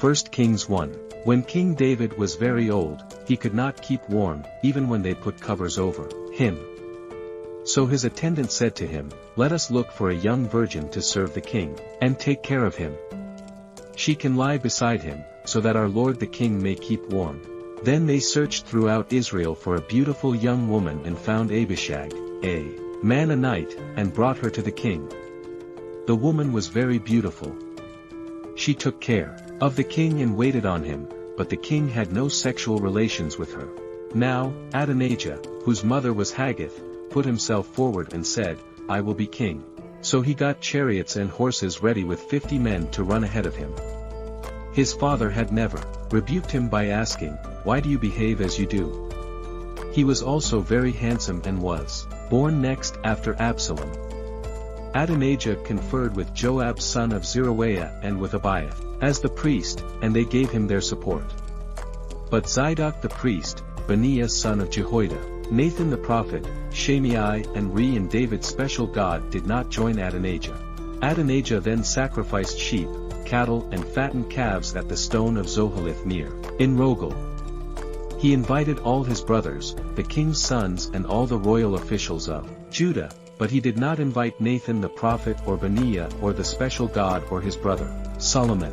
1 Kings 1. When King David was very old, he could not keep warm, even when they put covers over him. So his attendant said to him, "Let us look for a young virgin to serve the king, and take care of him. She can lie beside him, so that our lord the king may keep warm." Then they searched throughout Israel for a beautiful young woman and found Abishag, a Manonite, and brought her to the king. The woman was very beautiful. She took care of the king and waited on him, but the king had no sexual relations with her. Now, Adonijah, whose mother was Haggith, put himself forward and said, "I will be king." So he got chariots and horses ready with 50 men to run ahead of him. His father had never rebuked him by asking, "Why do you behave as you do?" He was also very handsome and was born next after Absalom. Adonijah conferred with Joab son of Zeruiah and with Abiathar as the priest, and they gave him their support. But Zadok the priest, Benaiah son of Jehoiada, Nathan the prophet, Shimei and Rei and David's special God did not join Adonijah. Adonijah then sacrificed sheep, cattle and fattened calves at the stone of Zoheleth near in Rogel. He invited all his brothers, the king's sons and all the royal officials of Judah, but he did not invite Nathan the prophet or Benaiah or the special God or his brother, Solomon.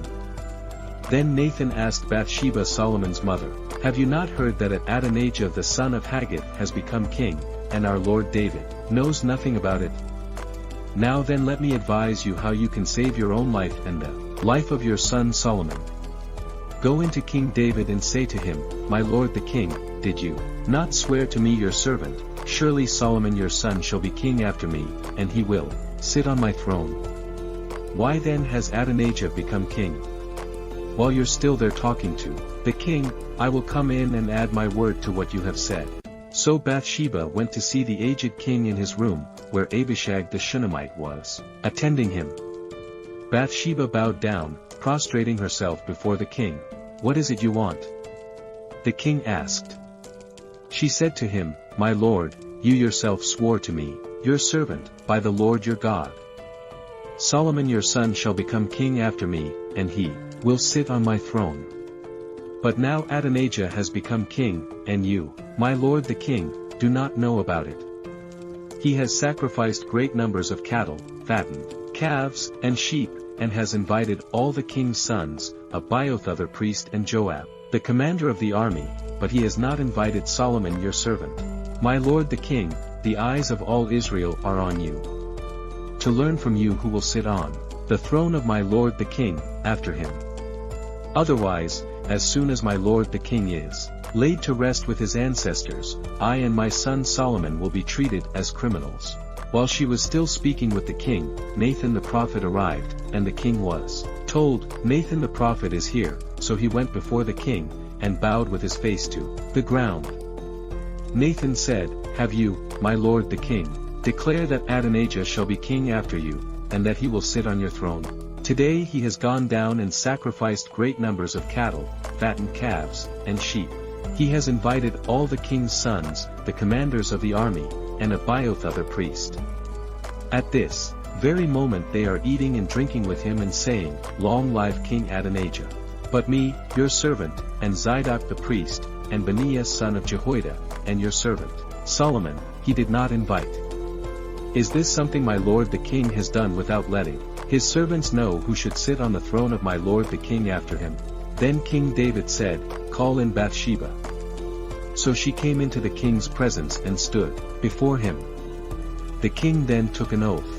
Then Nathan asked Bathsheba Solomon's mother, "Have you not heard that Adonijah the son of Haggith has become king, and our Lord David knows nothing about it? Now then let me advise you how you can save your own life and the life of your son Solomon. Go into King David and say to him, 'My lord the king, did you not swear to me your servant, surely Solomon your son shall be king after me, and he will sit on my throne? Why then has Adonijah become king? While you're still there talking to the king, I will come in and add my word to what you have said.'" So Bathsheba went to see the aged king in his room, where Abishag the Shunammite was attending him. Bathsheba bowed down, prostrating herself before the king. "What is it you want?" the king asked. She said to him, "My lord, you yourself swore to me, your servant, by the Lord your God. Solomon your son shall become king after me, and he will sit on my throne. But now Adonijah has become king, and you, my lord the king, do not know about it. He has sacrificed great numbers of cattle, fattened calves, and sheep, and has invited all the king's sons, Abiathar the priest and Joab, the commander of the army, but he has not invited Solomon your servant. My lord the king, the eyes of all Israel are on you, to learn from you who will sit on the throne of my lord the king, after him. Otherwise, as soon as my lord the king is laid to rest with his ancestors, I and my son Solomon will be treated as criminals." While she was still speaking with the king, Nathan the prophet arrived, and the king was told, "Nathan the prophet is here," so he went before the king, and bowed with his face to the ground. Nathan said, "Have you, my lord the king, declare that Adonijah shall be king after you, and that he will sit on your throne? Today he has gone down and sacrificed great numbers of cattle, fattened calves, and sheep. He has invited all the king's sons, the commanders of the army, and Abiathar the priest. At this very moment they are eating and drinking with him and saying, 'Long live King Adonijah.' But me, your servant, and Zadok the priest, and Benaiah son of Jehoiada, and your servant, Solomon, he did not invite. Is this something my lord the king has done without letting his servants know who should sit on the throne of my lord the king after him?" Then King David said, "Call in Bathsheba." So she came into the king's presence and stood before him. The king then took an oath.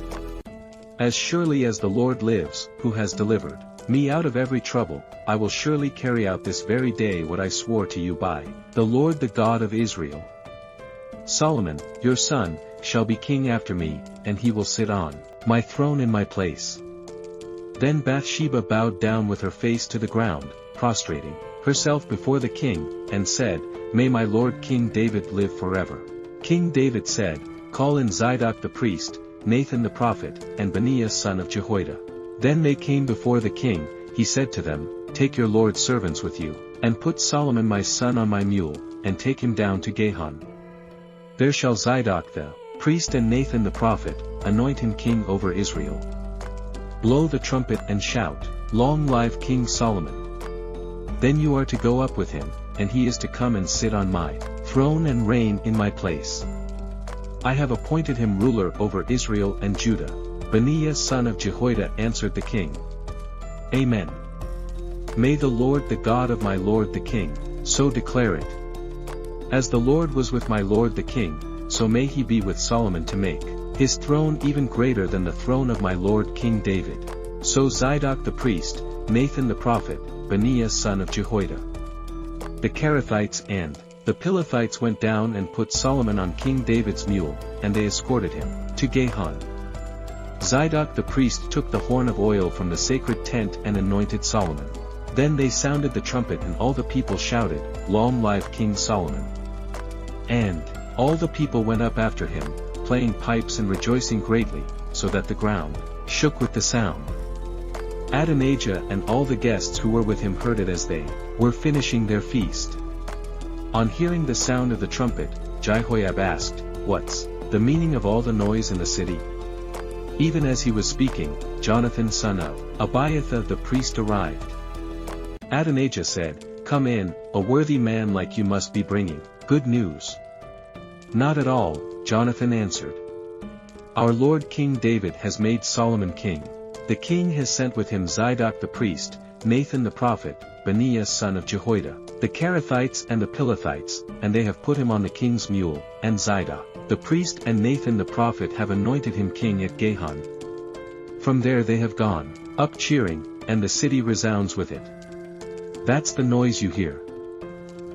"As surely as the Lord lives, who has delivered me out of every trouble, I will surely carry out this very day what I swore to you by the Lord the God of Israel. Solomon, your son, shall be king after me, and he will sit on my throne in my place." Then Bathsheba bowed down with her face to the ground, prostrating herself before the king, and said, "May my lord King David live forever." King David said, "Call in Zadok the priest, Nathan the prophet, and Benaiah son of Jehoiada." Then they came before the king. He said to them, "Take your lord's servants with you, and put Solomon my son on my mule, and take him down to Gihon. There shall Zadok the priest and Nathan the prophet anoint him king over Israel. Blow the trumpet and shout, 'Long live King Solomon!'" Then you are to go up with him, and he is to come and sit on my throne and reign in my place. I have appointed him ruler over Israel and Judah." Benaiah son of Jehoiada answered the king, "Amen. May the Lord the God of my lord the king, so declare it. As the Lord was with my lord the king, so may he be with Solomon to make his throne even greater than the throne of my lord King David." So Zadok the priest, Nathan the prophet, Benaiah son of Jehoiada, the Kerethites and the Pilathites went down and put Solomon on King David's mule, and they escorted him to Gihon. Zadok the priest took the horn of oil from the sacred tent and anointed Solomon. Then they sounded the trumpet and all the people shouted, "Long live King Solomon!" And all the people went up after him, playing pipes and rejoicing greatly, so that the ground shook with the sound. Adonijah and all the guests who were with him heard it as they were finishing their feast. On hearing the sound of the trumpet, Jehoiab asked, "What's the meaning of all the noise in the city?" Even as he was speaking, Jonathan son of Abiathar the priest arrived. Adonijah said, "Come in, a worthy man like you must be bringing good news." "Not at all," Jonathan answered. "Our lord King David has made Solomon king. The king has sent with him Zadok the priest, Nathan the prophet, Benaiah son of Jehoiada, the Kerethites and the Pilathites, and they have put him on the king's mule, and Zadok the priest and Nathan the prophet have anointed him king at Gihon." From there they have gone up cheering, and the city resounds with it. That's the noise you hear.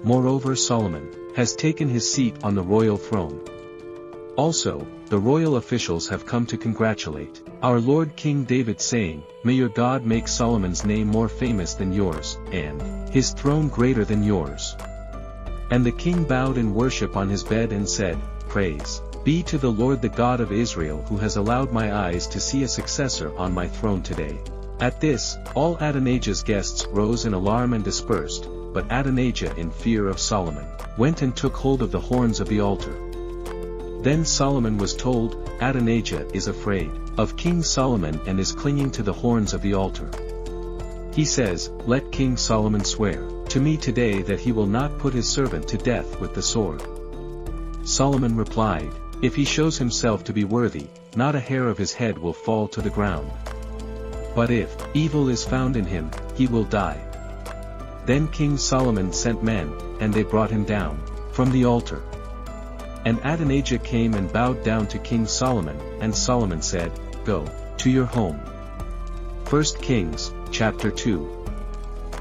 Moreover, Solomon has taken his seat on the royal throne. Also, the royal officials have come to congratulate our Lord King David, saying, "May your God make Solomon's name more famous than yours, and his throne greater than yours." And the king bowed in worship on his bed and said, "Praise be to the Lord the God of Israel, who has allowed my eyes to see a successor on my throne today." At this, all Adonijah's guests rose in alarm and dispersed, but Adonijah, in fear of Solomon, went and took hold of the horns of the altar. Then Solomon was told, "Adonijah is afraid of King Solomon and is clinging to the horns of the altar. He says, 'Let King Solomon swear to me today that he will not put his servant to death with the sword.'" Solomon replied, "If he shows himself to be worthy, not a hair of his head will fall to the ground. But if evil is found in him, he will die." Then King Solomon sent men, and they brought him down from the altar. And Adonijah came and bowed down to King Solomon, and Solomon said, "Go to your home." 1 Kings, chapter 2.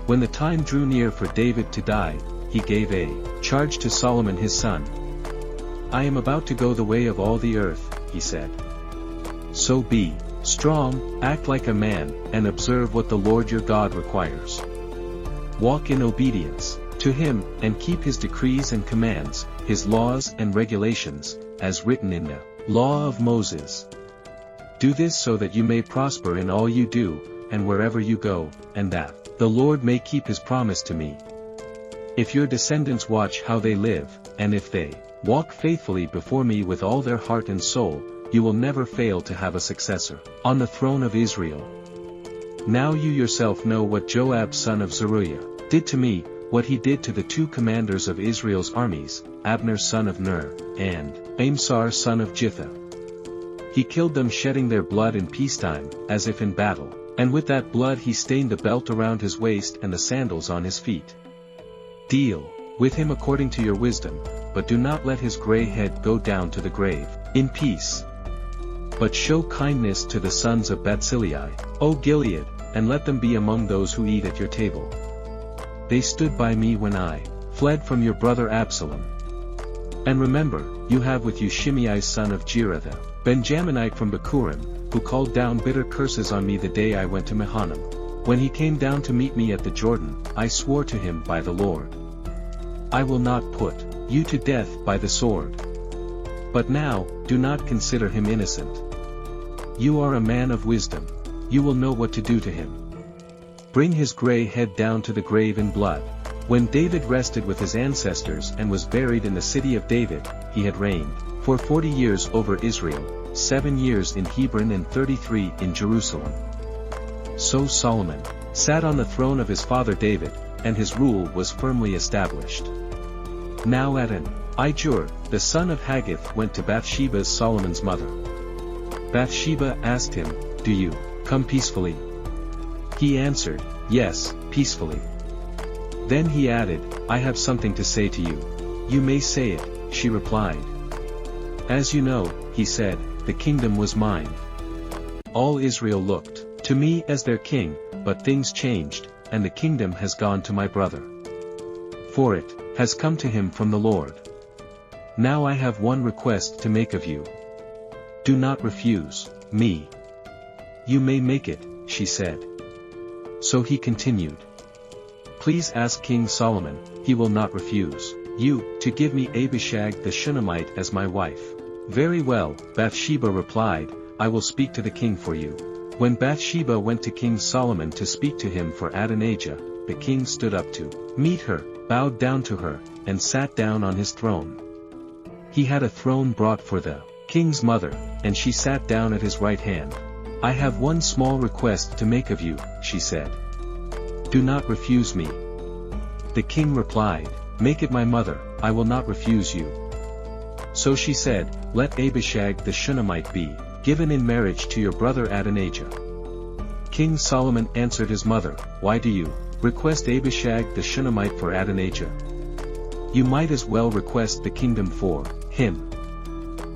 When the time drew near for David to die, he gave a charge to Solomon his son. "I am about to go the way of all the earth," he said. "So be strong, act like a man, and observe what the Lord your God requires. Walk in obedience to him, and keep his decrees and commands, his laws and regulations, as written in the law of Moses. Do this so that you may prosper in all you do, and wherever you go, and that the Lord may keep his promise to me. If your descendants watch how they live, and if they walk faithfully before me with all their heart and soul, you will never fail to have a successor on the throne of Israel. Now you yourself know what Joab son of Zeruiah did to me, what he did to the two commanders of Israel's armies, Abner son of Ner, and Amsar son of Jitha. He killed them, shedding their blood in peacetime, as if in battle, and with that blood he stained the belt around his waist and the sandals on his feet. Deal with him according to your wisdom, but do not let his gray head go down to the grave in peace. But show kindness to the sons of Barzillai, O Gilead, and let them be among those who eat at your table. They stood by me when I fled from your brother Absalom. And remember, you have with you Shimei son of Gera the Benjaminite from Bakurim, who called down bitter curses on me the day I went to Mahanaim. When he came down to meet me at the Jordan, I swore to him by the Lord, I will not put you to death by the sword. But now, do not consider him innocent. You are a man of wisdom. You will know what to do to him. Bring his gray head down to the grave in blood. When David rested with his ancestors and was buried in the city of David, he had reigned for 40 years over Israel, 7 years in Hebron and 33 in Jerusalem. So Solomon sat on the throne of his father David, and his rule was firmly established. Now Adonijah, the son of Haggith, went to Bathsheba, Solomon's mother. Bathsheba asked him, "Do you come peacefully?" He answered, "Yes, peacefully." Then he added, "I have something to say to you." "You may say it," she replied. "As you know," he said, "the kingdom was mine. All Israel looked to me as their king, but things changed, and the kingdom has gone to my brother. For it has come to him from the Lord. Now I have one request to make of you. Do not refuse me." "You may make it," she said. So he continued, "Please ask King Solomon, he will not refuse you to give me Abishag the Shunammite as my wife." "Very well," Bathsheba replied, "I will speak to the king for you." When Bathsheba went to King Solomon to speak to him for Adonijah, the king stood up to meet her, bowed down to her, and sat down on his throne. He had a throne brought for the king's mother, and she sat down at his right hand. "I have one small request to make of you," she said. "Do not refuse me." The king replied, "Make it my mother, I will not refuse you." So she said, "Let Abishag the Shunammite be given in marriage to your brother Adonijah." King Solomon answered his mother, "Why do you request Abishag the Shunammite for Adonijah? You might as well request the kingdom for him.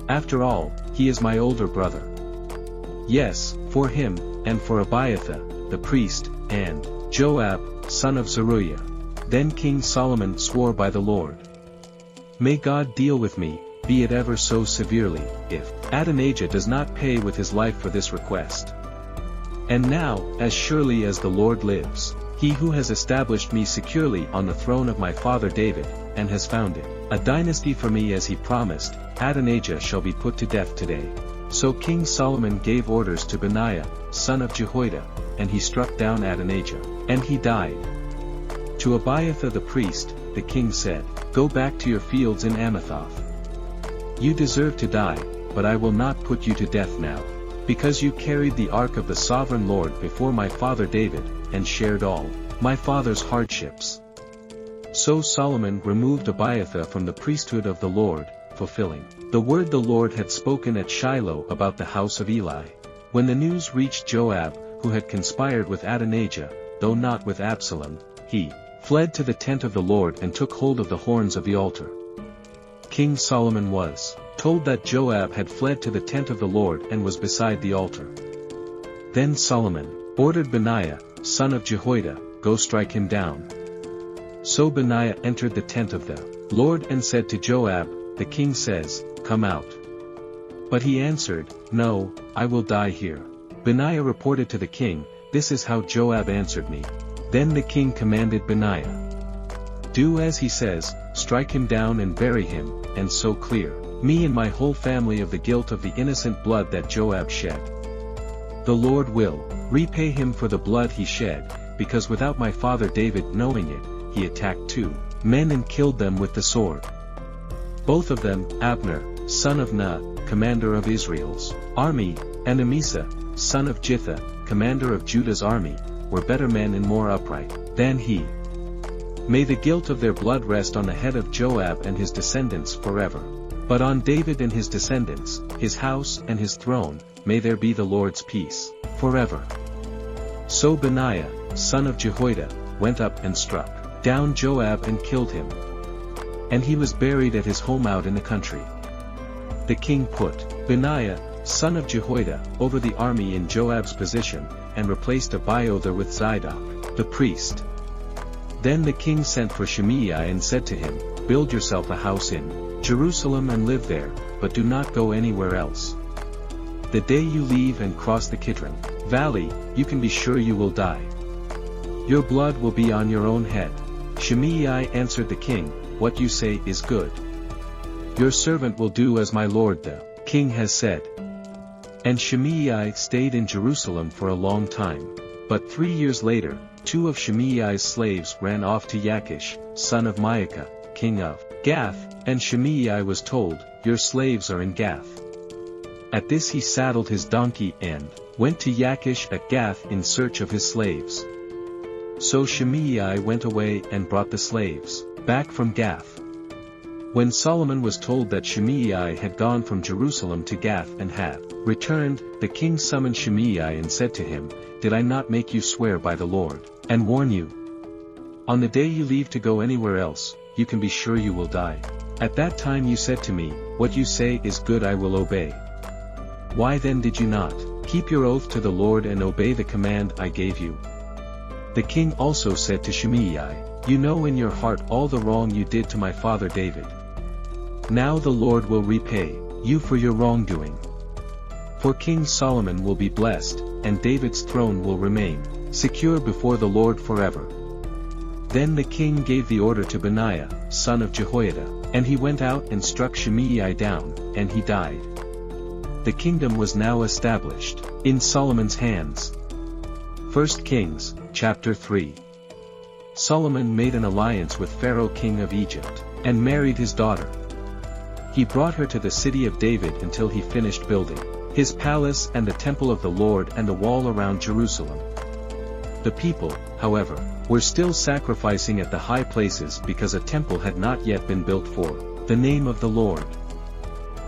After all, he is my older brother. Yes, for him, and for Abiathar, the priest, and Joab, son of Zeruiah." Then King Solomon swore by the Lord, "May God deal with me, be it ever so severely, if Adonijah does not pay with his life for this request. And now, as surely as the Lord lives, he who has established me securely on the throne of my father David, and has founded a dynasty for me as he promised, Adonijah shall be put to death today." So King Solomon gave orders to Benaiah, son of Jehoiada, and he struck down Adonijah, and he died. To Abiathar the priest, the king said, "Go back to your fields in Amathoth. You deserve to die, but I will not put you to death now, because you carried the ark of the sovereign Lord before my father David, and shared all my father's hardships." So Solomon removed Abiathar from the priesthood of the Lord, fulfilling the word the Lord had spoken at Shiloh about the house of Eli. When the news reached Joab, who had conspired with Adonijah, though not with Absalom, he fled to the tent of the Lord and took hold of the horns of the altar. King Solomon was told that Joab had fled to the tent of the Lord and was beside the altar. Then Solomon ordered Benaiah, son of Jehoiada, "Go strike him down." So Benaiah entered the tent of the Lord and said to Joab, "The king says, 'Come out.'" But he answered, "No, I will die here." Benaiah reported to the king, "This is how Joab answered me." Then the king commanded Benaiah, "Do as he says, strike him down and bury him, and so clear me and my whole family of the guilt of the innocent blood that Joab shed. The Lord will repay him for the blood he shed, because without my father David knowing it, he attacked 2 men and killed them with the sword. Both of them, Abner, son of Ner, commander of Israel's army, and Amasa, son of Jitha, commander of Judah's army, were better men and more upright than he. May the guilt of their blood rest on the head of Joab and his descendants forever. But on David and his descendants, his house and his throne, may there be the Lord's peace forever." So Benaiah, son of Jehoiada, went up and struck down Joab and killed him. And he was buried at his home out in the country. The king put Benaiah, son of Jehoiada, over the army in Joab's position, and replaced Abiathar with Zadok, the priest. Then the king sent for Shimei and said to him, "Build yourself a house in Jerusalem and live there, but do not go anywhere else. The day you leave and cross the Kidron Valley, you can be sure you will die. Your blood will be on your own head." Shimei answered the king, "What you say is good. Your servant will do as my lord the king has said." And Shimei stayed in Jerusalem for a long time. But 3 years later, 2 of Shimei's slaves ran off to Yachish, son of Maacah, king of Gath, and Shimei was told, "Your slaves are in Gath." At this he saddled his donkey and went to Yachish at Gath in search of his slaves. So Shimei went away and brought the slaves back from Gath. When Solomon was told that Shimei had gone from Jerusalem to Gath and had returned, the king summoned Shimei and said to him, "Did I not make you swear by the Lord, and warn you? On the day you leave to go anywhere else, you can be sure you will die. At that time you said to me, 'What you say is good, I will obey.' Why then did you not keep your oath to the Lord and obey the command I gave you?" The king also said to Shimei, "You know in your heart all the wrong you did to my father David. Now the Lord will repay you for your wrongdoing. For King Solomon will be blessed, and David's throne will remain secure before the Lord forever." Then the king gave the order to Benaiah, son of Jehoiada, and he went out and struck Shimei down, and he died. The kingdom was now established in Solomon's hands. 1 Kings, chapter 3. Solomon made an alliance with Pharaoh king of Egypt, and married his daughter. He brought her to the city of David until he finished building his palace and the temple of the Lord and the wall around Jerusalem. The people, however, were still sacrificing at the high places because a temple had not yet been built for the name of the Lord.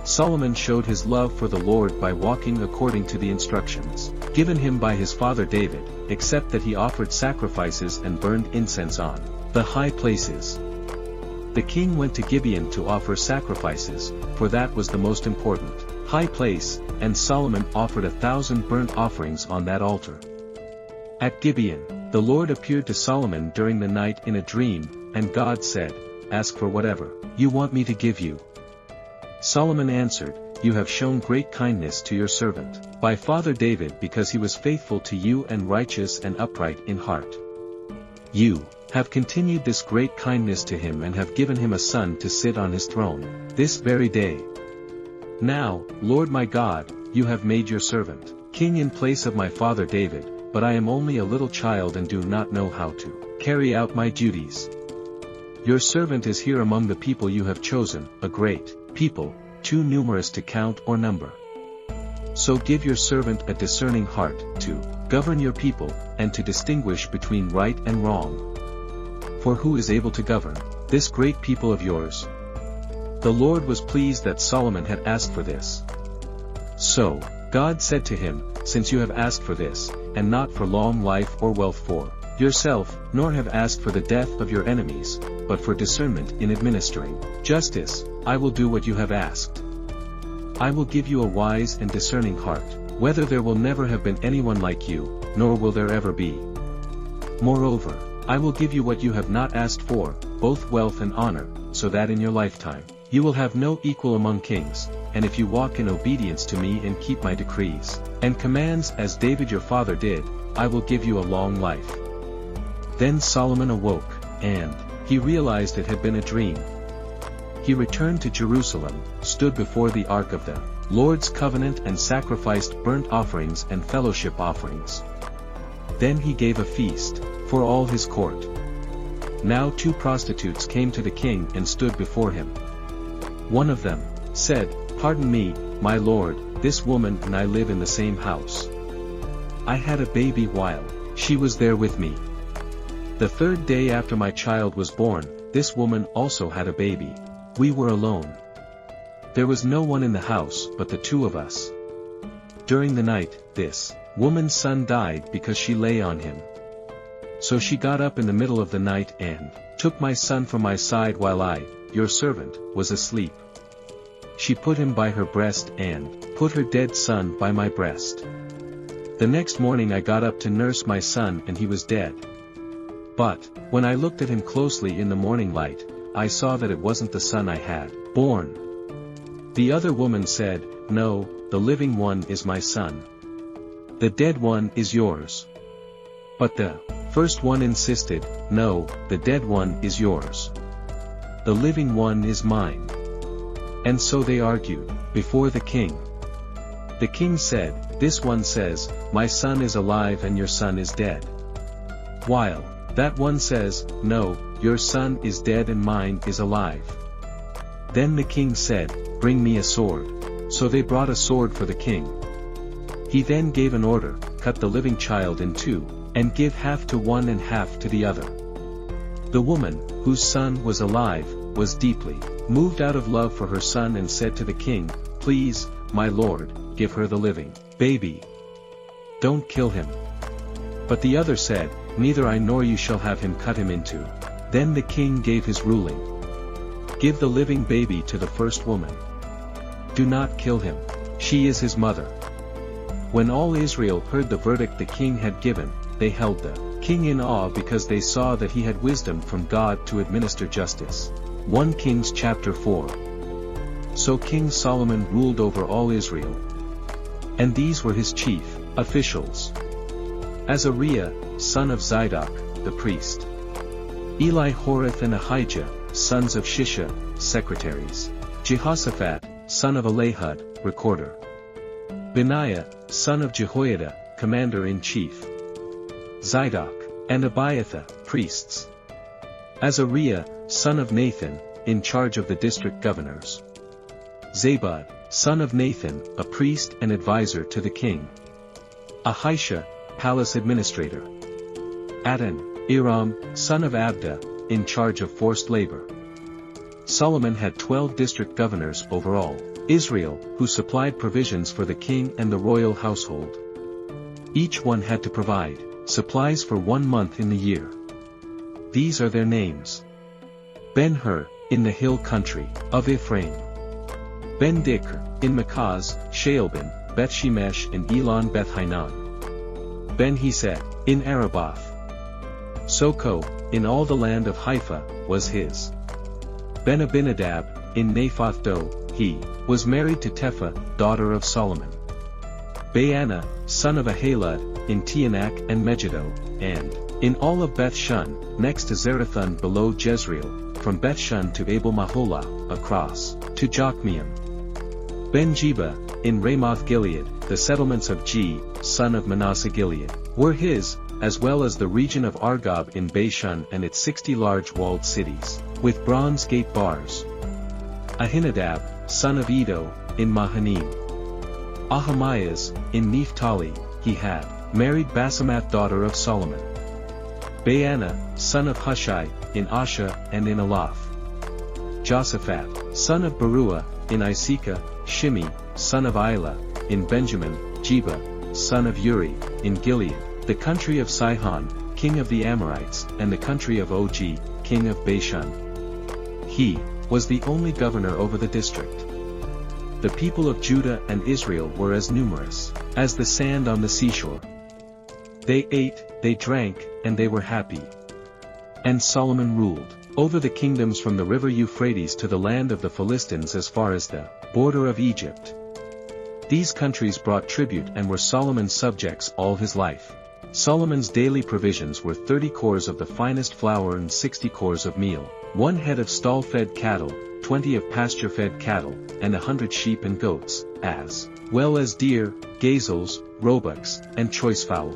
Solomon showed his love for the Lord by walking according to the instructions given him by his father David, except that he offered sacrifices and burned incense on the high places. The king went to Gibeon to offer sacrifices, for that was the most important high place, and Solomon offered 1,000 burnt offerings on that altar. At Gibeon, the Lord appeared to Solomon during the night in a dream, and God said, "Ask for whatever you want me to give you." Solomon answered, "You have shown great kindness to your servant, my father David, because he was faithful to you and righteous and upright in heart. You have continued this great kindness to him and have given him a son to sit on his throne, this very day. Now, Lord my God, you have made your servant king in place of my father David, but I am only a little child and do not know how to carry out my duties. Your servant is here among the people you have chosen, a great people, too numerous to count or number. So give your servant a discerning heart, to govern your people, and to distinguish between right and wrong. For who is able to govern this great people of yours?" The Lord was pleased that Solomon had asked for this. So God said to him, "Since you have asked for this, and not for long life or wealth for yourself, nor have asked for the death of your enemies, but for discernment in administering justice, I will do what you have asked. I will give you a wise and discerning heart, whether there will never have been anyone like you, nor will there ever be. Moreover, I will give you what you have not asked for, both wealth and honor, so that in your lifetime, you will have no equal among kings, and if you walk in obedience to me and keep my decrees and commands as David your father did, I will give you a long life." Then Solomon awoke, and he realized it had been a dream. He returned to Jerusalem, stood before the ark of the Lord's covenant and sacrificed burnt offerings and fellowship offerings. Then he gave a feast for all his court. Now 2 prostitutes came to the king and stood before him. One of them said, "Pardon me, my lord, this woman and I live in the same house. I had a baby while she was there with me. The 3rd day after my child was born, this woman also had a baby. We were alone. There was no one in the house but the 2 of us. During the night, this woman's son died because she lay on him. So she got up in the middle of the night and took my son from my side while I, your servant, was asleep. She put him by her breast and put her dead son by my breast. The next morning I got up to nurse my son and he was dead. But, when I looked at him closely in the morning light, I saw that it wasn't the son I had born." The other woman said, "No, the living one is my son. The dead one is yours." But the first one insisted, "No, the dead one is yours. The living one is mine." And so they argued before the king. The king said, "This one says, 'My son is alive and your son is dead.' While that one says, 'No, your son is dead and mine is alive.'" Then the king said, "Bring me a sword." So they brought a sword for the king. He then gave an order, "Cut the living child in 2, and give half to one and half to the other. The woman, whose son was alive, was deeply moved out of love for her son and said to the king, "Please, my lord, give her the living baby. Don't kill him." But the other said, "Neither I nor you shall have him cut him into." Then the king gave his ruling. "Give the living baby to the first woman. Do not kill him. She is his mother." When all Israel heard the verdict the king had given, they held the king in awe because they saw that he had wisdom from God to administer justice. 1 Kings chapter 4. So King Solomon ruled over all Israel. And these were his chief officials: Azariah, son of Zadok, the priest; Eli-Horeth and Ahijah, sons of Shisha, secretaries; Jehoshaphat, son of Elahud, recorder; Benaiah, son of Jehoiada, commander-in-chief; Zadok and Abiathar, priests; Azariah, son of Nathan, in charge of the district governors; Zabud, son of Nathan, a priest and advisor to the king; Ahisha, palace administrator; Adon, Iram, son of Abda, in charge of forced labor. Solomon had 12 district governors over all Israel, who supplied provisions for the king and the royal household. Each one had to provide supplies for 1 month in the year. These are their names: Ben-Hur, in the hill country of Ephraim; Ben-Dikr, in Makaz, Shaalbin, Beth-Shemesh and Elon Beth-Hanan; Ben-Hesed, in Araboth; Soko, in all the land of Haifa, was his. Ben-Abinadab, in Naphoth-Do, he was married to Tepha, daughter of Solomon; Baana, son of Ahalud, in Teanak and Megiddo, and in all of Beth-Shun, next to Zerathun below Jezreel, from Beth-Shun to Abel-Maholah, across to Jokmeam; Ben-Jeba, in Ramoth-Gilead, the settlements of G, son of Manasseh-Gilead, were his, as well as the region of Argob in Bashan and its 60 large walled cities, with bronze gate bars; Ahinadab, son of Edo, in Mahanaim; Ahimaaz, in Naphtali, he had married Basemath daughter of Solomon; Baana, son of Hushai, in Asha and in Elath; Josaphat, son of Beruah, in Iseka; Shimi, son of Ilah, in Benjamin; Jeba, son of Uri, in Gilead, the country of Sihon, king of the Amorites, and the country of Og, king of Bashan. He was the only governor over the district. The people of Judah and Israel were as numerous as the sand on the seashore. They ate, they drank, and they were happy. And Solomon ruled over the kingdoms from the river Euphrates to the land of the Philistines as far as the border of Egypt. These countries brought tribute and were Solomon's subjects all his life. Solomon's daily provisions were 30 cors of the finest flour and 60 cors of meal, 1 head of stall-fed cattle, 20 of pasture-fed cattle, and 100 sheep and goats, as well as deer, gazelles, roebucks, and choice fowl.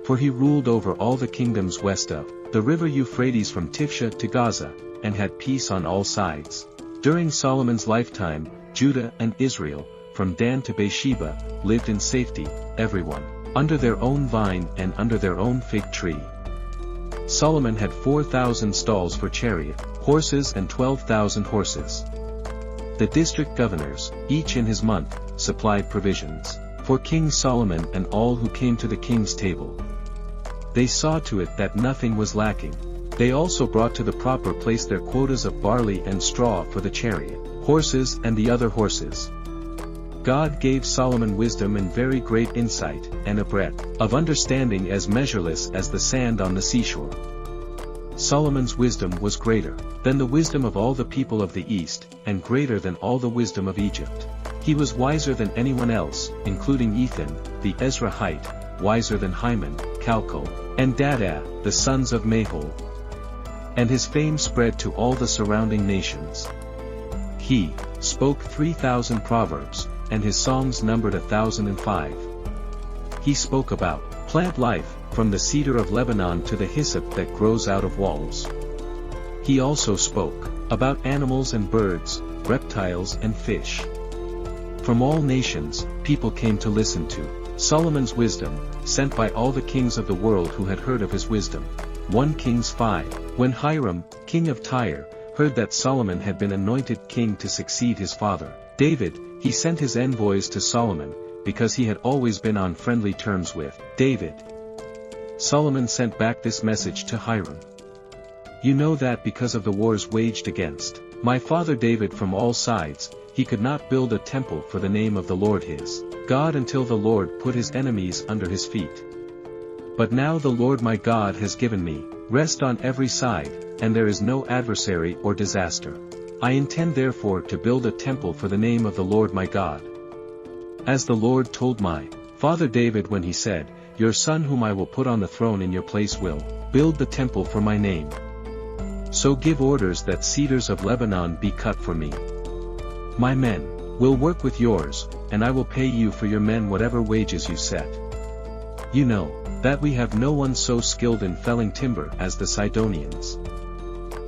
For he ruled over all the kingdoms west of the river Euphrates from Tifsha to Gaza, and had peace on all sides. During Solomon's lifetime, Judah and Israel, from Dan to Beersheba, lived in safety, everyone under their own vine and under their own fig tree. Solomon had 4,000 stalls for chariot, horses and 12,000 horses. The district governors, each in his month, supplied provisions for King Solomon and all who came to the king's table. They saw to it that nothing was lacking. They also brought to the proper place their quotas of barley and straw for the chariot, horses and the other horses. God gave Solomon wisdom and very great insight, and a breadth of understanding as measureless as the sand on the seashore. Solomon's wisdom was greater than the wisdom of all the people of the East, and greater than all the wisdom of Egypt. He was wiser than anyone else, including Ethan, the Ezrahite, wiser than Hyman, Calcol, and Dada, the sons of Mahol. And his fame spread to all the surrounding nations. He spoke 3,000 proverbs, and his songs numbered 1,005. He spoke about plant life, from the cedar of Lebanon to the hyssop that grows out of walls. He also spoke about animals and birds, reptiles and fish. From all nations, people came to listen to Solomon's wisdom, sent by all the kings of the world who had heard of his wisdom. 1 Kings 5. When Hiram, king of Tyre, heard that Solomon had been anointed king to succeed his father, David, he sent his envoys to Solomon, because he had always been on friendly terms with David. Solomon sent back this message to Hiram. You know that because of the wars waged against my father David from all sides, he could not build a temple for the name of the Lord his God until the Lord put his enemies under his feet. But now the Lord my God has given me rest on every side, and there is no adversary or disaster. I intend therefore to build a temple for the name of the Lord my God. As the Lord told my father David when he said, Your son whom I will put on the throne in your place will build the temple for my name. So give orders that cedars of Lebanon be cut for me. My men will work with yours, and I will pay you for your men whatever wages you set. You know that we have no one so skilled in felling timber as the Sidonians.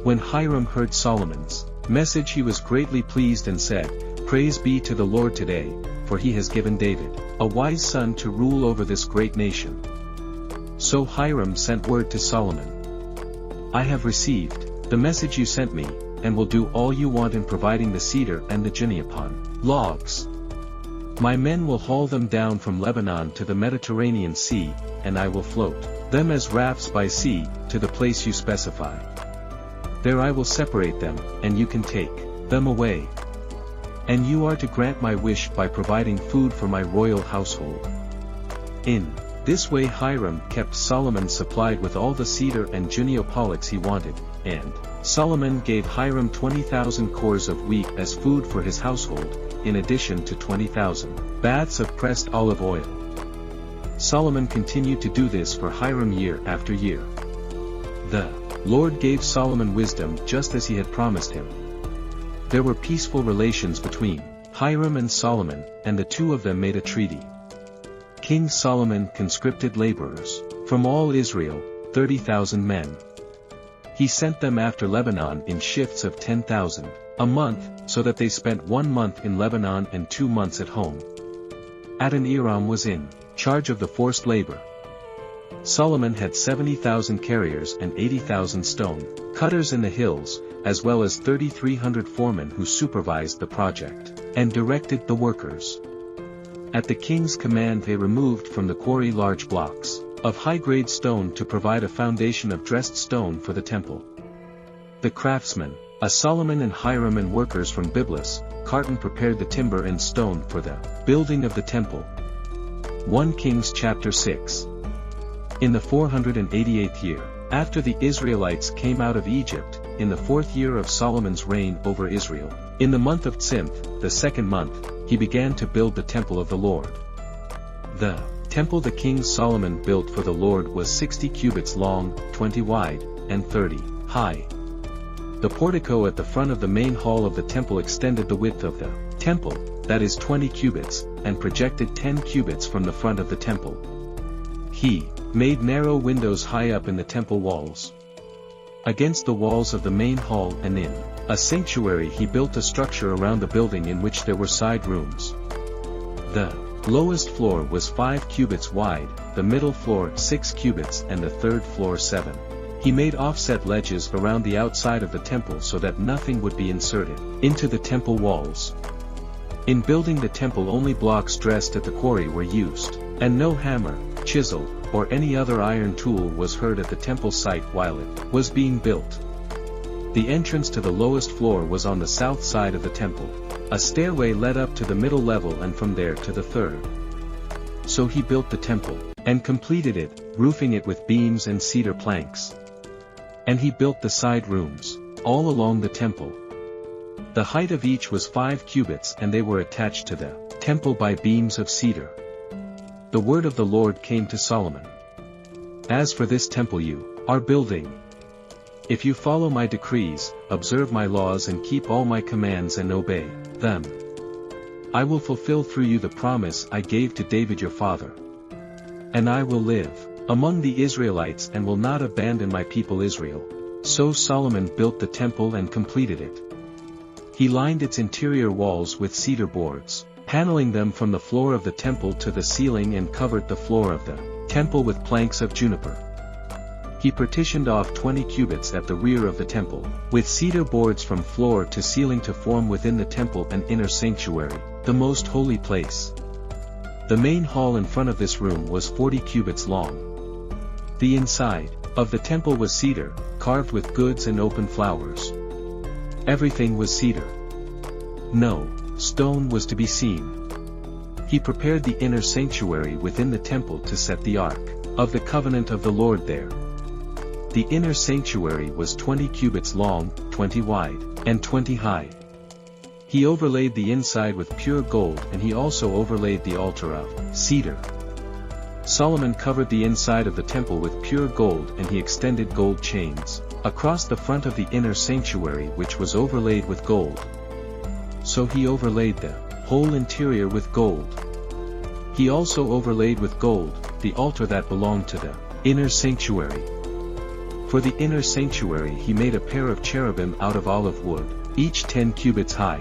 When Hiram heard Solomon's message, he was greatly pleased and said, Praise be to the Lord today, for he has given David a wise son to rule over this great nation. So Hiram sent word to Solomon. I have received the message you sent me, and will do all you want in providing the cedar and the juniper logs. My men will haul them down from Lebanon to the Mediterranean Sea, and I will float them as rafts by sea, to the place you specify. There I will separate them, and you can take them away. And you are to grant my wish by providing food for my royal household. In this way Hiram kept Solomon supplied with all the cedar and juniper he wanted, and Solomon gave Hiram 20,000 cores of wheat as food for his household, in addition to 20,000 baths of pressed olive oil. Solomon continued to do this for Hiram year after year. The Lord gave Solomon wisdom just as he had promised him. There were peaceful relations between Hiram and Solomon, and the two of them made a treaty. King Solomon conscripted laborers from all Israel, 30,000 men. He sent them after Lebanon in shifts of 10,000 a month, so that they spent 1 month in Lebanon and 2 months at home. Adoniram was in charge of the forced labor. Solomon had 70,000 carriers and 80,000 stone cutters in the hills, as well as 3,300 foremen who supervised the project and directed the workers. At the king's command they removed from the quarry large blocks of high-grade stone to provide a foundation of dressed stone for the temple. The craftsmen, Solomon and Hiram, and workers from Byblos, Carton prepared the timber and stone for the building of the temple. 1 Kings chapter 6. In the 488th year, after the Israelites came out of Egypt, in the 4th year of Solomon's reign over Israel, in the month of Tzimth, the 2nd month, he began to build the temple of the Lord. The temple the king Solomon built for the Lord was 60 cubits long, 20 wide, and 30 high. The portico at the front of the main hall of the temple extended the width of the temple, that is 20 cubits, and projected 10 cubits from the front of the temple. He made narrow windows high up in the temple walls. Against the walls of the main hall and in a sanctuary he built a structure around the building in which there were side rooms. The lowest floor was 5 cubits wide, the middle floor 6 cubits, and the third floor 7. He made offset ledges around the outside of the temple so that nothing would be inserted into the temple walls. In building the temple only blocks dressed at the quarry were used, and no hammer, chisel, or any other iron tool was heard at the temple site while it was being built. The entrance to the lowest floor was on the south side of the temple. A stairway led up to the middle level and from there to the third. So he built the temple, and completed it, roofing it with beams and cedar planks. And he built the side rooms, all along the temple. The height of each was 5 cubits, and they were attached to the temple by beams of cedar. The word of the Lord came to Solomon. As for this temple you are building, if you follow my decrees, observe my laws and keep all my commands and obey them, I will fulfill through you the promise I gave to David your father. And I will live among the Israelites and will not abandon my people Israel. So Solomon built the temple and completed it. He lined its interior walls with cedar boards, paneling them from the floor of the temple to the ceiling, and covered the floor of the Temple with planks of juniper. He partitioned off 20 cubits at the rear of the temple, with cedar boards from floor to ceiling to form within the temple an inner sanctuary, the most holy place. The main hall in front of this room was 40 cubits long. The inside of the temple was cedar, carved with goods and open flowers. Everything was cedar. No stone was to be seen. He prepared the inner sanctuary within the temple to set the ark of the covenant of the Lord there. The inner sanctuary was 20 cubits long, 20 wide, and 20 high. He overlaid the inside with pure gold, and he also overlaid the altar of cedar. Solomon covered the inside of the temple with pure gold, and he extended gold chains across the front of the inner sanctuary, which was overlaid with gold. So he overlaid the whole interior with gold. He also overlaid with gold the altar that belonged to the inner sanctuary. For the inner sanctuary he made a pair of cherubim out of olive wood, each 10 cubits high.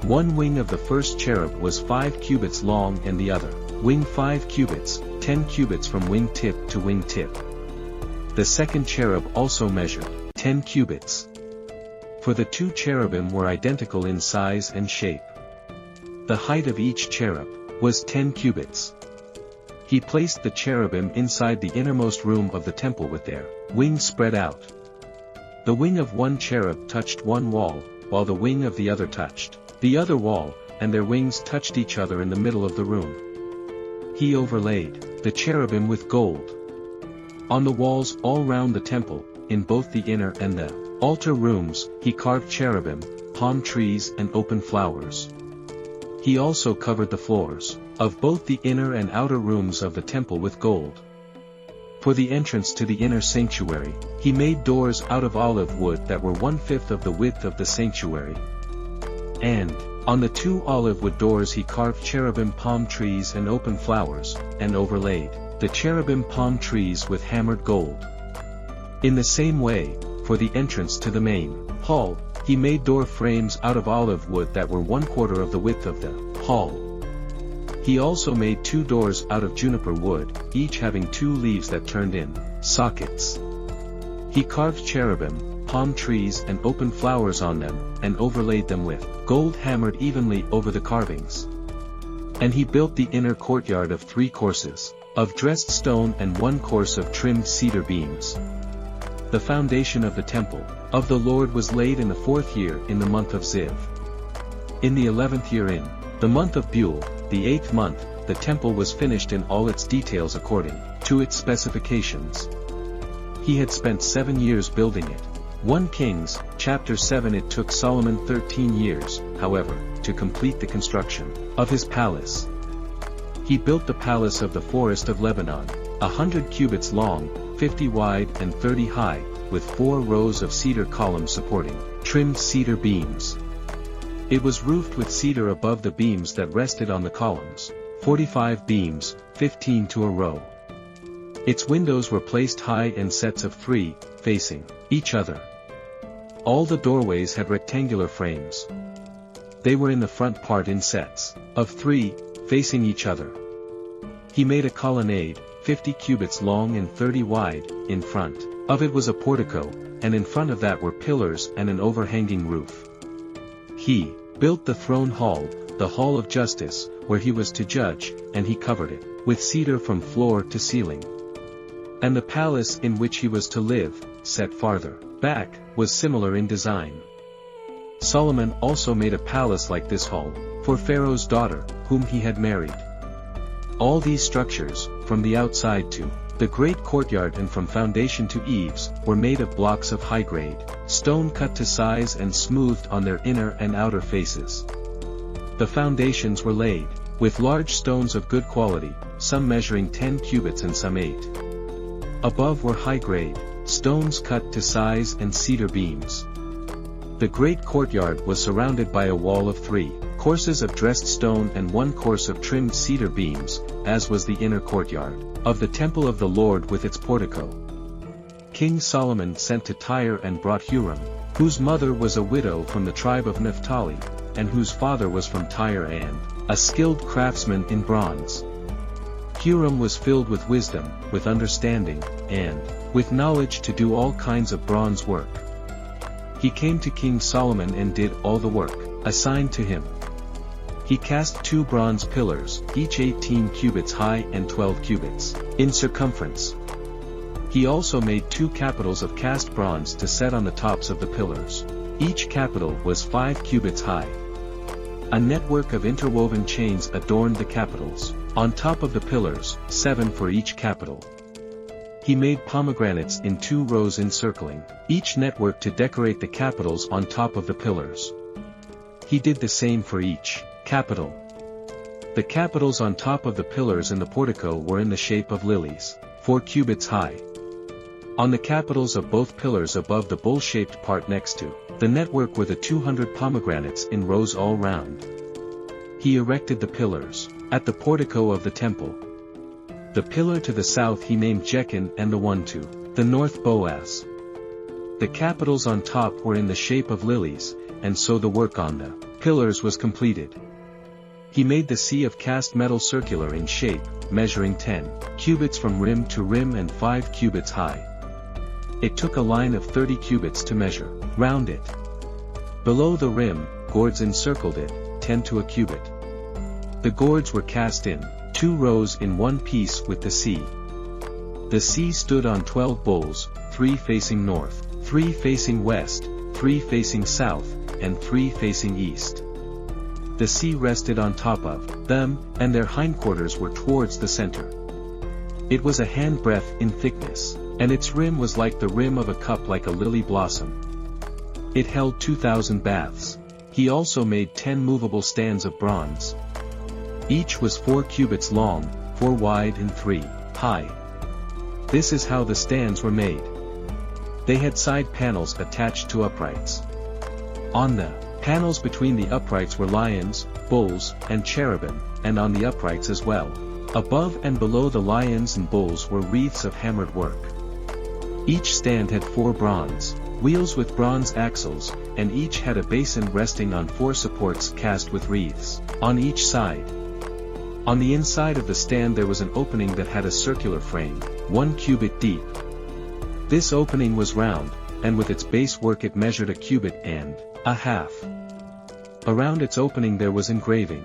One wing of the first cherub was 5 cubits long, and the other wing 5 cubits, 10 cubits from wing tip to wing tip. The second cherub also measured 10 cubits. For the 2 cherubim were identical in size and shape. The height of each cherub was 10 cubits. He placed the cherubim inside the innermost room of the temple with their wings spread out. The wing of one cherub touched one wall, while the wing of the other touched the other wall, and their wings touched each other in the middle of the room. He overlaid the cherubim with gold. On the walls all round the temple, in both the inner and the altar rooms, he carved cherubim, palm trees and open flowers. He also covered the floors of both the inner and outer rooms of the temple with gold. For the entrance to the inner sanctuary, he made doors out of olive wood that were 1/5 of the width of the sanctuary. And on the 2 olive wood doors he carved cherubim palm trees and open flowers, and overlaid the cherubim palm trees with hammered gold. In the same way, for the entrance to the main hall, he made door frames out of olive wood that were 1/4 of the width of the hall. He also made 2 doors out of juniper wood, each having 2 leaves that turned in sockets. He carved cherubim, palm trees and open flowers on them, and overlaid them with gold hammered evenly over the carvings. And he built the inner courtyard of 3 courses of dressed stone and 1 course of trimmed cedar beams. The foundation of the temple of the Lord was laid in the 4th year in the month of Ziv. In the 11th year in the month of Buel, the 8th month, the temple was finished in all its details according to its specifications. He had spent 7 years building it. 1 Kings, chapter 7. It took Solomon 13 years, however, to complete the construction of his palace. He built the palace of the forest of Lebanon, 100 cubits long, 50 wide and 30 high, with 4 rows of cedar columns supporting trimmed cedar beams. It was roofed with cedar above the beams that rested on the columns, 45 beams, 15 to a row. Its windows were placed high in sets of 3, facing each other. All the doorways had rectangular frames. They were in the front part in sets of 3, facing each other. He made a colonnade, 50 cubits long and 30 wide. In front of it was a portico, and in front of that were pillars and an overhanging roof. He built the throne hall, the hall of justice, where he was to judge, and he covered it with cedar from floor to ceiling. And the palace in which he was to live, set farther back, was similar in design. Solomon also made a palace like this hall for Pharaoh's daughter, whom he had married. All these structures, from the outside to the great courtyard and from foundation to eaves, were made of blocks of high-grade stone cut to size and smoothed on their inner and outer faces. The foundations were laid with large stones of good quality, some measuring 10 cubits and some 8. Above were high-grade stones cut to size and cedar beams. The great courtyard was surrounded by a wall of 3 courses of dressed stone and 1 course of trimmed cedar beams, as was the inner courtyard of the temple of the Lord with its portico. King Solomon sent to Tyre and brought Huram, whose mother was a widow from the tribe of Naphtali, and whose father was from Tyre and a skilled craftsman in bronze. Hiram was filled with wisdom, with understanding, and with knowledge to do all kinds of bronze work. He came to King Solomon and did all the work assigned to him. He cast 2 bronze pillars, each 18 cubits high and 12 cubits in circumference. He also made 2 capitals of cast bronze to set on the tops of the pillars. Each capital was 5 cubits high. A network of interwoven chains adorned the capitals. On top of the pillars, 7 for each capital. He made pomegranates in 2 rows encircling each network to decorate the capitals on top of the pillars. He did the same for each capital. The capitals on top of the pillars in the portico were in the shape of lilies, 4 cubits high. On the capitals of both pillars above the bowl-shaped part next to the network were the 200 pomegranates in rows all round. He erected the pillars at the portico of the temple. The pillar to the south he named Jechin, and the one to the north Boaz. The capitals on top were in the shape of lilies, and so the work on the pillars was completed. He made the sea of cast metal circular in shape, measuring 10 cubits from rim to rim and 5 cubits high. It took a line of 30 cubits to measure round it. Below the rim, gourds encircled it, 10 to a cubit. The gourds were cast in 2 rows in one piece with the sea. The sea stood on 12 bowls, 3 facing north, 3 facing west, 3 facing south, and 3 facing east. The sea rested on top of them, and their hindquarters were towards the center. It was a handbreadth in thickness, and its rim was like the rim of a cup, like a lily blossom. It held 2,000 baths. He also made 10 movable stands of bronze. Each was 4 cubits long, 4 wide and 3 high. This is how the stands were made. They had side panels attached to uprights. On the panels between the uprights were lions, bulls, and cherubim, and on the uprights as well. Above and below the lions and bulls were wreaths of hammered work. Each stand had 4 bronze wheels with bronze axles, and each had a basin resting on 4 supports cast with wreaths on each side. On the inside of the stand there was an opening that had a circular frame, 1 cubit deep. This opening was round, and with its base work it measured a cubit and a half. Around its opening there was engraving.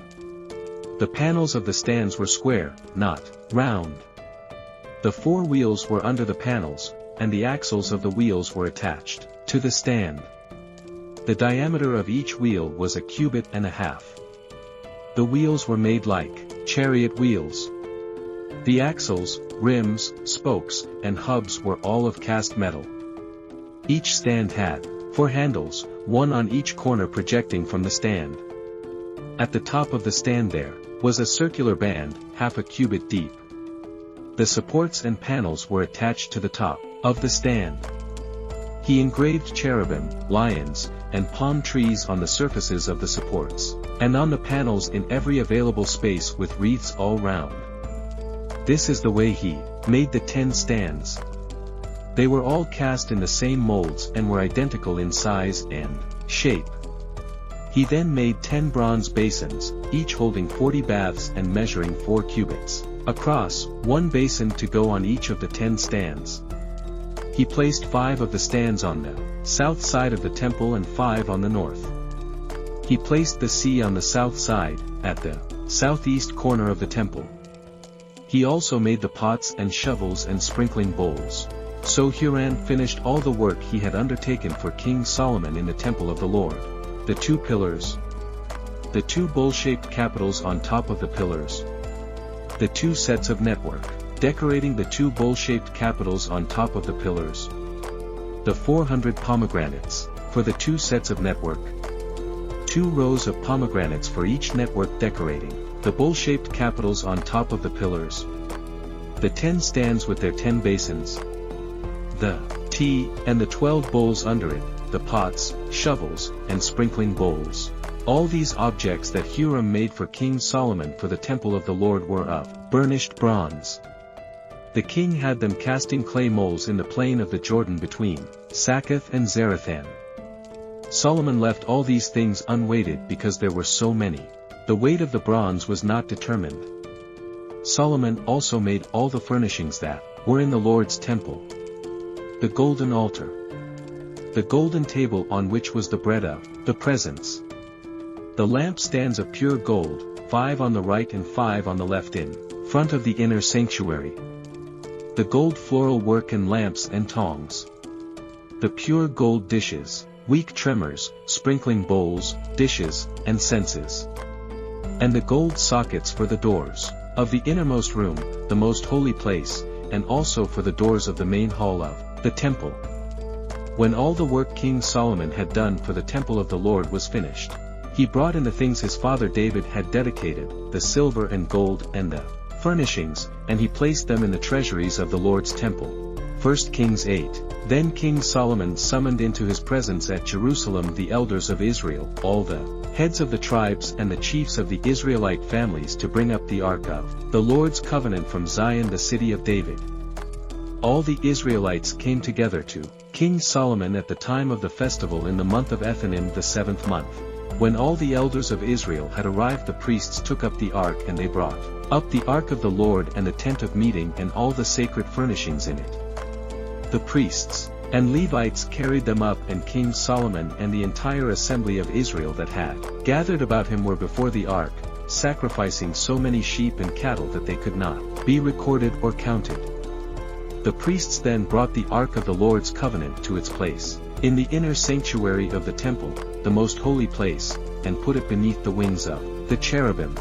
The panels of the stands were square, not round. The 4 wheels were under the panels, and the axles of the wheels were attached to the stand. The diameter of each wheel was a cubit and a half. The wheels were made like chariot wheels. The axles, rims, spokes, and hubs were all of cast metal. Each stand had 4 handles, 1 on each corner projecting from the stand. At the top of the stand there was a circular band, half a cubit deep. The supports and panels were attached to the top of the stand. He engraved cherubim, lions, and palm trees on the surfaces of the supports, and on the panels in every available space with wreaths all round. This is the way he made the 10 stands. They were all cast in the same molds and were identical in size and shape. He then made 10 bronze basins, each holding 40 baths and measuring 4 cubits across, 1 basin to go on each of the 10 stands. He placed 5 of the stands on the south side of the temple and 5 on the north. He placed the sea on the south side, at the southeast corner of the temple. He also made the pots and shovels and sprinkling bowls. So Hiram finished all the work he had undertaken for King Solomon in the temple of the Lord. The 2 pillars, the 2 bowl-shaped capitals on top of the pillars, the 2 sets of network decorating the 2 bowl-shaped capitals on top of the pillars, the 400 pomegranates for the 2 sets of network, 2 rows of pomegranates for each network decorating the bowl-shaped capitals on top of the pillars, the 10 stands with their 10 basins, the tea, and the 12 bowls under it, the pots, shovels, and sprinkling bowls. All these objects that Hiram made for King Solomon for the temple of the Lord were of burnished bronze. The king had them cast in clay molds in the plain of the Jordan between Succoth and Zarethan. Solomon left all these things unweighted because there were so many. The weight of the bronze was not determined. Solomon also made all the furnishings that were in the Lord's temple. The golden altar. The golden table on which was the bread of the presence. The lampstands of pure gold, 5 on the right and 5 on the left in front of the inner sanctuary. The gold floral work and lamps and tongs. The pure gold dishes, weak tremors, sprinkling bowls, dishes, and censers. And the gold sockets for the doors of the innermost room, the most holy place, and also for the doors of the main hall of the temple. When all the work King Solomon had done for the temple of the Lord was finished, he brought in the things his father David had dedicated, the silver and gold and the furnishings, and he placed them in the treasuries of the Lord's temple. 1 Kings 8. Then King Solomon summoned into his presence at Jerusalem the elders of Israel, all the heads of the tribes and the chiefs of the Israelite families to bring up the ark of the Lord's covenant from Zion the city of David. All the Israelites came together to King Solomon at the time of the festival in the month of Ethanim the 7th month. When all the elders of Israel had arrived, the priests took up the ark, and they brought up the ark of the Lord and the tent of meeting and all the sacred furnishings in it. The priests and Levites carried them up, and King Solomon and the entire assembly of Israel that had gathered about him were before the ark, sacrificing so many sheep and cattle that they could not be recorded or counted. The priests then brought the ark of the Lord's covenant to its place in the inner sanctuary of the temple, the most holy place, and put it beneath the wings of the cherubim.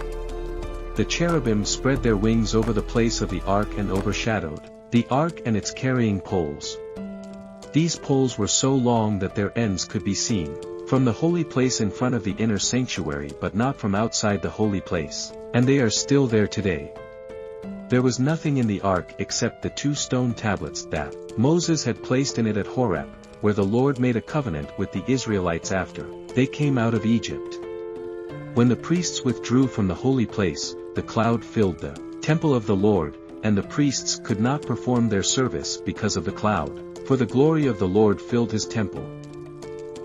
The cherubim spread their wings over the place of the ark and overshadowed the ark and its carrying poles. These poles were so long that their ends could be seen from the holy place in front of the inner sanctuary, but not from outside the holy place, and they are still there today. There was nothing in the ark except the 2 stone tablets that Moses had placed in it at Horeb, where the Lord made a covenant with the Israelites after they came out of Egypt. When the priests withdrew from the holy place, the cloud filled the temple of the Lord, and the priests could not perform their service because of the cloud, for the glory of the Lord filled his temple.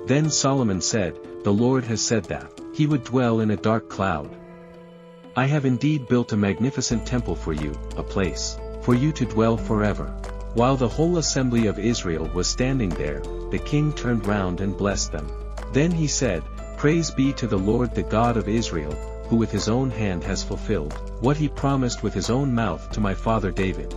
Then Solomon said, "The Lord has said that he would dwell in a dark cloud. I have indeed built a magnificent temple for you, a place for you to dwell forever." While the whole assembly of Israel was standing there, the king turned round and blessed them. Then he said, "Praise be to the Lord the God of Israel, who with his own hand has fulfilled what he promised with his own mouth to my father David.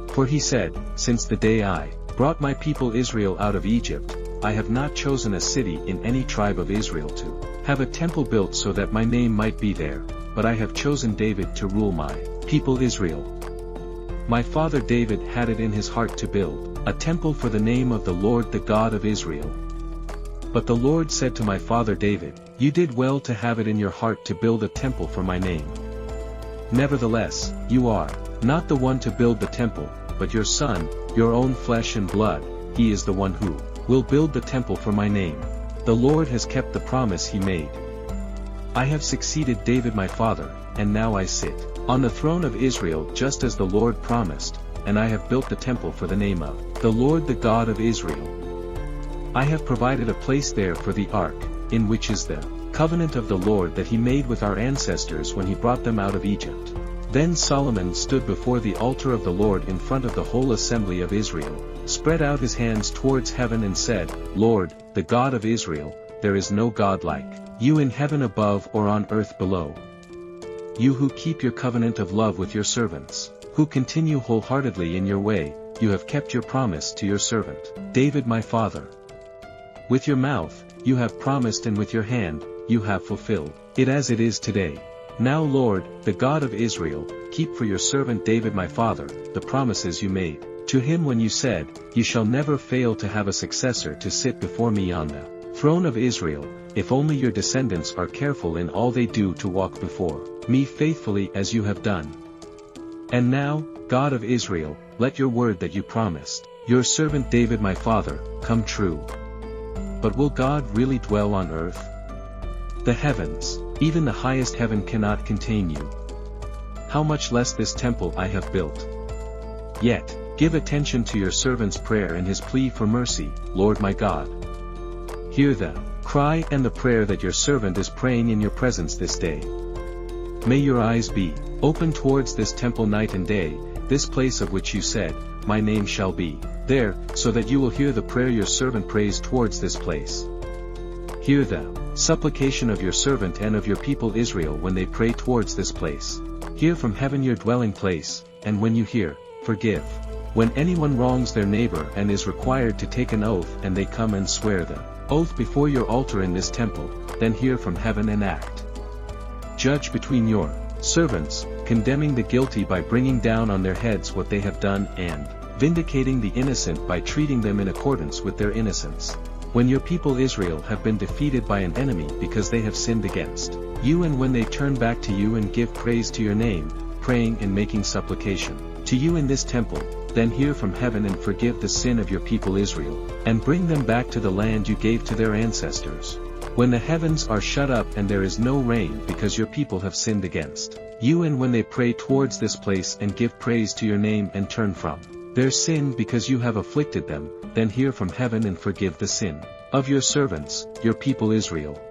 For he said, Since the day I brought my people Israel out of Egypt, I have not chosen a city in any tribe of Israel to have a temple built so that my name might be there, but I have chosen David to rule my people Israel. My father David had it in his heart to build a temple for the name of the Lord the God of Israel. But the Lord said to my father David, You did well to have it in your heart to build a temple for my name. Nevertheless, you are not the one to build the temple, but your son, your own flesh and blood, he is the one who will build the temple for my name. The Lord has kept the promise he made. I have succeeded David my father, and now I sit on the throne of Israel just as the Lord promised, and I have built the temple for the name of the Lord the God of Israel. I have provided a place there for the ark, in which is the covenant of the Lord that he made with our ancestors when he brought them out of Egypt. Then Solomon stood before the altar of the Lord in front of the whole assembly of Israel, spread out his hands towards heaven and said, Lord, the God of Israel, there is no God like you in heaven above or on earth below. You who keep your covenant of love with your servants, who continue wholeheartedly in your way, you have kept your promise to your servant David my father. With your mouth, you have promised, and with your hand, you have fulfilled it as it is today. Now Lord, the God of Israel, keep for your servant David my father, the promises you made to him when you said, You shall never fail to have a successor to sit before me on the throne of Israel, if only your descendants are careful in all they do to walk before me faithfully as you have done. And now, God of Israel, let your word that you promised your servant David my father come true. But will God really dwell on earth? The heavens, even the highest heaven cannot contain you. How much less this temple I have built? Yet, give attention to your servant's prayer and his plea for mercy, Lord my God. Hear the cry and the prayer that your servant is praying in your presence this day. May your eyes be Open towards this temple night and day, this place of which you said, my name shall be there, so that you will hear the prayer your servant prays towards this place. Hear the supplication of your servant and of your people Israel when they pray towards this place. Hear from heaven your dwelling place, and when you hear, forgive. When anyone wrongs their neighbor and is required to take an oath and they come and swear the oath before your altar in this temple, then hear from heaven and act. Judge between your servants, condemning the guilty by bringing down on their heads what they have done and vindicating the innocent by treating them in accordance with their innocence. When your people Israel have been defeated by an enemy because they have sinned against you, and when they turn back to you and give praise to your name, praying and making supplication to you in this temple, then hear from heaven and forgive the sin of your people Israel, and bring them back to the land you gave to their ancestors. When the heavens are shut up and there is no rain because your people have sinned against you, and when they pray towards this place and give praise to your name and turn from their sin because you have afflicted them, then hear from heaven and forgive the sin of your servants, your people Israel.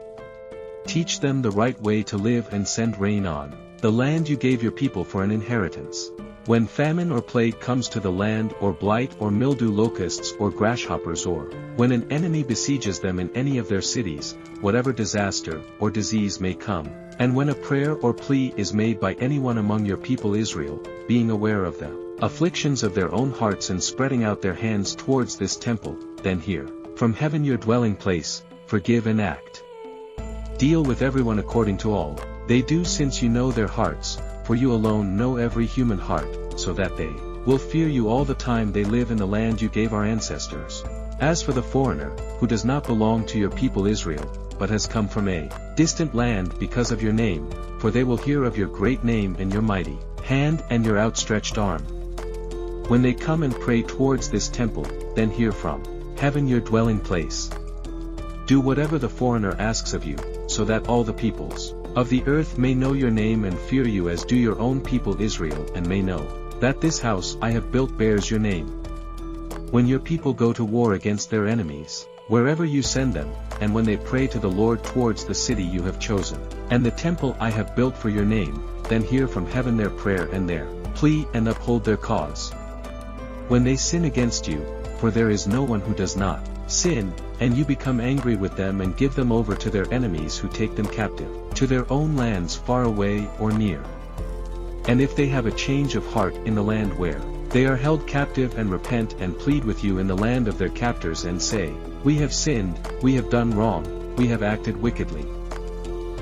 Teach them the right way to live and send rain on the land you gave your people for an inheritance. When famine or plague comes to the land, or blight or mildew, locusts or grasshoppers, or when an enemy besieges them in any of their cities, whatever disaster or disease may come, and when a prayer or plea is made by anyone among your people Israel, being aware of the afflictions of their own hearts and spreading out their hands towards this temple, then hear from heaven your dwelling place, forgive and act. Deal with everyone according to all they do, since you know their hearts, for you alone know every human heart, so that they will fear you all the time they live in the land you gave our ancestors. As for the foreigner, who does not belong to your people Israel, but has come from a distant land because of your name, for they will hear of your great name and your mighty hand and your outstretched arm. When they come and pray towards this temple, then hear from heaven your dwelling place. Do whatever the foreigner asks of you, so that all the peoples of the earth may know your name and fear you as do your own people Israel, and may know that this house I have built bears your name. When your people go to war against their enemies, wherever you send them, and when they pray to the Lord towards the city you have chosen, and the temple I have built for your name, then hear from heaven their prayer and their plea and uphold their cause. When they sin against you, for there is no one who does not sin, and you become angry with them and give them over to their enemies who take them captive, to their own lands far away or near. And if they have a change of heart in the land where they are held captive, and repent and plead with you in the land of their captors and say, we have sinned, we have done wrong, we have acted wickedly.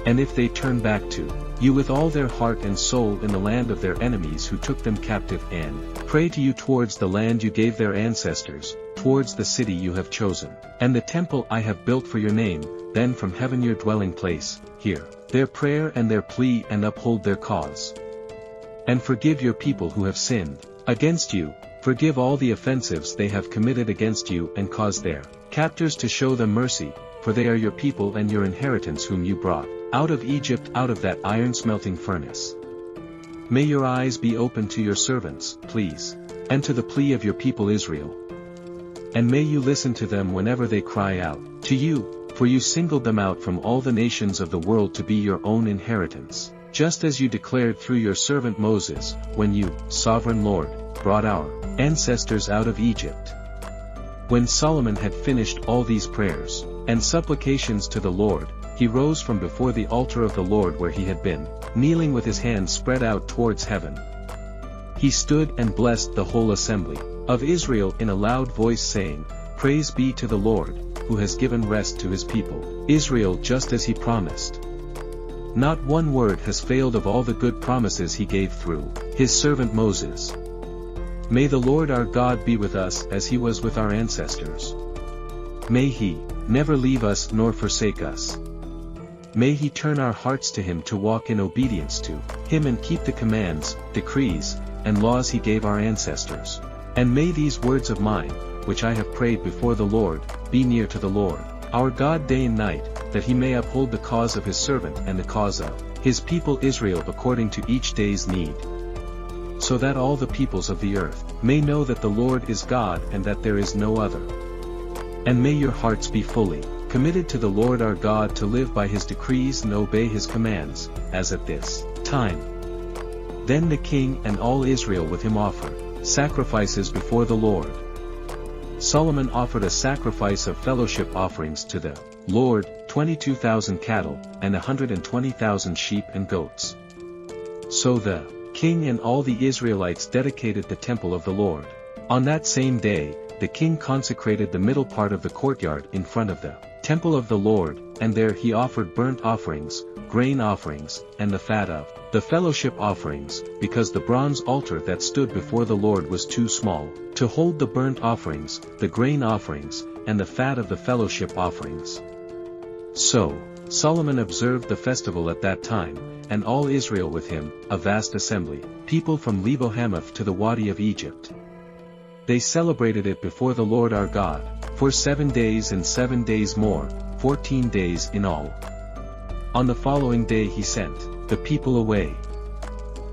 And if they turn back to you with all their heart and soul in the land of their enemies who took them captive, and pray to you towards the land you gave their ancestors, towards the city you have chosen, and the temple I have built for your name, then from heaven your dwelling place, hear their prayer and their plea and uphold their cause. And forgive your people who have sinned against you, forgive all the offensives they have committed against you, and cause their captors to show them mercy, for they are your people and your inheritance whom you brought out of Egypt, out of that iron-smelting furnace. May your eyes be open to your servants' pleas, and to the plea of your people Israel. And may you listen to them whenever they cry out to you, for you singled them out from all the nations of the world to be your own inheritance, just as you declared through your servant Moses, when you, sovereign Lord, brought our ancestors out of Egypt. When Solomon had finished all these prayers and supplications to the Lord, he rose from before the altar of the Lord where he had been kneeling with his hands spread out towards heaven. He stood and blessed the whole assembly of Israel in a loud voice, saying, Praise be to the Lord, who has given rest to his people Israel, just as he promised. Not one word has failed of all the good promises he gave through his servant Moses. May the Lord our God be with us as he was with our ancestors. May he never leave us nor forsake us. May he turn our hearts to him to walk in obedience to him and keep the commands, decrees, and laws he gave our ancestors. And may these words of mine, which I have prayed before the Lord, be near to the Lord our God day and night, that he may uphold the cause of his servant and the cause of his people Israel according to each day's need. So that all the peoples of the earth may know that the Lord is God and that there is no other. And may your hearts be fully committed to the Lord our God, to live by his decrees and obey his commands, as at this time. Then the king and all Israel with him offered sacrifices before the Lord. Solomon offered a sacrifice of fellowship offerings to the Lord, 22,000 cattle, and 120,000 sheep and goats. So the king and all the Israelites dedicated the temple of the Lord. On that same day, the king consecrated the middle part of the courtyard in front of the temple of the Lord, and there he offered burnt offerings, grain offerings, and the fat of the fellowship offerings, because the bronze altar that stood before the Lord was too small to hold the burnt offerings, the grain offerings, and the fat of the fellowship offerings. So Solomon observed the festival at that time, and all Israel with him, a vast assembly, people from Lebo-Hamath to the Wadi of Egypt. They celebrated it before the Lord our God, for 7 days and 7 days more, 14 days in all. On the following day he sent the people away.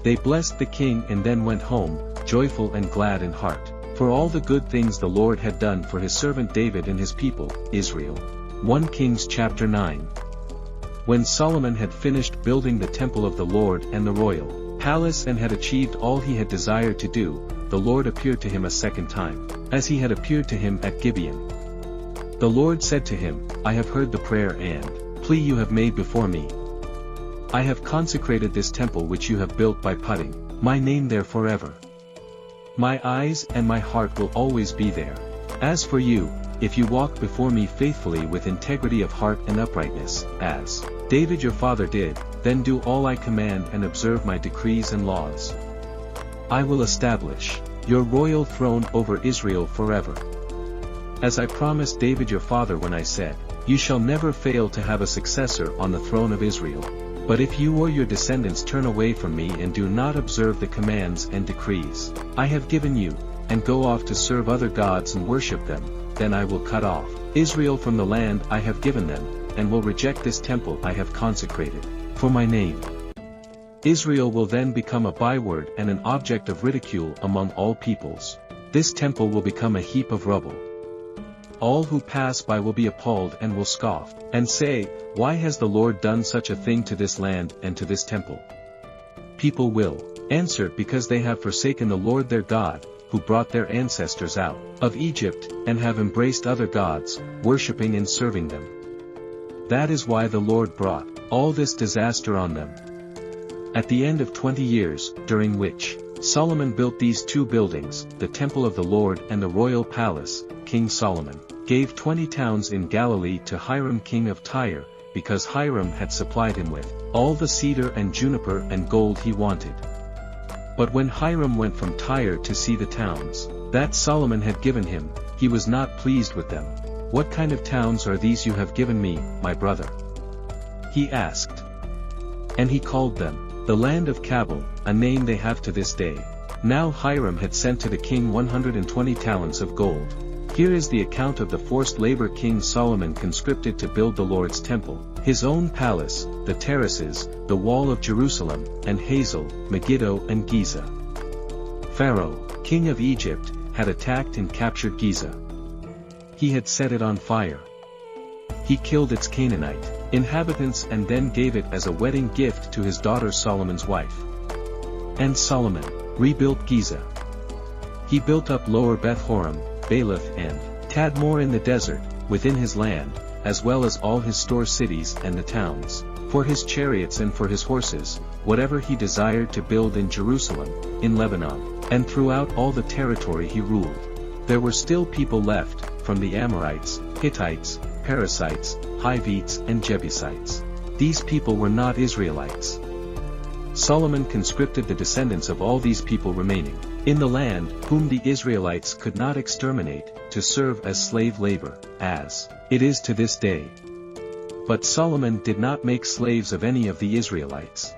They blessed the king and then went home, joyful and glad in heart, for all the good things the Lord had done for his servant David and his people, Israel. 1 Kings chapter 9. When Solomon had finished building the temple of the Lord and the royal palace and had achieved all he had desired to do, the Lord appeared to him a second time, as he had appeared to him at Gibeon. The Lord said to him, I have heard the prayer and plea you have made before me. I have consecrated this temple which you have built by putting my name there forever. My eyes and my heart will always be there. As for you, if you walk before me faithfully with integrity of heart and uprightness, as David your father did, then do all I command and observe my decrees and laws. I will establish your royal throne over Israel forever. As I promised David your father when I said, you shall never fail to have a successor on the throne of Israel. But if you or your descendants turn away from me and do not observe the commands and decrees I have given you, and go off to serve other gods and worship them, then I will cut off Israel from the land I have given them, and will reject this temple I have consecrated for my name. Israel will then become a byword and an object of ridicule among all peoples. This temple will become a heap of rubble. All who pass by will be appalled and will scoff, and say, why has the Lord done such a thing to this land and to this temple? People will answer, because they have forsaken the Lord their God, who brought their ancestors out of Egypt, and have embraced other gods, worshipping and serving them. That is why the Lord brought all this disaster on them. At the end of 20 years, during which Solomon built these two buildings, the temple of the Lord and the royal palace, King Solomon gave 20 towns in Galilee to Hiram king of Tyre, because Hiram had supplied him with all the cedar and juniper and gold he wanted. But when Hiram went from Tyre to see the towns that Solomon had given him, he was not pleased with them. What kind of towns are these you have given me, my brother? He asked. And he called them the land of Cabul, a name they have to this day. Now Hiram had sent to the king 120 talents of gold. Here is the account of the forced labor King Solomon conscripted to build the Lord's temple, his own palace, the terraces, the wall of Jerusalem, and Hazel, Megiddo and Giza. Pharaoh, king of Egypt, had attacked and captured Giza. He had set it on fire. He killed its Canaanite inhabitants and then gave it as a wedding gift to his daughter Solomon's wife. And Solomon rebuilt Giza. He built up Lower Beth-horon, Baalath and Tadmor in the desert, within his land, as well as all his store cities and the towns, for his chariots and for his horses, whatever he desired to build in Jerusalem, in Lebanon, and throughout all the territory he ruled. There were still people left, from the Amorites, Hittites, Perizzites, Hivites and Jebusites. These people were not Israelites. Solomon conscripted the descendants of all these people remaining in the land, whom the Israelites could not exterminate, to serve as slave labor, as it is to this day. But Solomon did not make slaves of any of the Israelites.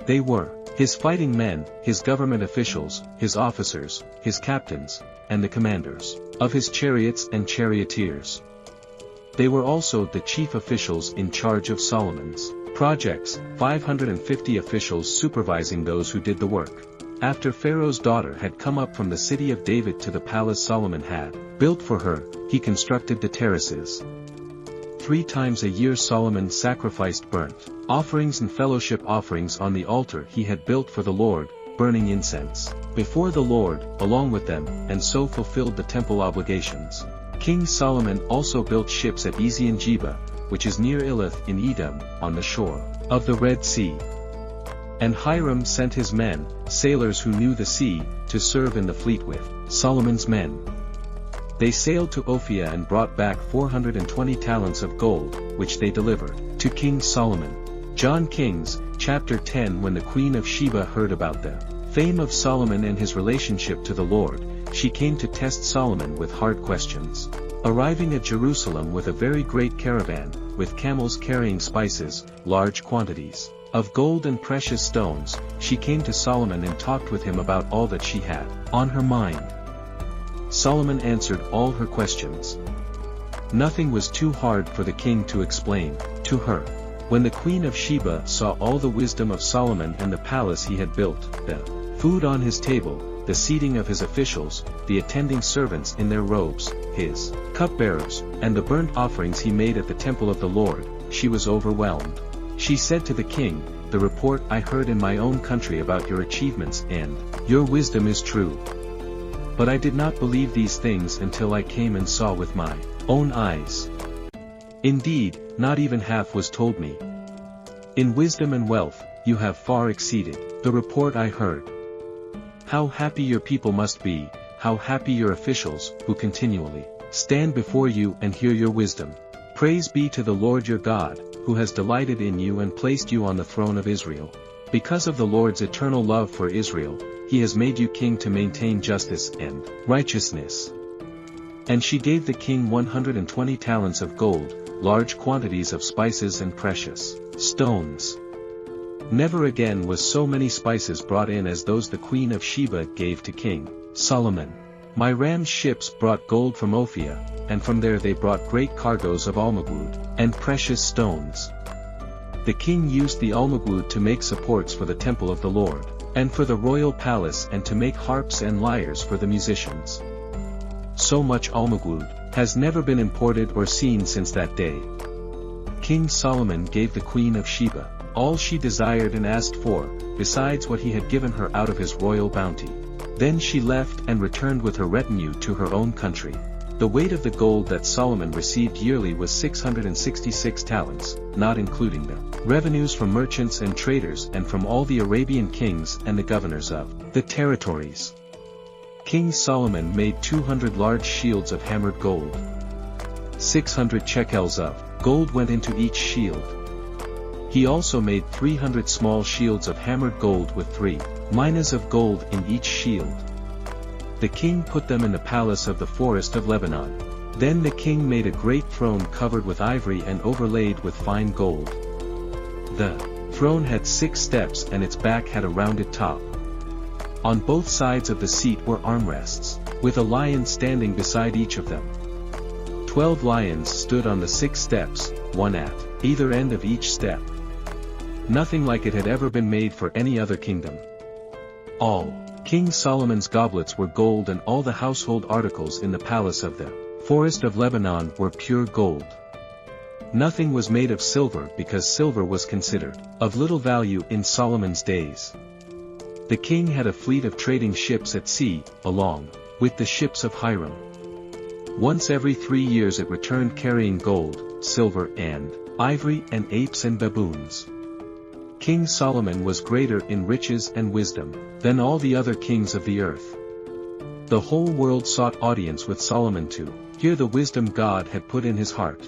They were his fighting men, his government officials, his officers, his captains, and the commanders of his chariots and charioteers. They were also the chief officials in charge of Solomon's projects, 550 officials supervising those who did the work. After Pharaoh's daughter had come up from the city of David to the palace Solomon had built for her, he constructed the terraces. 3 times a year Solomon sacrificed burnt offerings and fellowship offerings on the altar he had built for the Lord, burning incense before the Lord, along with them, and so fulfilled the temple obligations. King Solomon also built ships at Ezion-Geber, which is near Elath in Edom, on the shore of the Red Sea. And Hiram sent his men, sailors who knew the sea, to serve in the fleet with Solomon's men. They sailed to Ophir and brought back 420 talents of gold, which they delivered to King Solomon. John Kings, chapter 10. When the Queen of Sheba heard about the fame of Solomon and his relationship to the Lord, she came to test Solomon with hard questions. Arriving at Jerusalem with a very great caravan, with camels carrying spices, large quantities of gold and precious stones, she came to Solomon and talked with him about all that she had on her mind. Solomon answered all her questions. Nothing was too hard for the king to explain to her. When the Queen of Sheba saw all the wisdom of Solomon and the palace he had built, the food on his table, the seating of his officials, the attending servants in their robes, his cupbearers, and the burnt offerings he made at the temple of the Lord, she was overwhelmed. She said to the king, "The report I heard in my own country about your achievements and your wisdom is true. But I did not believe these things until I came and saw with my own eyes. Indeed, not even half was told me. In wisdom and wealth, you have far exceeded the report I heard. How happy your people must be, how happy your officials, who continually stand before you and hear your wisdom. Praise be to the Lord your God, who has delighted in you and placed you on the throne of Israel. Because of the Lord's eternal love for Israel, he has made you king to maintain justice and righteousness." And she gave the king 120 talents of gold, large quantities of spices and precious stones. Never again was so many spices brought in as those the Queen of Sheba gave to King Solomon. Hiram's ships brought gold from Ophir, and from there they brought great cargoes of almugwood and precious stones. The king used the almugwood to make supports for the temple of the Lord, and for the royal palace, and to make harps and lyres for the musicians. So much almugwood has never been imported or seen since that day. King Solomon gave the Queen of Sheba all she desired and asked for, besides what he had given her out of his royal bounty. Then she left and returned with her retinue to her own country. The weight of the gold that Solomon received yearly was 666 talents, not including the revenues from merchants and traders and from all the Arabian kings and the governors of the territories. King Solomon made 200 large shields of hammered gold. 600 shekels of gold went into each shield. He also made 300 small shields of hammered gold with 3 minas of gold in each shield. The king put them in the palace of the forest of Lebanon. Then the king made a great throne covered with ivory and overlaid with fine gold. The throne had 6 steps and its back had a rounded top. On both sides of the seat were armrests, with a lion standing beside each of them. 12 lions stood on the 6 steps, one at either end of each step. Nothing like it had ever been made for any other kingdom. All King Solomon's goblets were gold, and all the household articles in the palace of the forest of Lebanon were pure gold. Nothing was made of silver, because silver was considered of little value in Solomon's days. The king had a fleet of trading ships at sea, along with the ships of Hiram. Once every 3 years it returned carrying gold, silver and ivory and apes and baboons. King Solomon was greater in riches and wisdom than all the other kings of the earth. The whole world sought audience with Solomon to hear the wisdom God had put in his heart.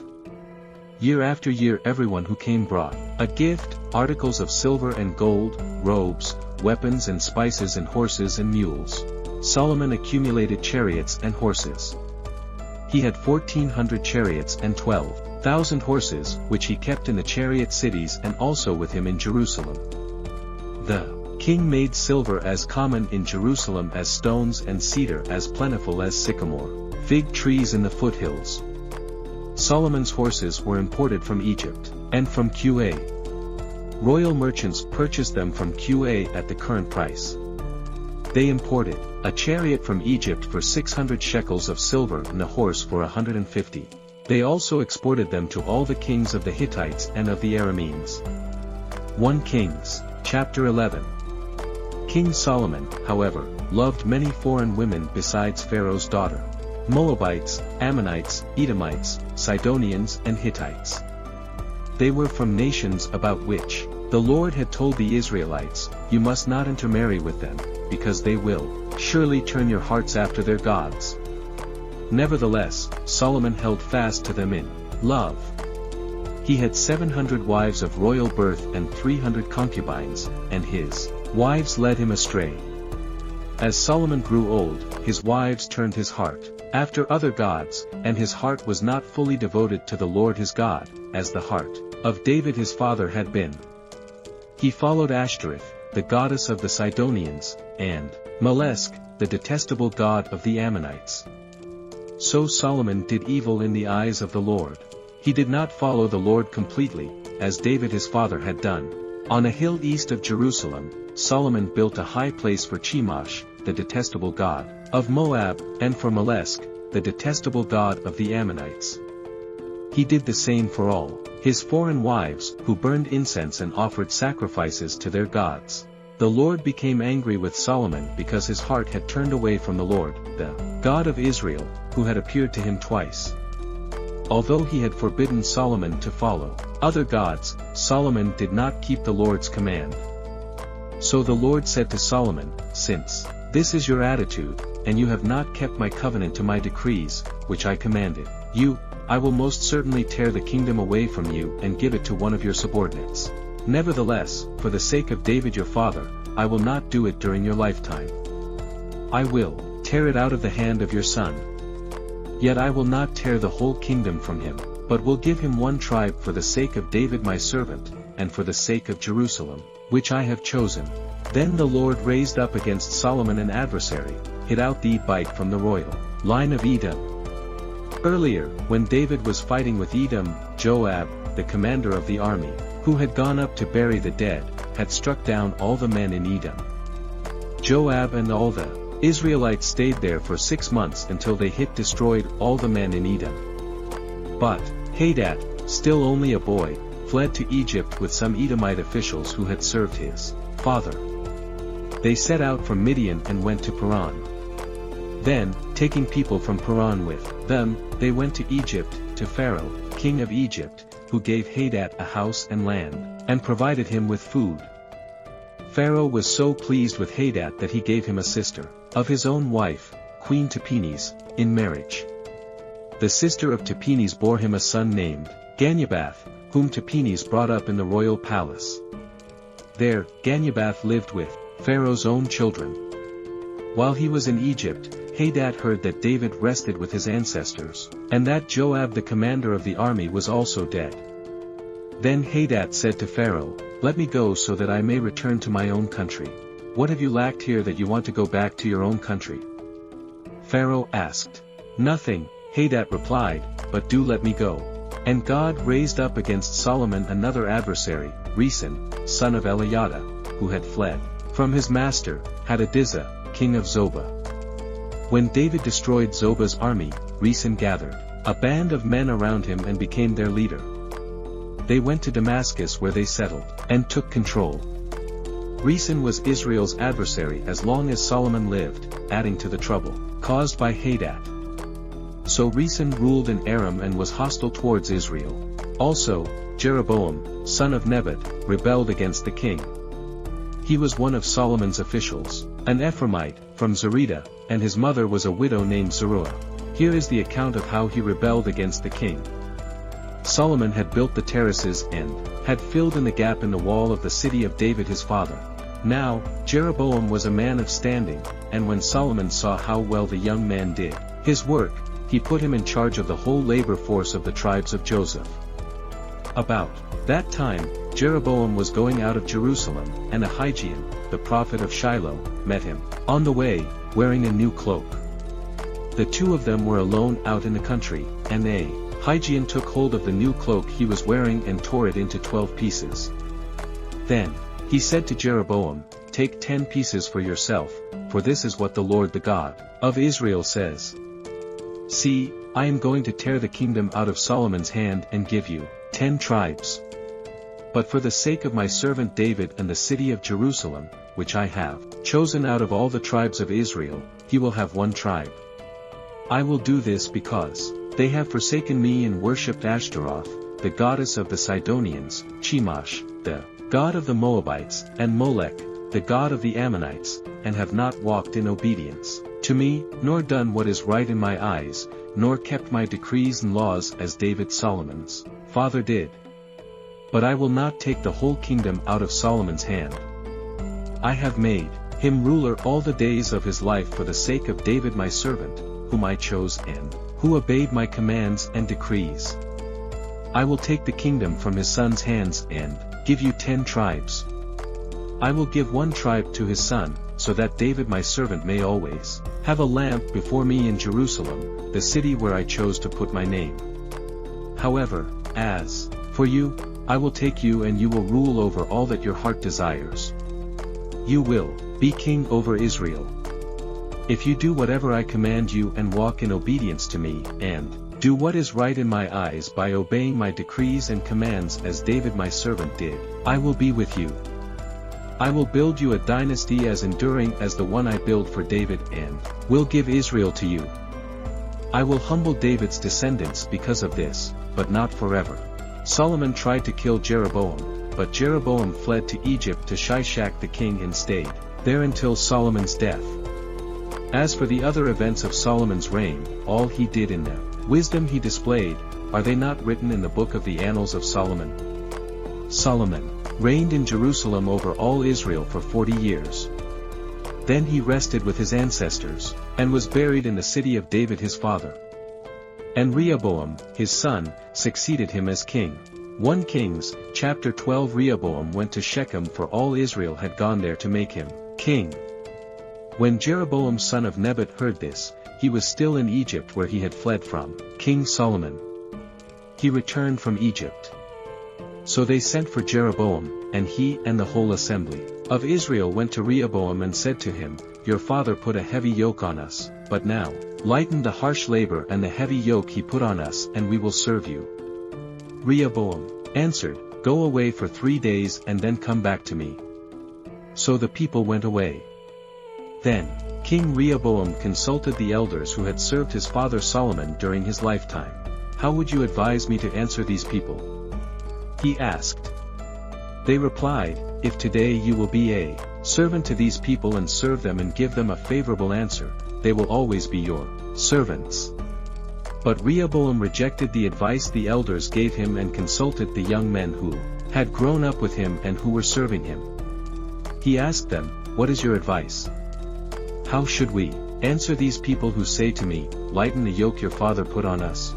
Year after year everyone who came brought a gift, articles of silver and gold, robes, weapons and spices and horses and mules. Solomon accumulated chariots and horses. He had 1,400 chariots and 12,000 horses, which he kept in the chariot cities and also with him in Jerusalem. The king made silver as common in Jerusalem as stones, and cedar as plentiful as sycamore, fig trees in the foothills. Solomon's horses were imported from Egypt, and from Qa. Royal merchants purchased them from Qa at the current price. They imported a chariot from Egypt for 600 shekels of silver and a horse for 150. They also exported them to all the kings of the Hittites and of the Arameans. 1 Kings, chapter 11. King Solomon, however, loved many foreign women besides Pharaoh's daughter: Moabites, Ammonites, Edomites, Sidonians and Hittites. They were from nations about which the Lord had told the Israelites, "You must not intermarry with them, because they will surely turn your hearts after their gods." Nevertheless, Solomon held fast to them in love. He had 700 wives of royal birth and 300 concubines, and his wives led him astray. As Solomon grew old, his wives turned his heart after other gods, and his heart was not fully devoted to the Lord his God, as the heart of David his father had been. He followed Ashtoreth, the goddess of the Sidonians, and Molech, the detestable god of the Ammonites. So Solomon did evil in the eyes of the Lord. He did not follow the Lord completely, as David his father had done. On a hill east of Jerusalem, Solomon built a high place for Chemosh, the detestable god of Moab, and for Molech, the detestable god of the Ammonites. He did the same for all his foreign wives, who burned incense and offered sacrifices to their gods. The Lord became angry with Solomon because his heart had turned away from the Lord, the God of Israel, who had appeared to him twice. Although he had forbidden Solomon to follow other gods, Solomon did not keep the Lord's command. So the Lord said to Solomon, "Since this is your attitude, and you have not kept my covenant to my decrees, which I commanded you, I will most certainly tear the kingdom away from you and give it to one of your subordinates. Nevertheless, for the sake of David your father, I will not do it during your lifetime. I will tear it out of the hand of your son. Yet I will not tear the whole kingdom from him, but will give him one tribe for the sake of David my servant, and for the sake of Jerusalem, which I have chosen." Then the Lord raised up against Solomon an adversary, hid out the bite from the royal line of Edom. Earlier, when David was fighting with Edom, Joab, the commander of the army, who had gone up to bury the dead, had struck down all the men in Edom. Joab and all the Israelites stayed there for 6 months until they had destroyed all the men in Edom. But Hadad, still only a boy, fled to Egypt with some Edomite officials who had served his father. They set out from Midian and went to Paran. Then, taking people from Paran with them, they went to Egypt, to Pharaoh, king of Egypt, who gave Hadad a house and land, and provided him with food. Pharaoh was so pleased with Hadad that he gave him a sister of his own wife, Queen Tahpenes, in marriage. The sister of Tahpenes bore him a son named Ganyabath, whom Tahpenes brought up in the royal palace. There, Ganyabath lived with Pharaoh's own children. While he was in Egypt, Hadad heard that David rested with his ancestors, and that Joab the commander of the army was also dead. Then Hadad said to Pharaoh, "Let me go so that I may return to my own country. What have you lacked here that you want to go back to your own country?" Pharaoh asked. "Nothing," Hadad replied, "but do let me go." And God raised up against Solomon another adversary, Rezin, son of Eliada, who had fled from his master, Hadadezer, king of Zobah. When David destroyed Zobah's army, Rezin gathered a band of men around him and became their leader. They went to Damascus where they settled, and took control. Rezin was Israel's adversary as long as Solomon lived, adding to the trouble caused by Hadad. So Rezin ruled in Aram and was hostile towards Israel. Also, Jeroboam, son of Nebat, rebelled against the king. He was one of Solomon's officials, an Ephraimite, from Zerida, and his mother was a widow named Zeruiah. Here is the account of how he rebelled against the king. Solomon had built the terraces and had filled in the gap in the wall of the city of David his father. Now, Jeroboam was a man of standing, and when Solomon saw how well the young man did his work, he put him in charge of the whole labor force of the tribes of Joseph. About that time, Jeroboam was going out of Jerusalem, and Ahijah, the prophet of Shiloh, met him on the way, wearing a new cloak. The two of them were alone out in the country, and Ahijah took hold of the new cloak he was wearing and tore it into 12 pieces. Then he said to Jeroboam, "Take 10 pieces for yourself, for this is what the Lord the God of Israel says. See, I am going to tear the kingdom out of Solomon's hand and give you 10 tribes. But for the sake of my servant David and the city of Jerusalem, which I have chosen out of all the tribes of Israel, he will have 1 tribe. I will do this because they have forsaken me and worshipped Ashtaroth, the goddess of the Sidonians, Chemosh, the god of the Moabites, and Molech, the god of the Ammonites, and have not walked in obedience to me, nor done what is right in my eyes, nor kept my decrees and laws as David Solomon's father did. But I will not take the whole kingdom out of Solomon's hand. I have made him ruler all the days of his life for the sake of David my servant, whom I chose and who obeyed my commands and decrees. I will take the kingdom from his son's hands and give you 10 tribes. I will give 1 tribe to his son, so that David my servant may always have a lamp before me in Jerusalem, the city where I chose to put my name. However, as for you, I will take you and you will rule over all that your heart desires. You will be king over Israel. If you do whatever I command you and walk in obedience to me, and do what is right in my eyes by obeying my decrees and commands as David my servant did, I will be with you. I will build you a dynasty as enduring as the one I built for David and will give Israel to you. I will humble David's descendants because of this, but not forever. Solomon tried to kill Jeroboam, but Jeroboam fled to Egypt to Shishak the king and stayed there until Solomon's death. As for the other events of Solomon's reign, all he did in the wisdom he displayed, are they not written in the book of the annals of Solomon? Solomon reigned in Jerusalem over all Israel for 40 years. Then he rested with his ancestors, and was buried in the city of David his father. And Rehoboam, his son, succeeded him as king. 1 Kings, chapter 12. Rehoboam went to Shechem, for all Israel had gone there to make him king. When Jeroboam son of Nebat heard this, he was still in Egypt where he had fled from King Solomon. He returned from Egypt. So they sent for Jeroboam, and he and the whole assembly of Israel went to Rehoboam and said to him, Your father put a heavy yoke on us, but now lighten the harsh labor and the heavy yoke he put on us, and we will serve you. Rehoboam answered, Go away for 3 days and then come back to me. So the people went away. Then King Rehoboam consulted the elders who had served his father Solomon during his lifetime. How would you advise me to answer these people? He asked. They replied, If today you will be a servant to these people and serve them and give them a favorable answer, they will always be your servants. But Rehoboam rejected the advice the elders gave him and consulted the young men who had grown up with him and who were serving him. He asked them, What is your advice? How should we answer these people who say to me, Lighten the yoke your father put on us?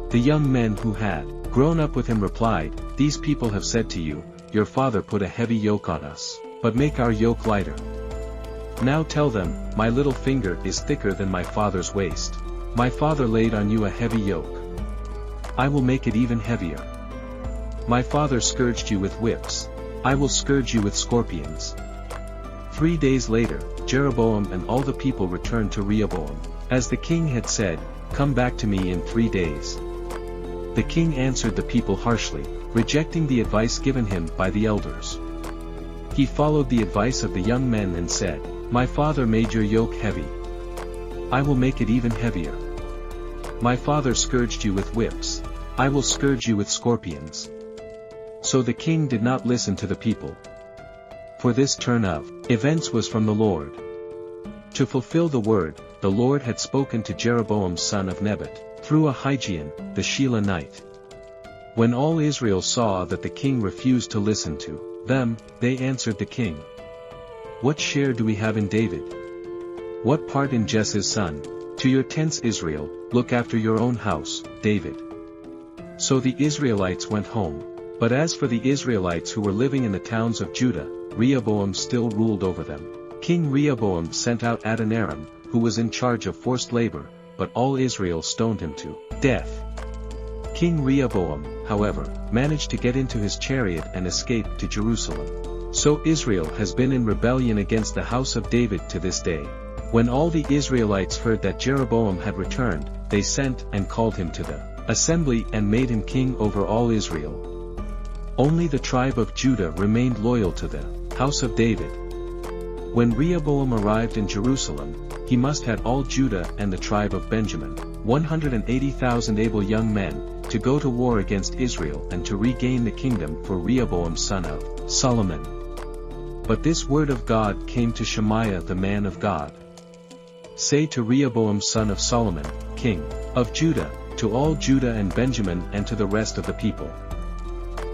The young men who had grown up with him replied, These people have said to you, Your father put a heavy yoke on us, but make our yoke lighter. Now tell them, My little finger is thicker than my father's waist. My father laid on you a heavy yoke. I will make it even heavier. My father scourged you with whips. I will scourge you with scorpions. 3 days later, Jeroboam and all the people returned to Rehoboam. As the king had said, Come back to me in 3 days. The king answered the people harshly, rejecting the advice given him by the elders. He followed the advice of the young men and said, My father made your yoke heavy. I will make it even heavier. My father scourged you with whips. I will scourge you with scorpions. So the king did not listen to the people. For this turn of events was from the Lord. To fulfill the word, the Lord had spoken to Jeroboam son of Nebat, through Ahijah, the Shilonite. When all Israel saw that the king refused to listen to them, they answered the king, What share do we have in David? What part in Jesse's son? To your tents Israel, look after your own house, David. So the Israelites went home. But as for the Israelites who were living in the towns of Judah, Rehoboam still ruled over them. King Rehoboam sent out Adoniram, who was in charge of forced labor, but all Israel stoned him to death. King Rehoboam, however, managed to get into his chariot and escape to Jerusalem. So Israel has been in rebellion against the house of David to this day. When all the Israelites heard that Jeroboam had returned, they sent and called him to the assembly and made him king over all Israel. Only the tribe of Judah remained loyal to the house of David. When Rehoboam arrived in Jerusalem, he must have all Judah and the tribe of Benjamin, 180,000 able young men, to go to war against Israel and to regain the kingdom for Rehoboam son of Solomon. But this word of God came to Shemaiah the man of God. Say to Rehoboam son of Solomon, king of Judah, to all Judah and Benjamin and to the rest of the people.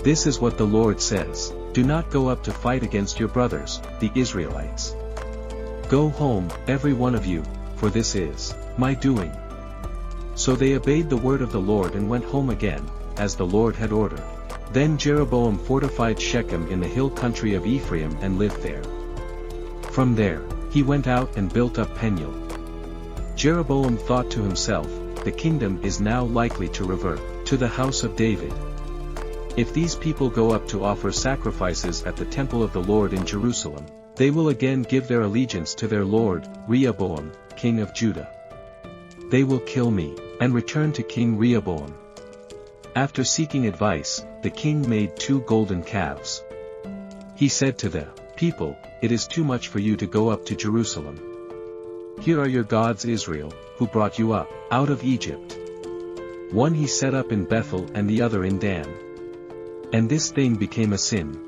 This is what the Lord says, do not go up to fight against your brothers, the Israelites. Go home, every one of you, for this is my doing. So they obeyed the word of the Lord and went home again, as the Lord had ordered. Then Jeroboam fortified Shechem in the hill country of Ephraim and lived there. From there, he went out and built up Peniel. Jeroboam thought to himself, the kingdom is now likely to revert to the house of David. If these people go up to offer sacrifices at the temple of the Lord in Jerusalem, they will again give their allegiance to their lord, Rehoboam, king of Judah. They will kill me, and return to King Rehoboam. After seeking advice, the king made 2 golden calves. He said to the people, it is too much for you to go up to Jerusalem. Here are your gods Israel, who brought you up out of Egypt. One he set up in Bethel and the other in Dan. And this thing became a sin.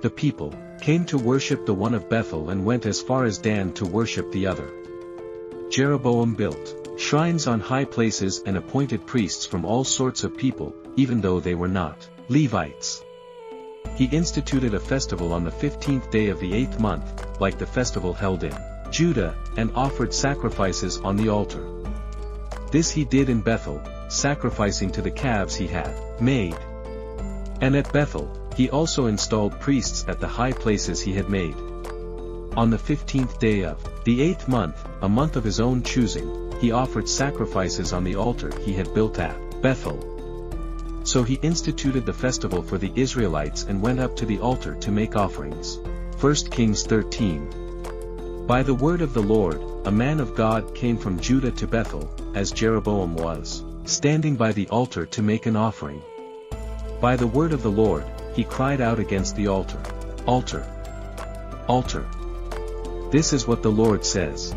The people came to worship the one of Bethel and went as far as Dan to worship the other. Jeroboam built shrines on high places and appointed priests from all sorts of people, even though they were not Levites. He instituted a festival on the 15th day of the 8th month, like the festival held in Judah, and offered sacrifices on the altar. This he did in Bethel, sacrificing to the calves he had made. And at Bethel, he also installed priests at the high places he had made. On the 15th day of the 8th month, a month of his own choosing, he offered sacrifices on the altar he had built at Bethel. So he instituted the festival for the Israelites and went up to the altar to make offerings. 1 Kings 13. By the word of the Lord, a man of God came from Judah to Bethel, as Jeroboam was standing by the altar to make an offering. By the word of the Lord, he cried out against the altar. Altar! Altar! This is what the Lord says.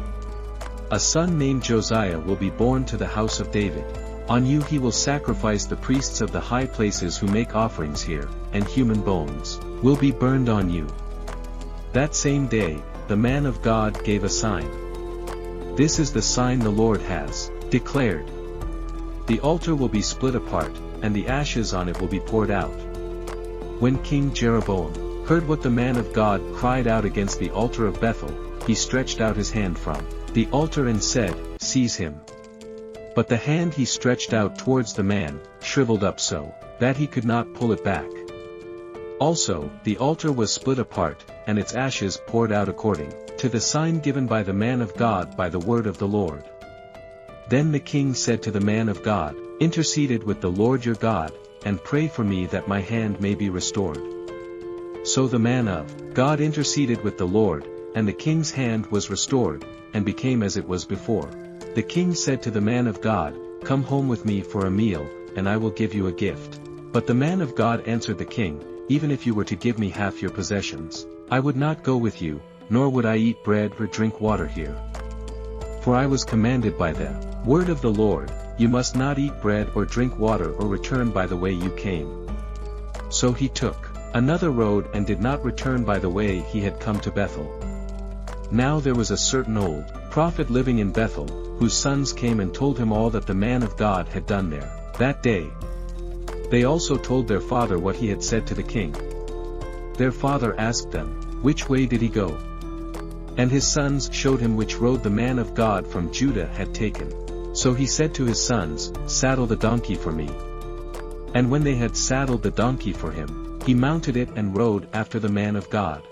A son named Josiah will be born to the house of David. On you he will sacrifice the priests of the high places who make offerings here, and human bones will be burned on you. That same day, the man of God gave a sign. This is the sign the Lord has declared. The altar will be split apart, and the ashes on it will be poured out. When King Jeroboam heard what the man of God cried out against the altar of Bethel, he stretched out his hand from the altar and said, Seize him. But the hand he stretched out towards the man shriveled up so that he could not pull it back. Also, the altar was split apart, and its ashes poured out according to the sign given by the man of God by the word of the Lord. Then the king said to the man of God, Intercede with the Lord your God, and pray for me that my hand may be restored. So the man of God interceded with the Lord, and the king's hand was restored, and became as it was before. The king said to the man of God, Come home with me for a meal, and I will give you a gift. But the man of God answered the king, Even if you were to give me half your possessions, I would not go with you, nor would I eat bread or drink water here. For I was commanded by the word of the Lord, You must not eat bread or drink water or return by the way you came. So he took another road and did not return by the way he had come to Bethel. Now there was a certain old prophet living in Bethel, whose sons came and told him all that the man of God had done there that day. They also told their father what he had said to the king. Their father asked them, Which way did he go? And his sons showed him which road the man of God from Judah had taken. So he said to his sons, Saddle the donkey for me. And when they had saddled the donkey for him, he mounted it and rode after the man of God.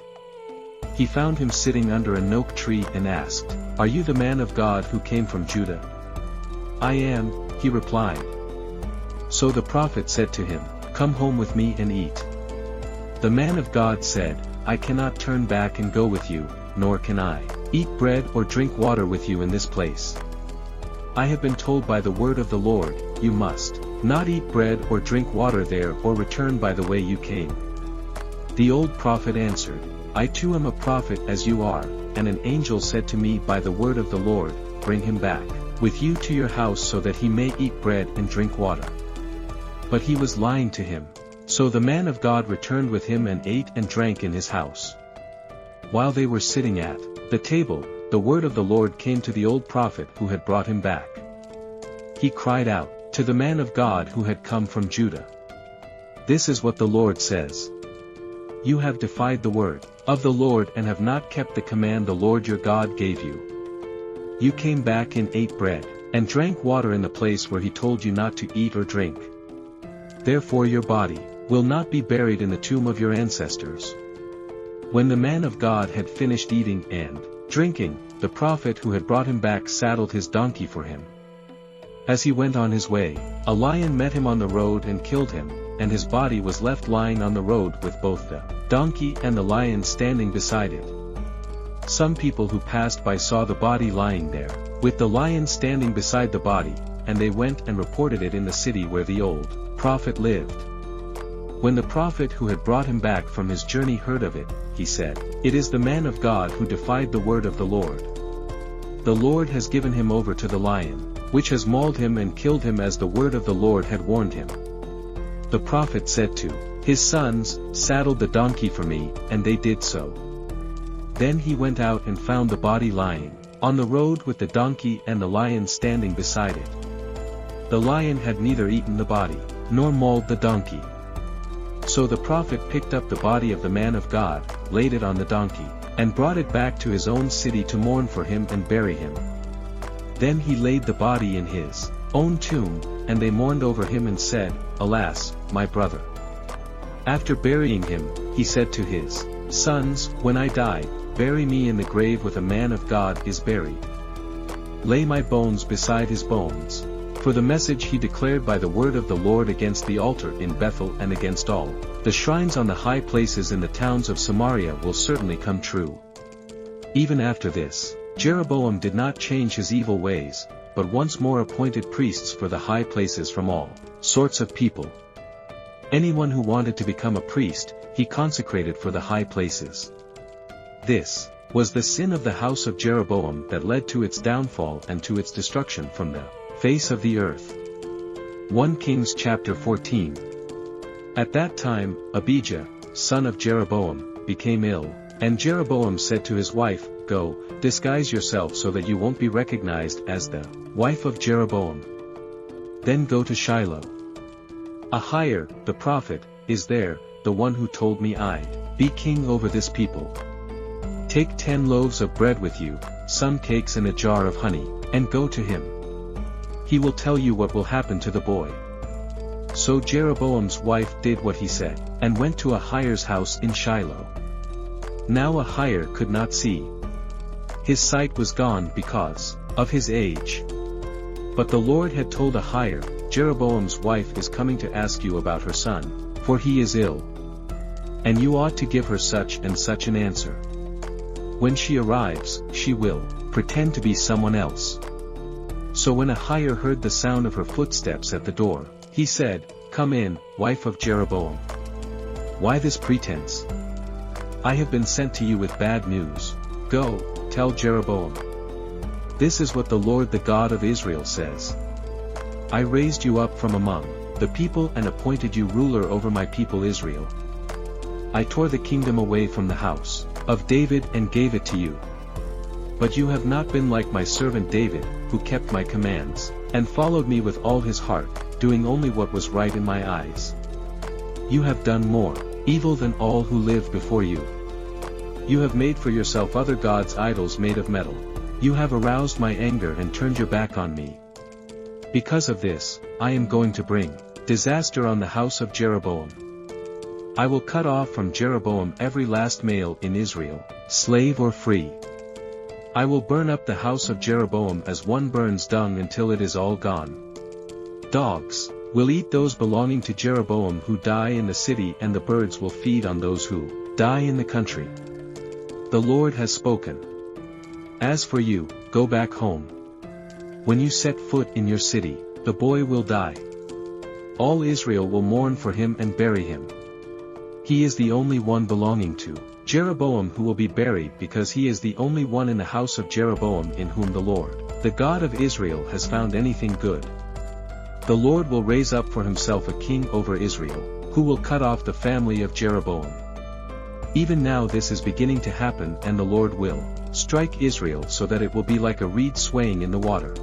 He found him sitting under an oak tree and asked, Are you the man of God who came from Judah? I am, he replied. So the prophet said to him, Come home with me and eat. The man of God said, I cannot turn back and go with you, nor can I eat bread or drink water with you in this place. I have been told by the word of the Lord, you must not eat bread or drink water there or return by the way you came. The old prophet answered, I too am a prophet as you are, and an angel said to me by the word of the Lord, bring him back with you to your house so that he may eat bread and drink water. But he was lying to him. So the man of God returned with him and ate and drank in his house. While they were sitting at the table, the word of the Lord came to the old prophet who had brought him back. He cried out to the man of God who had come from Judah. This is what the Lord says. You have defied the word of the Lord and have not kept the command the Lord your God gave you. You came back and ate bread, and drank water in the place where he told you not to eat or drink. Therefore your body will not be buried in the tomb of your ancestors. When the man of God had finished eating and drinking, the prophet who had brought him back saddled his donkey for him. As he went on his way, a lion met him on the road and killed him, and his body was left lying on the road with both the donkey and the lion standing beside it. Some people who passed by saw the body lying there, with the lion standing beside the body, and they went and reported it in the city where the old prophet lived. When the prophet who had brought him back from his journey heard of it, he said, It is the man of God who defied the word of the Lord. The Lord has given him over to the lion, which has mauled him and killed him as the word of the Lord had warned him. The prophet said to his sons, Saddle the donkey for me, and they did so. Then he went out and found the body lying on the road with the donkey and the lion standing beside it. The lion had neither eaten the body, nor mauled the donkey. So the prophet picked up the body of the man of God, laid it on the donkey, and brought it back to his own city to mourn for him and bury him. Then he laid the body in his own tomb, and they mourned over him and said, Alas, my brother. After burying him, he said to his sons, When I die, bury me in the grave with a man of God is buried. Lay my bones beside his bones. For the message he declared by the word of the Lord against the altar in Bethel and against all the shrines on the high places in the towns of Samaria will certainly come true. Even after this, Jeroboam did not change his evil ways, but once more appointed priests for the high places from all sorts of people. Anyone who wanted to become a priest, he consecrated for the high places. This was the sin of the house of Jeroboam that led to its downfall and to its destruction from the face of the earth. 1 Kings chapter 14. At that time, Abijah, son of Jeroboam, became ill, and Jeroboam said to his wife, Go, disguise yourself so that you won't be recognized as the wife of Jeroboam. Then go to Shiloh. Ahijah, the prophet, is there, the one who told me I'd be king over this people. Take 10 loaves of bread with you, some cakes and a jar of honey, and go to him. He will tell you what will happen to the boy. So Jeroboam's wife did what he said, and went to Ahijah's house in Shiloh. Now Ahijah could not see. His sight was gone because of his age. But the Lord had told Ahijah, Jeroboam's wife is coming to ask you about her son, for he is ill. And you ought to give her such and such an answer. When she arrives, she will pretend to be someone else. So when Ahijah heard the sound of her footsteps at the door, he said, Come in, wife of Jeroboam. Why this pretense? I have been sent to you with bad news. Go, tell Jeroboam. This is what the Lord the God of Israel says. I raised you up from among the people and appointed you ruler over my people Israel. I tore the kingdom away from the house of David and gave it to you. But you have not been like my servant David, who kept my commands, and followed me with all his heart, doing only what was right in my eyes. You have done more evil than all who lived before you. You have made for yourself other gods, idols made of metal. You have aroused my anger and turned your back on me. Because of this, I am going to bring disaster on the house of Jeroboam. I will cut off from Jeroboam every last male in Israel, slave or free. I will burn up the house of Jeroboam as one burns dung until it is all gone. Dogs will eat those belonging to Jeroboam who die in the city, and the birds will feed on those who die in the country. The Lord has spoken. As for you, go back home. When you set foot in your city, the boy will die. All Israel will mourn for him and bury him. He is the only one belonging to Jeroboam who will be buried, because he is the only one in the house of Jeroboam in whom the Lord, the God of Israel, has found anything good. The Lord will raise up for himself a king over Israel, who will cut off the family of Jeroboam. Even now this is beginning to happen, and the Lord will strike Israel so that it will be like a reed swaying in the water.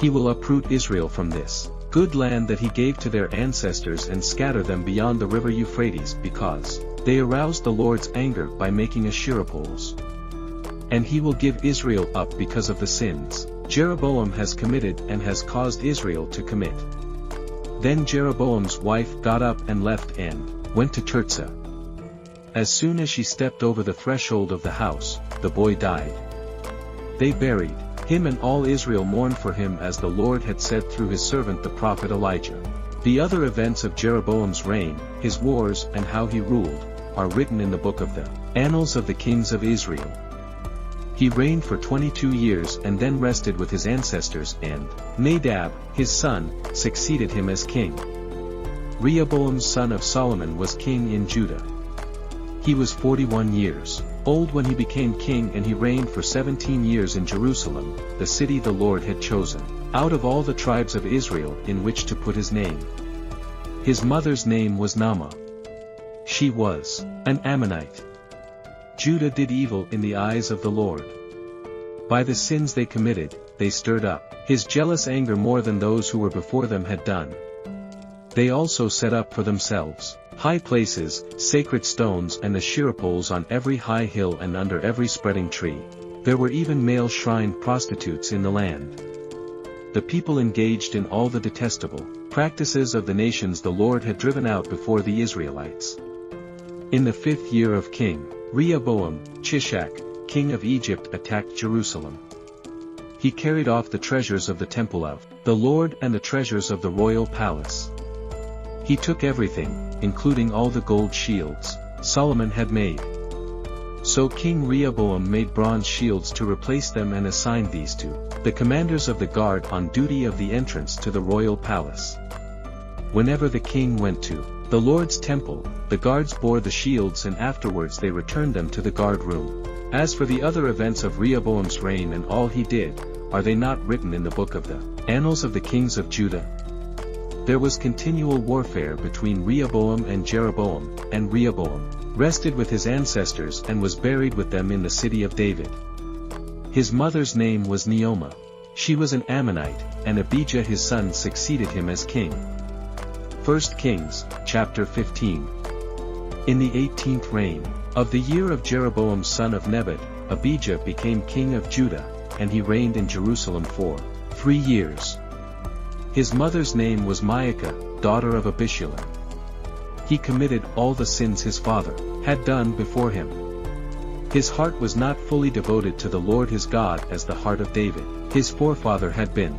He will uproot Israel from this good land that he gave to their ancestors and scatter them beyond the river Euphrates, because they aroused the Lord's anger by making Asherah poles. And he will give Israel up because of the sins Jeroboam has committed and has caused Israel to commit. Then Jeroboam's wife got up and left and went to Tirzah. As soon as she stepped over the threshold of the house, the boy died. They buried him, and all Israel mourned for him as the Lord had said through his servant the prophet Elijah. The other events of Jeroboam's reign, his wars and how he ruled, are written in the book of the Annals of the Kings of Israel. He reigned for 22 years and then rested with his ancestors, and Nadab, his son, succeeded him as king. Rehoboam son of Solomon was king in Judah. He was 41 years old when he became king, and he reigned for 17 years in Jerusalem, the city the Lord had chosen, out of all the tribes of Israel in which to put his name. His mother's name was Naamah. She was an Ammonite. Judah did evil in the eyes of the Lord. By the sins they committed, they stirred up his jealous anger more than those who were before them had done. They also set up for themselves high places, sacred stones, and Asherah poles on every high hill and under every spreading tree. There were even male shrine prostitutes in the land. The people engaged in all the detestable practices of the nations the Lord had driven out before the Israelites. In the 5th year of King Rehoboam, Shishak, king of Egypt, attacked Jerusalem. He carried off the treasures of the temple of the Lord and the treasures of the royal palace. He took everything, including all the gold shields Solomon had made. So King Rehoboam made bronze shields to replace them and assigned these to the commanders of the guard on duty of the entrance to the royal palace. Whenever the king went to the Lord's temple, the guards bore the shields, and afterwards they returned them to the guard room. As for the other events of Rehoboam's reign and all he did, are they not written in the book of the Annals of the Kings of Judah? There was continual warfare between Rehoboam and Jeroboam, and Rehoboam rested with his ancestors and was buried with them in the city of David. His mother's name was Naamah. She was an Ammonite, and Abijah his son succeeded him as king. 1 Kings, chapter 15. In the 18th reign of the year of Jeroboam son of Nebat, Abijah became king of Judah, and he reigned in Jerusalem for 3 years. His mother's name was Maacah, daughter of Abishalom. He committed all the sins his father had done before him. His heart was not fully devoted to the Lord his God as the heart of David, his forefather, had been.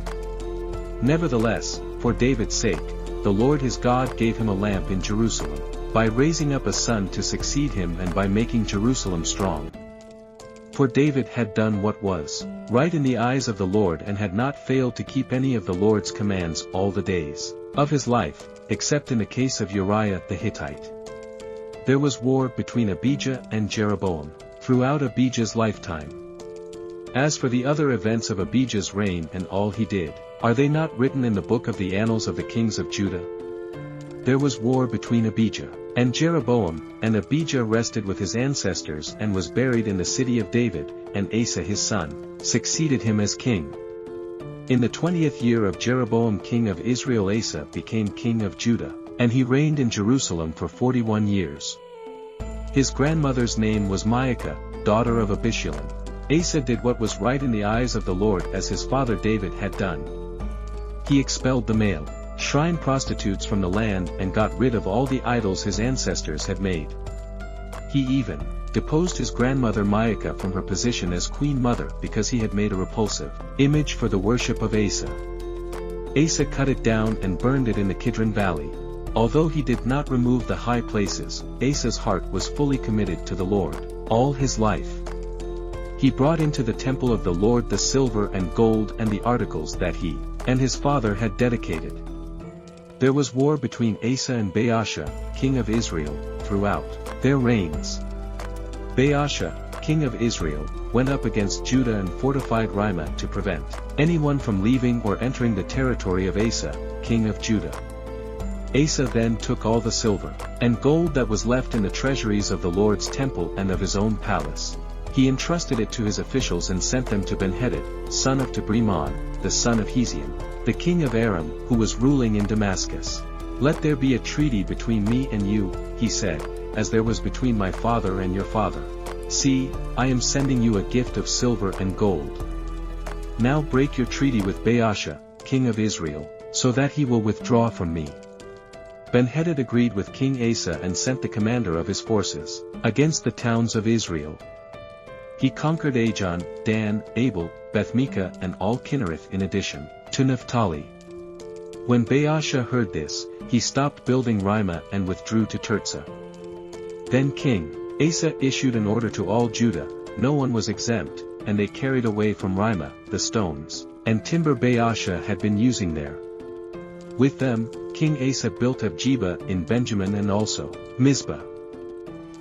Nevertheless, for David's sake, the Lord his God gave him a lamp in Jerusalem, by raising up a son to succeed him and by making Jerusalem strong. For David had done what was right in the eyes of the Lord and had not failed to keep any of the Lord's commands all the days of his life, except in the case of Uriah the Hittite. There was war between Abijah and Jeroboam throughout Abijah's lifetime. As for the other events of Abijah's reign and all he did, are they not written in the book of the Annals of the Kings of Judah? There was war between Abijah and Jeroboam, and Abijah rested with his ancestors and was buried in the city of David, and Asa his son succeeded him as king. In the 20th year of Jeroboam king of Israel, Asa became king of Judah, and he reigned in Jerusalem for 41 years. His grandmother's name was Maacah, daughter of Abishalom. Asa did what was right in the eyes of the Lord as his father David had done. He expelled the male shrine prostitutes from the land and got rid of all the idols his ancestors had made. He even deposed his grandmother Maacah from her position as queen mother because he had made a repulsive image for the worship of Asa. Asa cut it down and burned it in the Kidron Valley. Although he did not remove the high places, Asa's heart was fully committed to the Lord all his life. He brought into the temple of the Lord the silver and gold and the articles that he and his father had dedicated. There was war between Asa and Baasha, king of Israel, throughout their reigns. Baasha, king of Israel, went up against Judah and fortified Ramah to prevent anyone from leaving or entering the territory of Asa, king of Judah. Asa then took all the silver and gold that was left in the treasuries of the Lord's temple and of his own palace. He entrusted it to his officials and sent them to Ben-Hadad, son of Tabrimon, the son of Hezion, the king of Aram, who was ruling in Damascus. "Let there be a treaty between me and you," he said, "as there was between my father and your father. See, I am sending you a gift of silver and gold. Now break your treaty with Baasha, king of Israel, so that he will withdraw from me." Ben-Hadad agreed with King Asa and sent the commander of his forces against the towns of Israel. He conquered Ajon, Dan, Abel, Beth-Mekah and all Kinnereth in addition to Naphtali. When Baasha heard this, he stopped building Ramah and withdrew to Tirzah. Then King Asa issued an order to all Judah, no one was exempt, and they carried away from Ramah the stones and timber Baasha had been using there. With them, King Asa built Abjeba in Benjamin and also Mizpah.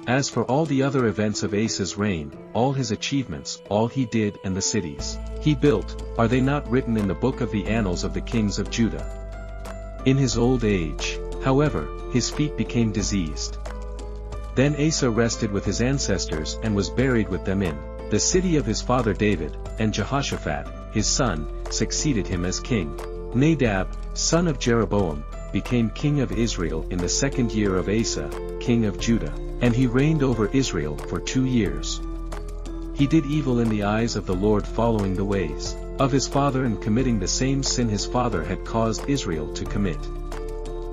As for all the other events of Asa's reign, all his achievements, all he did and the cities he built, are they not written in the book of the annals of the kings of Judah? In his old age, however, his feet became diseased. Then Asa rested with his ancestors and was buried with them in the city of his father David, and Jehoshaphat, his son, succeeded him as king. Nadab, son of Jeroboam, became king of Israel in the 2nd year of Asa, king of Judah, and he reigned over Israel for 2 years. He did evil in the eyes of the Lord, following the ways of his father and committing the same sin his father had caused Israel to commit.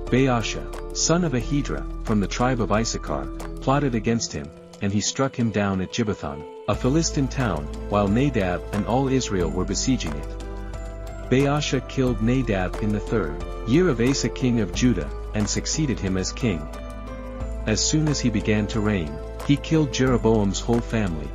Baasha, son of Ahijah, from the tribe of Issachar, plotted against him, and he struck him down at Gibbethon, a Philistine town, while Nadab and all Israel were besieging it. Baasha killed Nadab in the 3rd year of Asa king of Judah, and succeeded him as king. As soon as he began to reign, he killed Jeroboam's whole family.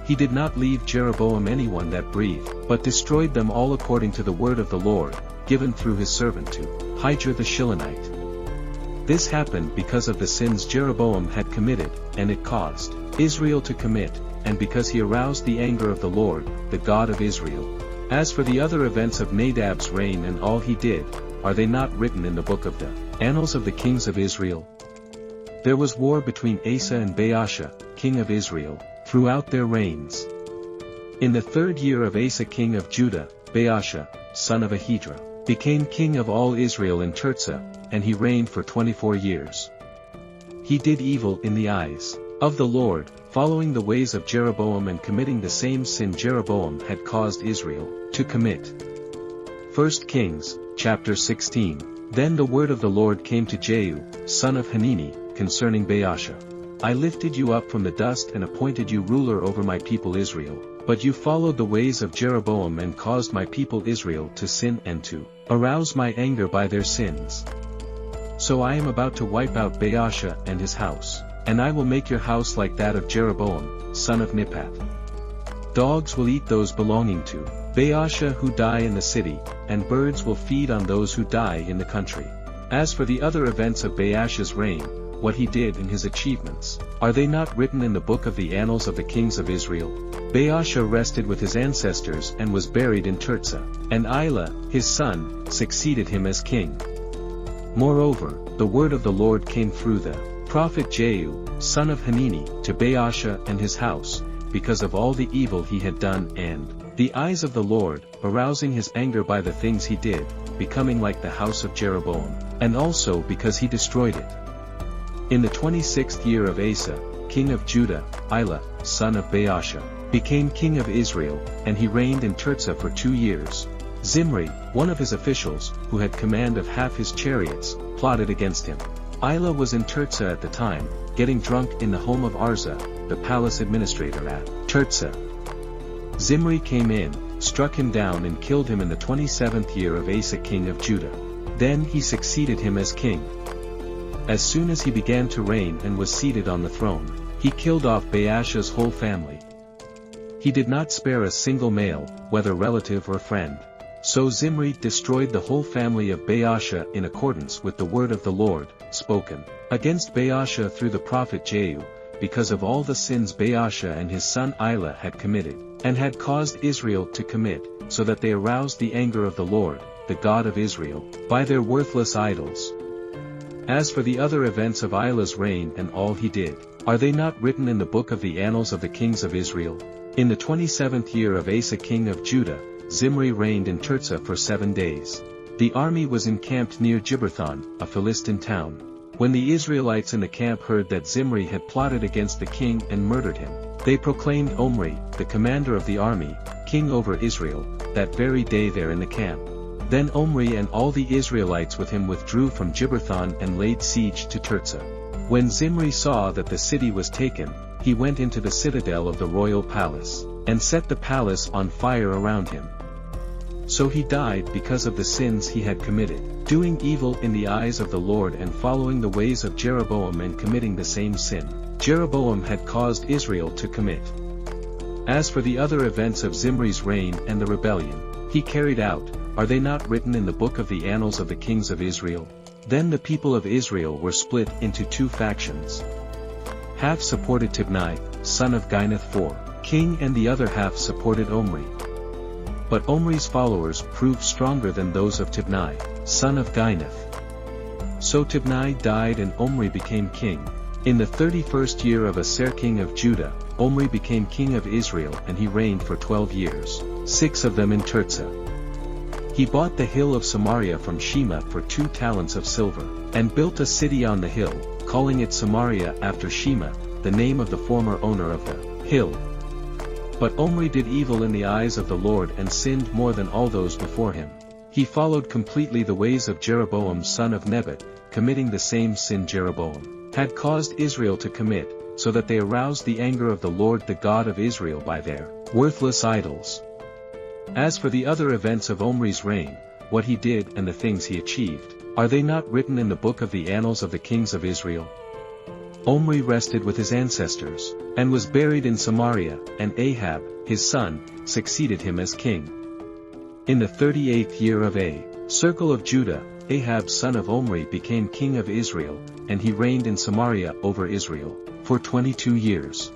He did not leave Jeroboam anyone that breathed, but destroyed them all according to the word of the Lord, given through his servant to Ahijah the Shilonite. This happened because of the sins Jeroboam had committed, and it caused Israel to commit, and because he aroused the anger of the Lord, the God of Israel. As for the other events of Nadab's reign and all he did, are they not written in the book of the annals of the kings of Israel? There was war between Asa and Baasha, king of Israel, throughout their reigns. In the 3rd year of Asa king of Judah, Baasha, son of Ahijah, became king of all Israel in Tirzah, and he reigned for 24 years. He did evil in the eyes of the Lord, following the ways of Jeroboam and committing the same sin Jeroboam had caused Israel to commit. 1 Kings, chapter 16. Then the word of the Lord came to Jehu, son of Hanani, concerning Baasha. I lifted you up from the dust and appointed you ruler over my people Israel, but you followed the ways of Jeroboam and caused my people Israel to sin and to arouse my anger by their sins. So I am about to wipe out Baasha and his house, and I will make your house like that of Jeroboam, son of Nebat. Dogs will eat those belonging to Baasha who die in the city, and birds will feed on those who die in the country. As for the other events of Baasha's reign, what he did and his achievements, are they not written in the book of the annals of the kings of Israel? Baasha rested with his ancestors and was buried in Tirzah, and Elah, his son, succeeded him as king. Moreover, the word of the Lord came through the prophet Jehu, son of Hanani, to Baasha and his house, because of all the evil he had done and the eyes of the Lord, arousing his anger by the things he did, becoming like the house of Jeroboam, and also because he destroyed it. In the 26th year of Asa, king of Judah, Elah, son of Baasha, became king of Israel, and he reigned in Tirzah for 2 years. Zimri, one of his officials, who had command of half his chariots, plotted against him. Elah was in Tirzah at the time, getting drunk in the home of Arzah, the palace administrator at Tirzah. Zimri came in, struck him down and killed him in the 27th year of Asa king of Judah. Then he succeeded him as king. As soon as he began to reign and was seated on the throne, he killed off Baasha's whole family. He did not spare a single male, whether relative or friend. So Zimri destroyed the whole family of Baasha in accordance with the word of the Lord, spoken against Baasha through the prophet Jehu, because of all the sins Baasha and his son Elah had committed, and had caused Israel to commit, so that they aroused the anger of the Lord, the God of Israel, by their worthless idols. As for the other events of Elah's reign and all he did, are they not written in the book of the annals of the kings of Israel? In the 27th year of Asa king of Judah, Zimri reigned in Tirzah for 7 days. The army was encamped near Gibbethon, a Philistine town. When the Israelites in the camp heard that Zimri had plotted against the king and murdered him, they proclaimed Omri, the commander of the army, king over Israel, that very day there in the camp. Then Omri and all the Israelites with him withdrew from Gibbethon and laid siege to Tirzah. When Zimri saw that the city was taken, he went into the citadel of the royal palace, and set the palace on fire around him. So he died because of the sins he had committed, doing evil in the eyes of the Lord and following the ways of Jeroboam and committing the same sin Jeroboam had caused Israel to commit. As for the other events of Zimri's reign and the rebellion he carried out, are they not written in the book of the annals of the kings of Israel? Then the people of Israel were split into 2 factions. Half supported Tibni, son of Ginath king, and the other half supported Omri. But Omri's followers proved stronger than those of Tibni, son of Ginath. So Tibni died and Omri became king. In the 31st year of Asa king of Judah, Omri became king of Israel and he reigned for 12 years, 6 of them in Tirzah. He bought the hill of Samaria from Shema for 2 talents of silver, and built a city on the hill, calling it Samaria after Shema, the name of the former owner of the hill. But Omri did evil in the eyes of the Lord and sinned more than all those before him. He followed completely the ways of Jeroboam son of Nebat, committing the same sin Jeroboam had caused Israel to commit, so that they aroused the anger of the Lord the God of Israel by their worthless idols. As for the other events of Omri's reign, what he did and the things he achieved, are they not written in the book of the annals of the kings of Israel? Omri rested with his ancestors, and was buried in Samaria, and Ahab, his son, succeeded him as king. In the 38th year of circle of Judah, Ahab son of Omri became king of Israel, and he reigned in Samaria over Israel, for 22 years.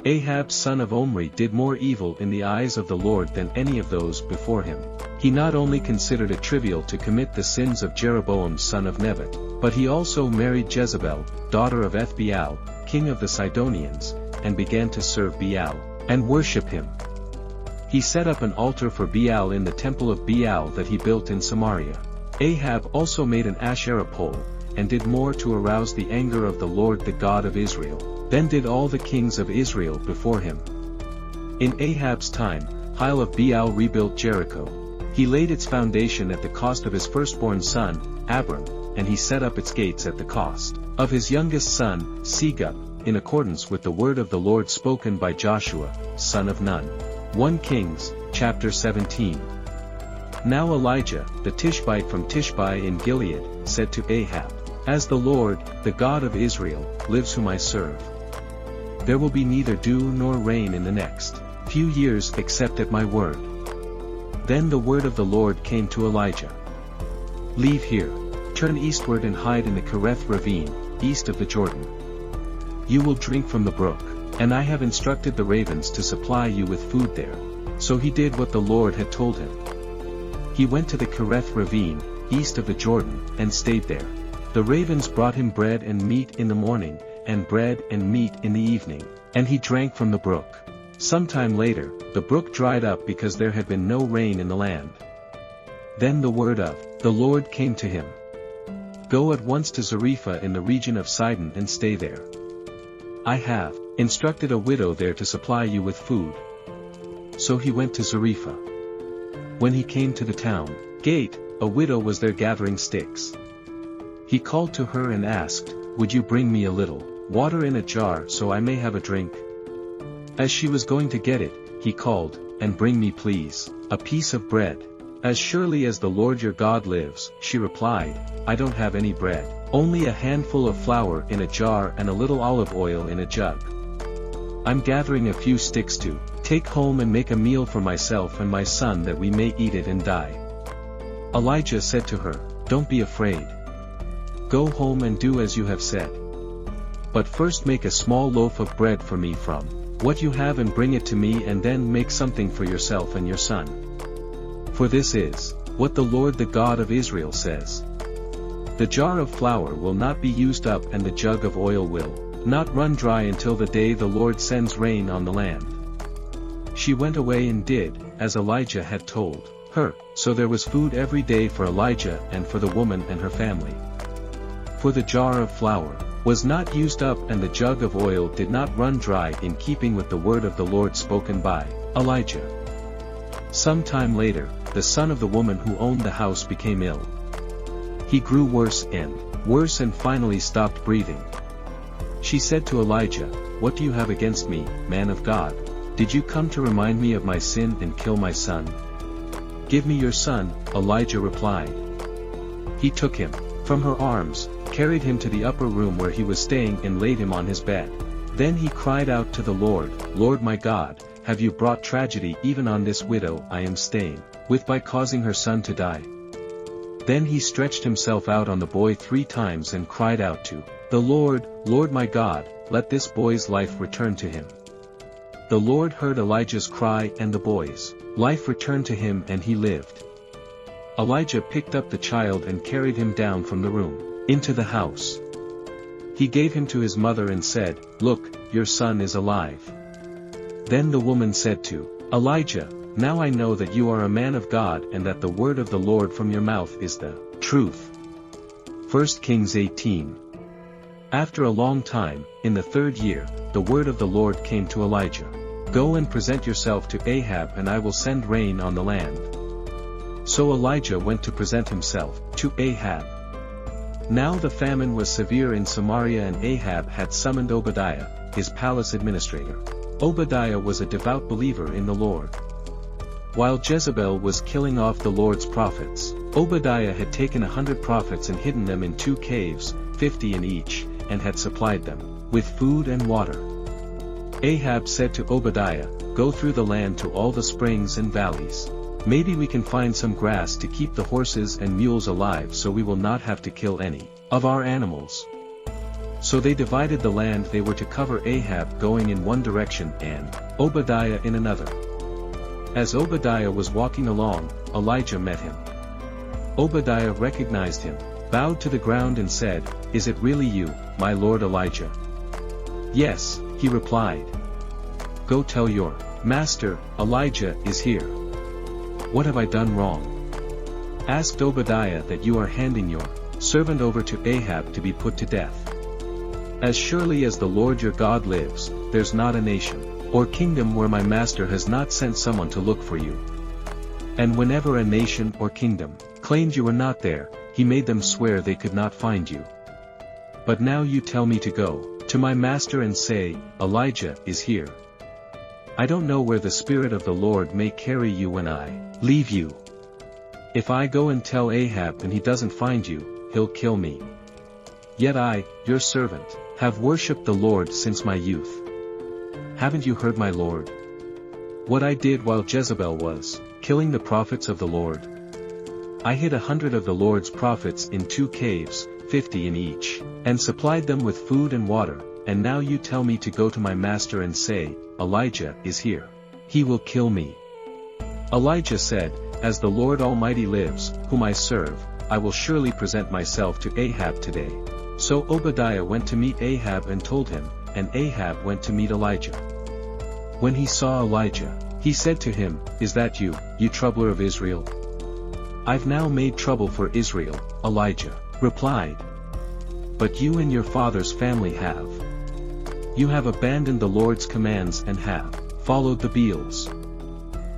Ahab son of Omri did more evil in the eyes of the Lord than any of those before him. He not only considered it trivial to commit the sins of Jeroboam son of Nebat, but he also married Jezebel, daughter of Ethbaal, king of the Sidonians, and began to serve Baal, and worship him. He set up an altar for Baal in the temple of Baal that he built in Samaria. Ahab also made an Asherah pole, and did more to arouse the anger of the Lord the God of Israel. Then did all the kings of Israel before him. In Ahab's time, Hiel of Baal rebuilt Jericho. He laid its foundation at the cost of his firstborn son, Abram, and he set up its gates at the cost of his youngest son, Segub, in accordance with the word of the Lord spoken by Joshua, son of Nun. 1 Kings, chapter 17. Now Elijah, the Tishbite from Tishbe in Gilead, said to Ahab, "As the Lord, the God of Israel, lives whom I serve, there will be neither dew nor rain in the next few years except at my word." Then the word of the Lord came to Elijah. "Leave here, turn eastward and hide in the Kereth ravine, east of the Jordan. You will drink from the brook, and I have instructed the ravens to supply you with food there." So he did what the Lord had told him. He went to the Kereth ravine, east of the Jordan, and stayed there. The ravens brought him bread and meat in the morning, and bread and meat in the evening, and he drank from the brook. Sometime later, the brook dried up because there had been no rain in the land. Then the word of the Lord came to him. "Go at once to Zarephath in the region of Sidon and stay there. I have instructed a widow there to supply you with food." So he went to Zarephath. When he came to the town gate, a widow was there gathering sticks. He called to her and asked, "Would you bring me a little water in a jar so I may have a drink?" As she was going to get it, he called, "And bring me please a piece of bread." "As surely as the Lord your God lives," she replied, "I don't have any bread, only a handful of flour in a jar and a little olive oil in a jug. I'm gathering a few sticks to Take home and make a meal for myself and my son that we may eat it and die." Elijah said to her, "Don't be afraid. Go home and do as you have said. But first make a small loaf of bread for me from what you have and bring it to me, and then make something for yourself and your son. For this is what the Lord the God of Israel says. The jar of flour will not be used up and the jug of oil will not run dry until the day the Lord sends rain on the land." She went away and did as Elijah had told her, so there was food every day for Elijah and for the woman and her family. For the jar of flour was not used up and the jug of oil did not run dry, in keeping with the word of the Lord spoken by Elijah. Some time later, the son of the woman who owned the house became ill. He grew worse and finally stopped breathing. She said to Elijah, "What do you have against me, man of God? Did you come to remind me of my sin and kill my son?" "Give me your son," Elijah replied. He took him from her arms, carried him to the upper room where he was staying and laid him on his bed. Then he cried out to the Lord, "Lord my God, have you brought tragedy even on this widow I am staying with by causing her son to die?" Then he stretched himself out on the boy 3 times and cried out to the Lord, "Lord my God, let this boy's life return to him." The Lord heard Elijah's cry and the boy's life returned to him and he lived. Elijah picked up the child and carried him down from the room into the house. He gave him to his mother and said, "Look, your son is alive." Then the woman said to Elijah, "Now I know that you are a man of God and that the word of the Lord from your mouth is the truth." 1 Kings 18. After a long time, in the 3rd year, the word of the Lord came to Elijah. "Go and present yourself to Ahab and I will send rain on the land." So Elijah went to present himself to Ahab. Now the famine was severe in Samaria and Ahab had summoned Obadiah, his palace administrator. Obadiah was a devout believer in the Lord. While Jezebel was killing off the Lord's prophets, Obadiah had taken 100 prophets and hidden them in 2 caves, 50 in each, and had supplied them with food and water. Ahab said to Obadiah, "Go through the land to all the springs and valleys. Maybe we can find some grass to keep the horses and mules alive so we will not have to kill any of our animals." So they divided the land they were to cover, Ahab going in one direction and Obadiah in another. As Obadiah was walking along, Elijah met him. Obadiah recognized him, bowed to the ground and said, "Is it really you, my lord Elijah?" "Yes," he replied. "Go tell your master, Elijah is here." "What have I done wrong?" asked Obadiah, "that you are handing your servant over to Ahab to be put to death? As surely as the Lord your God lives, there's not a nation or kingdom where my master has not sent someone to look for you. And whenever a nation or kingdom claimed you were not there, he made them swear they could not find you. But now you tell me to go to my master and say, 'Elijah is here.' I don't know where the Spirit of the Lord may carry you when I leave you. If I go and tell Ahab and he doesn't find you, he'll kill me. Yet I, your servant, have worshipped the Lord since my youth. Haven't you heard my Lord? What I did while Jezebel was killing the prophets of the Lord? I hid 100 of the Lord's prophets in 2 caves, 50 in each, and supplied them with food and water, and now you tell me to go to my master and say, 'Elijah is here.' He will kill me." Elijah said, "As the Lord Almighty lives, whom I serve, I will surely present myself to Ahab today." So Obadiah went to meet Ahab and told him, and Ahab went to meet Elijah. When he saw Elijah, he said to him, "Is that you, you troubler of Israel?" "I've now made trouble for Israel," Elijah replied. "But you and your father's family have. You have abandoned the Lord's commands and have followed the Baals.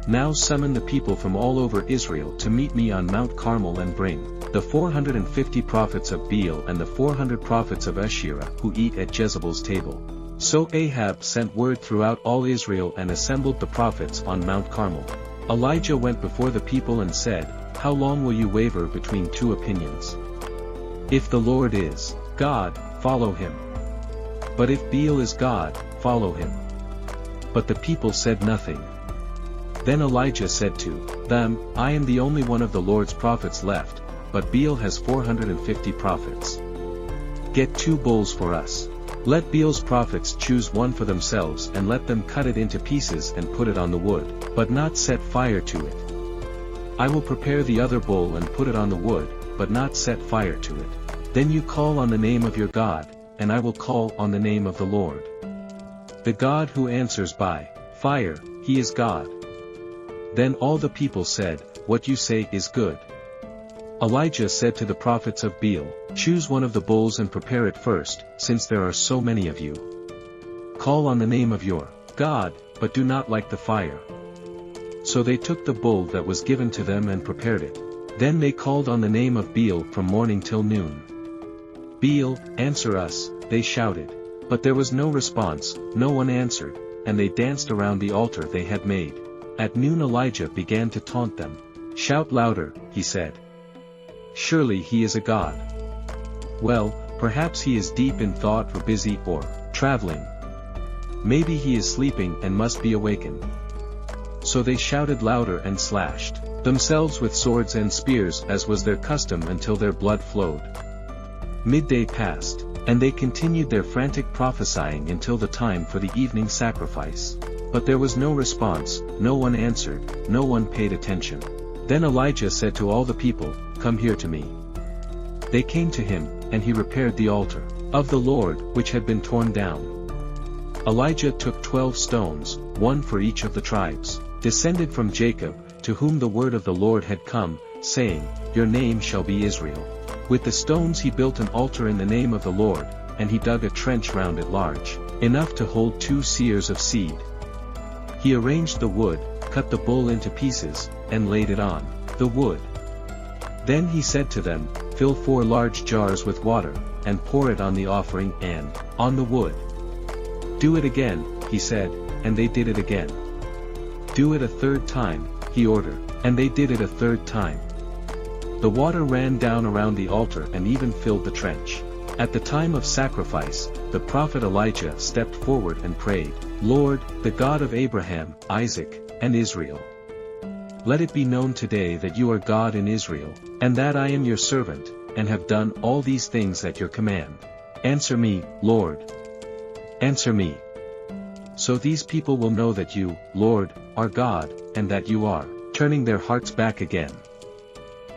Now summon the people from all over Israel to meet me on Mount Carmel and bring the 450 prophets of Baal and the 400 prophets of Asherah who eat at Jezebel's table." So Ahab sent word throughout all Israel and assembled the prophets on Mount Carmel. Elijah went before the people and said, "How long will you waver between 2 opinions? If the Lord is God, follow him. But if Baal is God, follow him." But the people said nothing. Then Elijah said to them, I am the only one of the Lord's prophets left, but Baal has 450 prophets. Get 2 bulls for us. Let Baal's prophets choose one for themselves and let them cut it into pieces and put it on the wood, but not set fire to it. I will prepare the other bull and put it on the wood, but not set fire to it. Then you call on the name of your God, and I will call on the name of the Lord. The God who answers by fire, he is God. Then all the people said, What you say is good. Elijah said to the prophets of Baal, Choose one of the bulls and prepare it first, since there are so many of you. Call on the name of your God, but do not light the fire. So they took the bull that was given to them and prepared it. Then they called on the name of Baal from morning till noon. Baal, answer us, they shouted. But there was no response, no one answered, and they danced around the altar they had made. At noon Elijah began to taunt them. Shout louder, he said. Surely he is a god. Well, perhaps he is deep in thought or busy or traveling. Maybe he is sleeping and must be awakened. So they shouted louder and slashed themselves with swords and spears as was their custom until their blood flowed. Midday passed, and they continued their frantic prophesying until the time for the evening sacrifice. But there was no response, no one answered, no one paid attention. Then Elijah said to all the people, Come here to me. They came to him, and he repaired the altar of the Lord, which had been torn down. Elijah took 12 stones, one for each of the tribes, descended from Jacob, to whom the word of the Lord had come, saying, Your name shall be Israel. With the stones he built an altar in the name of the Lord, and he dug a trench round it large, enough to hold 2 seers of seed. He arranged the wood, cut the bull into pieces, and laid it on the wood. Then he said to them, Fill 4 large jars with water, and pour it on the offering and on the wood. Do it again, he said, and they did it again. Do it a 3rd time, he ordered, and they did it a 3rd time. The water ran down around the altar and even filled the trench. At the time of sacrifice, the prophet Elijah stepped forward and prayed, Lord, the God of Abraham, Isaac, and Israel. Let it be known today that you are God in Israel, and that I am your servant, and have done all these things at your command. Answer me, Lord. Answer me. So these people will know that you, Lord, are God, and that you are turning their hearts back again.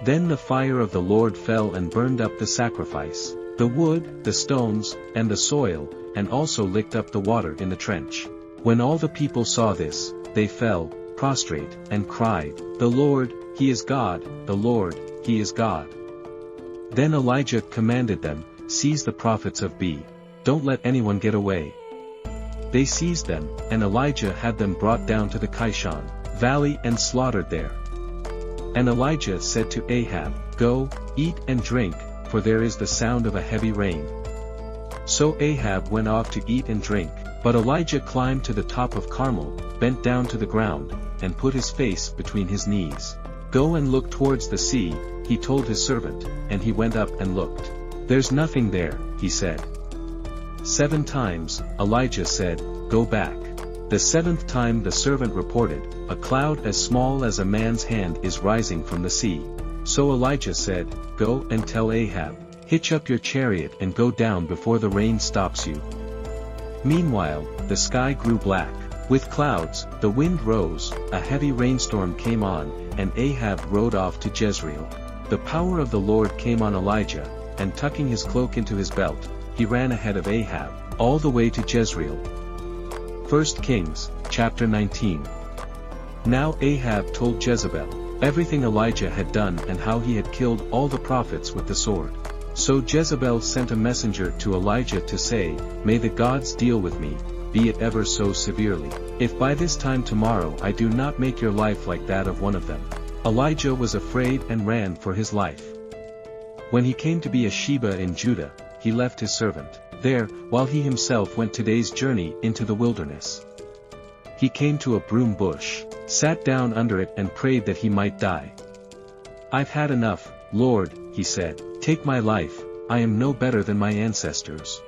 Then the fire of the Lord fell and burned up the sacrifice, the wood, the stones, and the soil, and also licked up the water in the trench. When all the people saw this, they fell prostrate, and cried, The Lord, He is God, the Lord, He is God. Then Elijah commanded them, Seize the prophets of Baal. Don't let anyone get away. They seized them, and Elijah had them brought down to the Kishon Valley and slaughtered there. And Elijah said to Ahab, Go, eat and drink, for there is the sound of a heavy rain. So Ahab went off to eat and drink, but Elijah climbed to the top of Carmel, bent down to the ground, and put his face between his knees. Go and look towards the sea, he told his servant, and he went up and looked. There's nothing there, he said. 7 times, Elijah said, Go back. The 7th time the servant reported, A cloud as small as a man's hand is rising from the sea. So Elijah said, Go and tell Ahab, Hitch up your chariot and go down before the rain stops you. Meanwhile, the sky grew black with clouds, the wind rose, a heavy rainstorm came on, and Ahab rode off to Jezreel. The power of the Lord came on Elijah, and tucking his cloak into his belt, he ran ahead of Ahab, all the way to Jezreel. 1 Kings, chapter 19. Now Ahab told Jezebel everything Elijah had done and how he had killed all the prophets with the sword. So Jezebel sent a messenger to Elijah to say, May the gods deal with me, be it ever so severely, if by this time tomorrow I do not make your life like that of one of them. Elijah was afraid and ran for his life. When he came to Beersheba in Judah, he left his servant there, while he himself went today's journey into the wilderness. He came to a broom bush, sat down under it and prayed that he might die. I've had enough, Lord, he said, take my life, I am no better than my ancestors.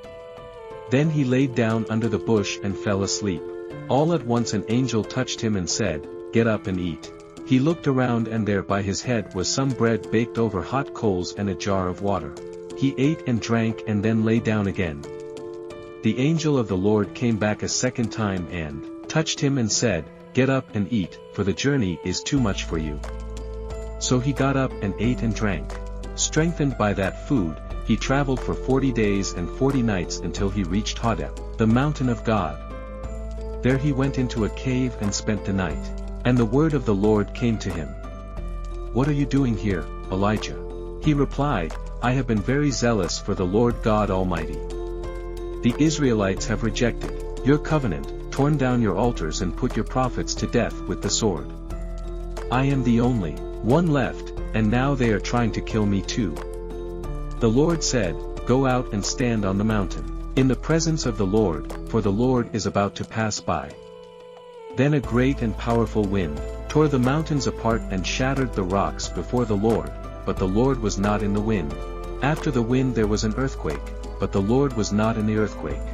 Then he laid down under the bush and fell asleep. All at once an angel touched him and said, "Get up and eat." He looked around and there by his head was some bread baked over hot coals and a jar of water. He ate and drank and then lay down again. The angel of the Lord came back a second time and touched him and said, "Get up and eat, for the journey is too much for you." So he got up and ate and drank. Strengthened by that food, he traveled for 40 days and 40 nights until he reached Horeb, the mountain of God. There he went into a cave and spent the night. And the word of the Lord came to him. "What are you doing here, Elijah?" He replied, "I have been very zealous for the Lord God Almighty. The Israelites have rejected your covenant, torn down your altars and put your prophets to death with the sword. I am the only one left, and now they are trying to kill me too." The Lord said, "Go out and stand on the mountain, in the presence of the Lord, for the Lord is about to pass by." Then a great and powerful wind tore the mountains apart and shattered the rocks before the Lord, but the Lord was not in the wind. After the wind there was an earthquake, but the Lord was not in the earthquake.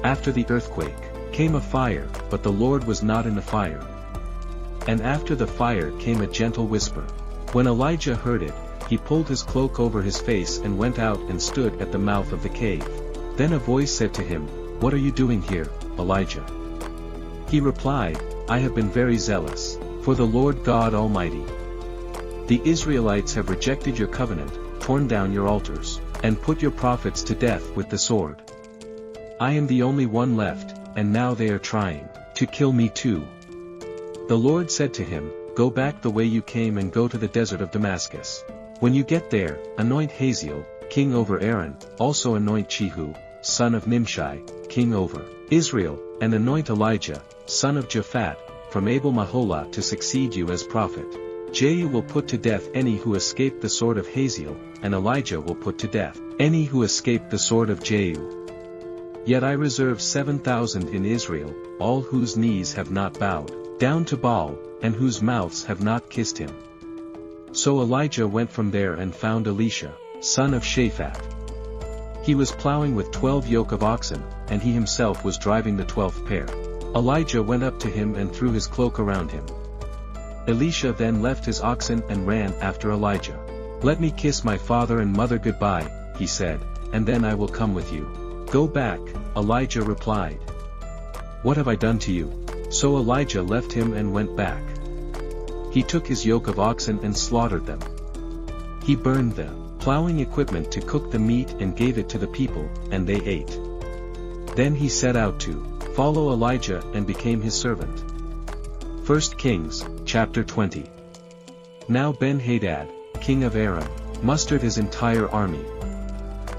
After the earthquake came a fire, but the Lord was not in the fire. And after the fire came a gentle whisper. When Elijah heard it, he pulled his cloak over his face and went out and stood at the mouth of the cave. Then a voice said to him, "What are you doing here, Elijah?" He replied, "I have been very zealous for the Lord God Almighty. The Israelites have rejected your covenant, torn down your altars, and put your prophets to death with the sword. I am the only one left, and now they are trying to kill me too." The Lord said to him, "Go back the way you came and go to the desert of Damascus. When you get there, anoint Hazael, king over Aram, also anoint Jehu, son of Nimshi, king over Israel, and anoint Elijah, son of Japhat, from Abel-Maholah to succeed you as prophet. Jehu will put to death any who escape the sword of Hazael, and Elijah will put to death any who escape the sword of Jehu. Yet I reserve 7,000 in Israel, all whose knees have not bowed down to Baal, and whose mouths have not kissed him." So Elijah went from there and found Elisha, son of Shaphat. He was plowing with 12 yoke of oxen, and he himself was driving the 12th pair. Elijah went up to him and threw his cloak around him. Elisha then left his oxen and ran after Elijah. "Let me kiss my father and mother goodbye," he said, "and then I will come with you." "Go back," Elijah replied. "What have I done to you?" So Elijah left him and went back. He took his yoke of oxen and slaughtered them. He burned the plowing equipment to cook the meat and gave it to the people, and they ate. Then he set out to follow Elijah and became his servant. 1 Kings, chapter 20. Now Ben-Hadad, king of Aram, mustered his entire army.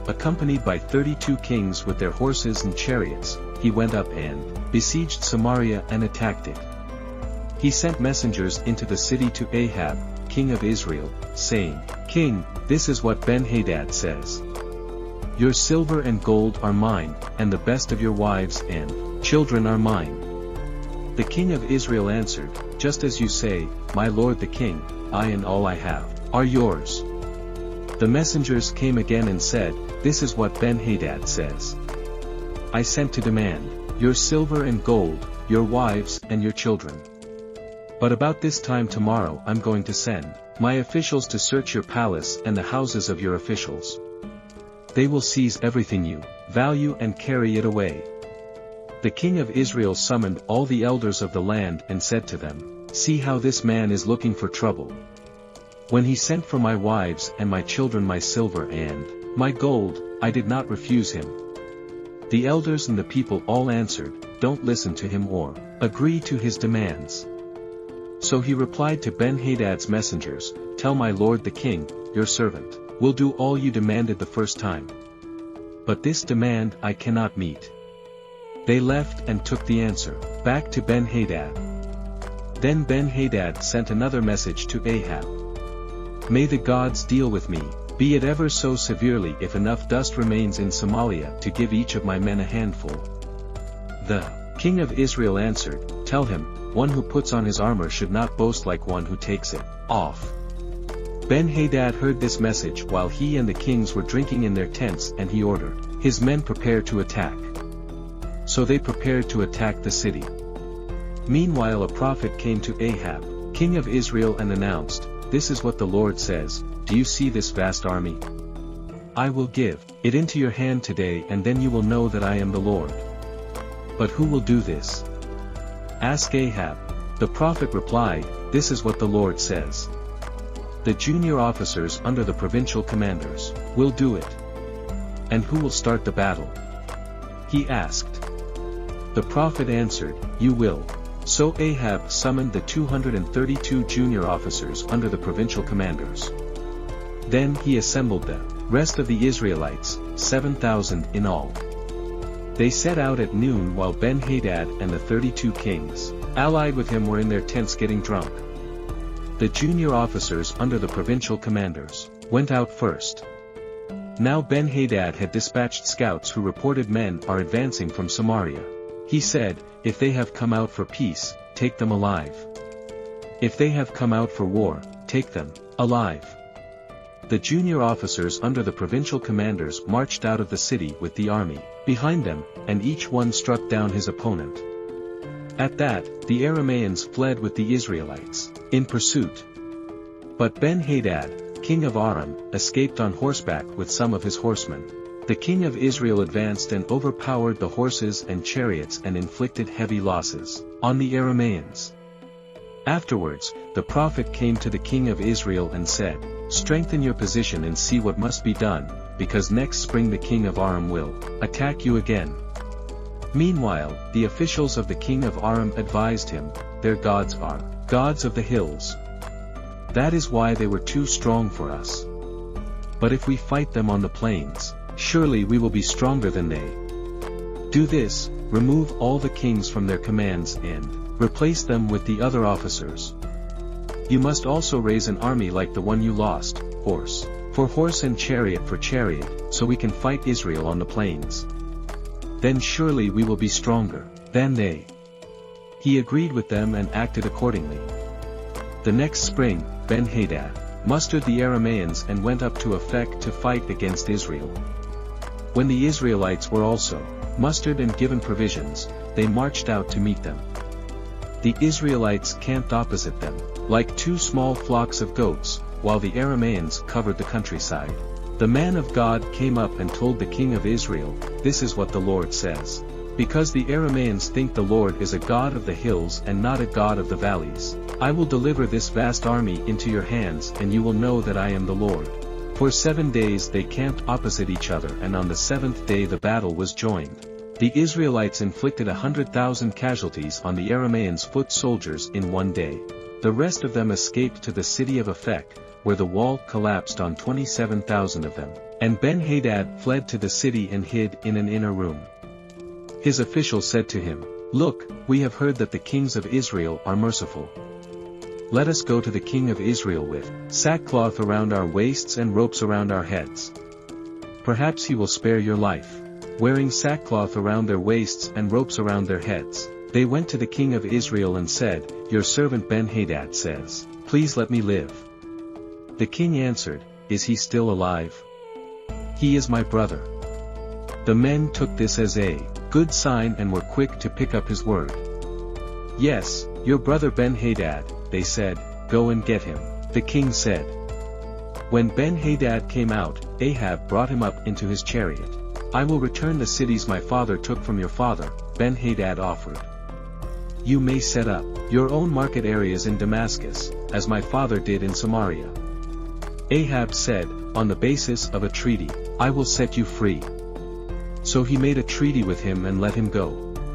Accompanied by 32 kings with their horses and chariots, he went up and besieged Samaria and attacked it. He sent messengers into the city to Ahab, king of Israel, saying, "King, this is what Ben-Hadad says. Your silver and gold are mine, and the best of your wives and children are mine." The king of Israel answered, "Just as you say, my lord the king, I and all I have are yours." The messengers came again and said, "This is what Ben-Hadad says. I sent to demand your silver and gold, your wives and your children. But about this time tomorrow I'm going to send my officials to search your palace and the houses of your officials. They will seize everything you value and carry it away." The king of Israel summoned all the elders of the land and said to them, "See how this man is looking for trouble. When he sent for my wives and my children my silver and my gold, I did not refuse him." The elders and the people all answered, "Don't listen to him or agree to his demands." So he replied to Ben-Hadad's messengers, "Tell my lord the king, your servant will do all you demanded the first time. But this demand I cannot meet." They left and took the answer back to Ben-Hadad. Then Ben-Hadad sent another message to Ahab. "May the gods deal with me, be it ever so severely, if enough dust remains in Samaria to give each of my men a handful." The king of Israel answered, "Tell him, one who puts on his armor should not boast like one who takes it off." Ben-Hadad heard this message while he and the kings were drinking in their tents, and he ordered his men prepare to attack. So they prepared to attack the city. Meanwhile a prophet came to Ahab, king of Israel, and announced, "This is what the Lord says, do you see this vast army? I will give it into your hand today, and then you will know that I am the Lord. But who will do this? Ask Ahab." The prophet replied, "This is what the Lord says. The junior officers under the provincial commanders will do it." "And who will start the battle?" he asked. The prophet answered, "You will." So Ahab summoned the 232 junior officers under the provincial commanders. Then he assembled the rest of the Israelites, 7,000 in all. They set out at noon while Ben-Hadad and the 32 kings, allied with him, were in their tents getting drunk. The junior officers under the provincial commanders went out first. Now Ben-Hadad had dispatched scouts who reported men are advancing from Samaria. He said, "If they have come out for peace, take them alive. If they have come out for war, take them alive." The junior officers under the provincial commanders marched out of the city with the army behind them, and each one struck down his opponent. At that, the Arameans fled with the Israelites in pursuit. But Ben-Hadad, king of Aram, escaped on horseback with some of his horsemen. The king of Israel advanced and overpowered the horses and chariots and inflicted heavy losses on the Arameans. Afterwards, the prophet came to the king of Israel and said, "Strengthen your position and see what must be done, because next spring the king of Aram will attack you again." Meanwhile, the officials of the king of Aram advised him, "Their gods are gods of the hills. That is why they were too strong for us. But if we fight them on the plains, surely we will be stronger than they. Do this, remove all the kings from their commands and replace them with the other officers. You must also raise an army like the one you lost, horse for horse and chariot for chariot, so we can fight Israel on the plains. Then surely we will be stronger than they." He agreed with them and acted accordingly. The next spring, Ben-Hadad mustered the Arameans and went up to Aphek to fight against Israel. When the Israelites were also mustered and given provisions, they marched out to meet them. The Israelites camped opposite them, like two small flocks of goats, while the Arameans covered the countryside. The man of God came up and told the king of Israel, "This is what the Lord says. Because the Arameans think the Lord is a God of the hills and not a God of the valleys, I will deliver this vast army into your hands, and you will know that I am the Lord." For 7 days they camped opposite each other, and on the 7th day the battle was joined. The Israelites inflicted 100,000 casualties on the Arameans' foot soldiers in 1 day. The rest of them escaped to the city of Aphek, where the wall collapsed on 27,000 of them, and Ben-Hadad fled to the city and hid in an inner room. His officials said to him, "Look, we have heard that the kings of Israel are merciful. Let us go to the king of Israel with sackcloth around our waists and ropes around our heads. Perhaps he will spare your life." Wearing sackcloth around their waists and ropes around their heads, they went to the king of Israel and said, "Your servant Ben-Hadad says, 'Please let me live.'" The king answered, "Is he still alive? He is my brother." The men took this as a good sign and were quick to pick up his word. "Yes, your brother Ben-Hadad," they said, "Go and get him." The king said. When Ben-Hadad came out, Ahab brought him up into his chariot. "I will return the cities my father took from your father," Ben-Hadad offered. "You may set up your own market areas in Damascus, as my father did in Samaria." Ahab said, "On the basis of a treaty, I will set you free." So he made a treaty with him and let him go.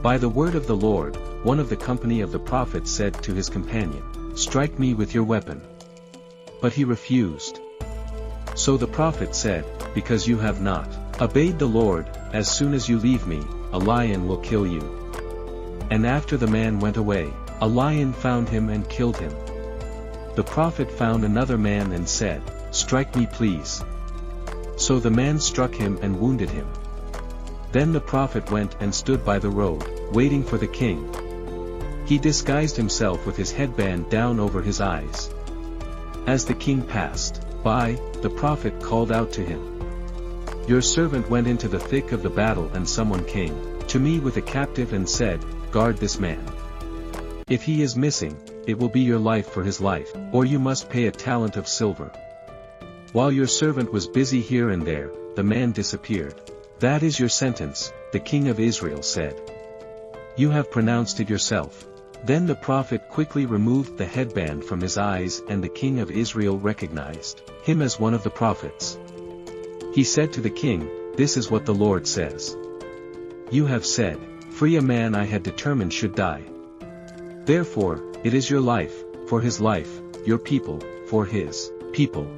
By the word of the Lord, one of the company of the prophets said to his companion, "Strike me with your weapon." But he refused. So the prophet said, "Because you have not obeyed the Lord, as soon as you leave me, a lion will kill you." And after the man went away, a lion found him and killed him. The prophet found another man and said, "Strike me please." So the man struck him and wounded him. Then the prophet went and stood by the road, waiting for the king. He disguised himself with his headband down over his eyes. As the king passed by, the prophet called out to him, "Your servant went into the thick of the battle and someone came to me with a captive and said, Guard this man. If he is missing, it will be your life for his life, or you must pay a talent of silver. While your servant was busy here and there, the man disappeared. That is your sentence, the king of Israel said. You have pronounced it yourself. Then the prophet quickly removed the headband from his eyes, and the king of Israel recognized him as one of the prophets. He said to the king, This is what the Lord says. You have said, Free a man I had determined should die. Therefore, it is your life, for his life, your people, for his people.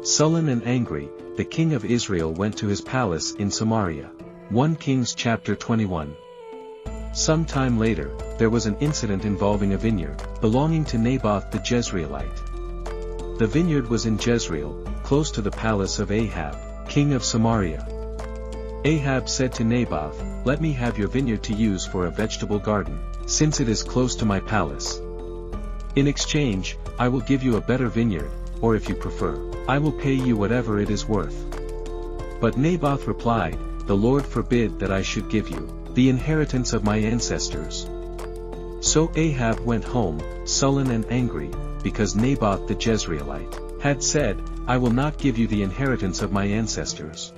Sullen and angry, the king of Israel went to his palace in Samaria. 1 Kings chapter 21. Some time later, there was an incident involving a vineyard, belonging to Naboth the Jezreelite. The vineyard was in Jezreel, close to the palace of Ahab, king of Samaria. Ahab said to Naboth, Let me have your vineyard to use for a vegetable garden, since it is close to my palace. In exchange, I will give you a better vineyard, or if you prefer, I will pay you whatever it is worth. But Naboth replied, The Lord forbid that I should give you the inheritance of my ancestors. So Ahab went home, sullen and angry, because Naboth the Jezreelite had said, I will not give you the inheritance of my ancestors.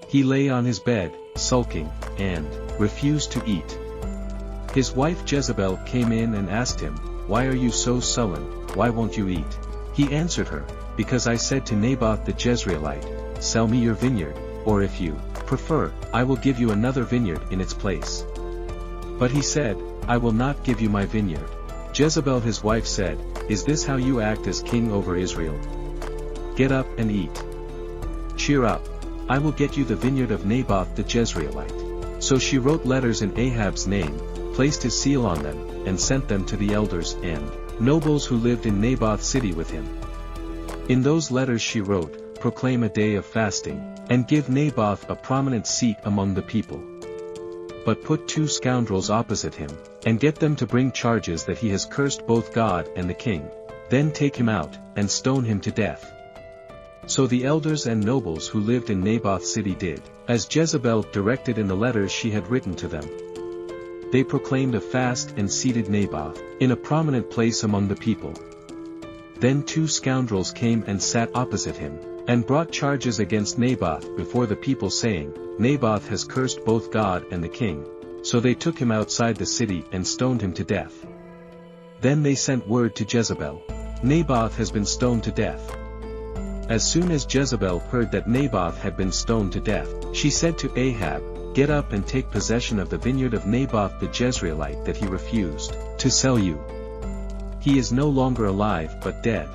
He lay on his bed, sulking, and refused to eat. His wife Jezebel came in and asked him, Why are you so sullen, why won't you eat? He answered her, Because I said to Naboth the Jezreelite, Sell me your vineyard, or if you prefer, I will give you another vineyard in its place. But he said, I will not give you my vineyard. Jezebel his wife said, Is this how you act as king over Israel? Get up and eat. Cheer up. I will get you the vineyard of Naboth the Jezreelite. So she wrote letters in Ahab's name, placed his seal on them, and sent them to the elders and nobles who lived in Naboth's city with him. In those letters she wrote, Proclaim a day of fasting, and give Naboth a prominent seat among the people. But put 2 scoundrels opposite him, and get them to bring charges that he has cursed both God and the king. Then take him out, and stone him to death. So the elders and nobles who lived in Naboth's city did, as Jezebel directed in the letters she had written to them. They proclaimed a fast and seated Naboth in a prominent place among the people. Then 2 scoundrels came and sat opposite him, and brought charges against Naboth before the people saying, Naboth has cursed both God and the king. So they took him outside the city and stoned him to death. Then they sent word to Jezebel, Naboth has been stoned to death. As soon as Jezebel heard that Naboth had been stoned to death, she said to Ahab, Get up and take possession of the vineyard of Naboth the Jezreelite that he refused to sell you. He is no longer alive but dead.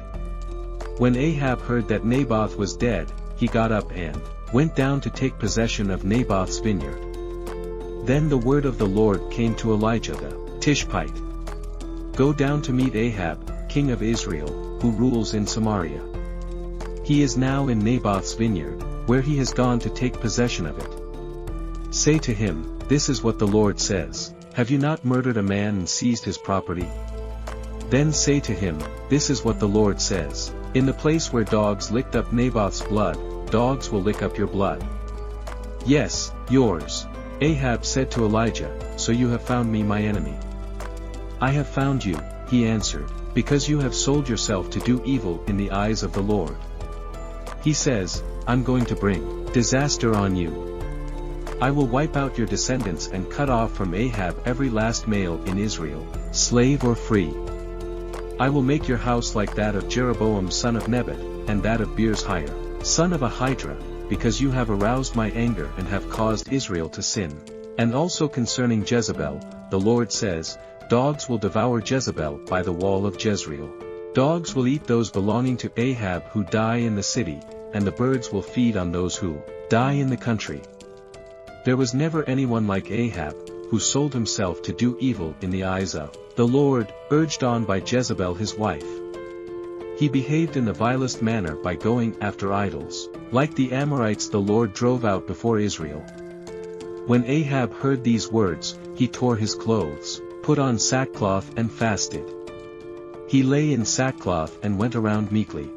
When Ahab heard that Naboth was dead, he got up and went down to take possession of Naboth's vineyard. Then the word of the Lord came to Elijah the Tishbite. Go down to meet Ahab, king of Israel, who rules in Samaria. He is now in Naboth's vineyard, where he has gone to take possession of it. Say to him, This is what the Lord says, Have you not murdered a man and seized his property? Then say to him, This is what the Lord says, In the place where dogs licked up Naboth's blood, dogs will lick up your blood. Yes, yours. Ahab said to Elijah, So you have found me my enemy. I have found you, he answered, because you have sold yourself to do evil in the eyes of the Lord. He says, I'm going to bring disaster on you. I will wipe out your descendants and cut off from Ahab every last male in Israel, slave or free. I will make your house like that of Jeroboam son of Nebat, and that of Beers-Hire, son of Ahijah, because you have aroused my anger and have caused Israel to sin. And also concerning Jezebel, the Lord says, Dogs will devour Jezebel by the wall of Jezreel. Dogs will eat those belonging to Ahab who die in the city, and the birds will feed on those who die in the country. There was never anyone like Ahab, who sold himself to do evil in the eyes of the Lord, urged on by Jezebel his wife. He behaved in the vilest manner by going after idols, like the Amorites the Lord drove out before Israel. When Ahab heard these words, he tore his clothes, put on sackcloth and fasted. He lay in sackcloth and went around meekly.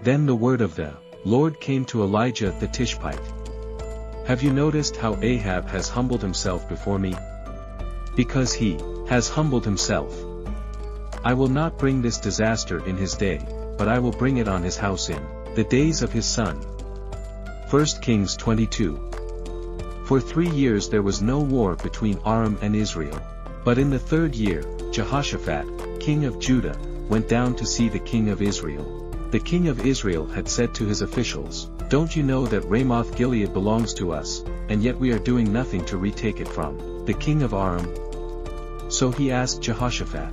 Then the word of the Lord came to Elijah the Tishbite. Have you noticed how Ahab has humbled himself before me? Because he has humbled himself, I will not bring this disaster in his day, but I will bring it on his house in the days of his son. 1 Kings 22. For 3 years there was no war between Aram and Israel. But in the 3rd year, Jehoshaphat, king of Judah, went down to see the king of Israel. The king of Israel had said to his officials, "Don't you know that Ramoth-Gilead belongs to us, and yet we are doing nothing to retake it from the king of Aram?" So he asked Jehoshaphat,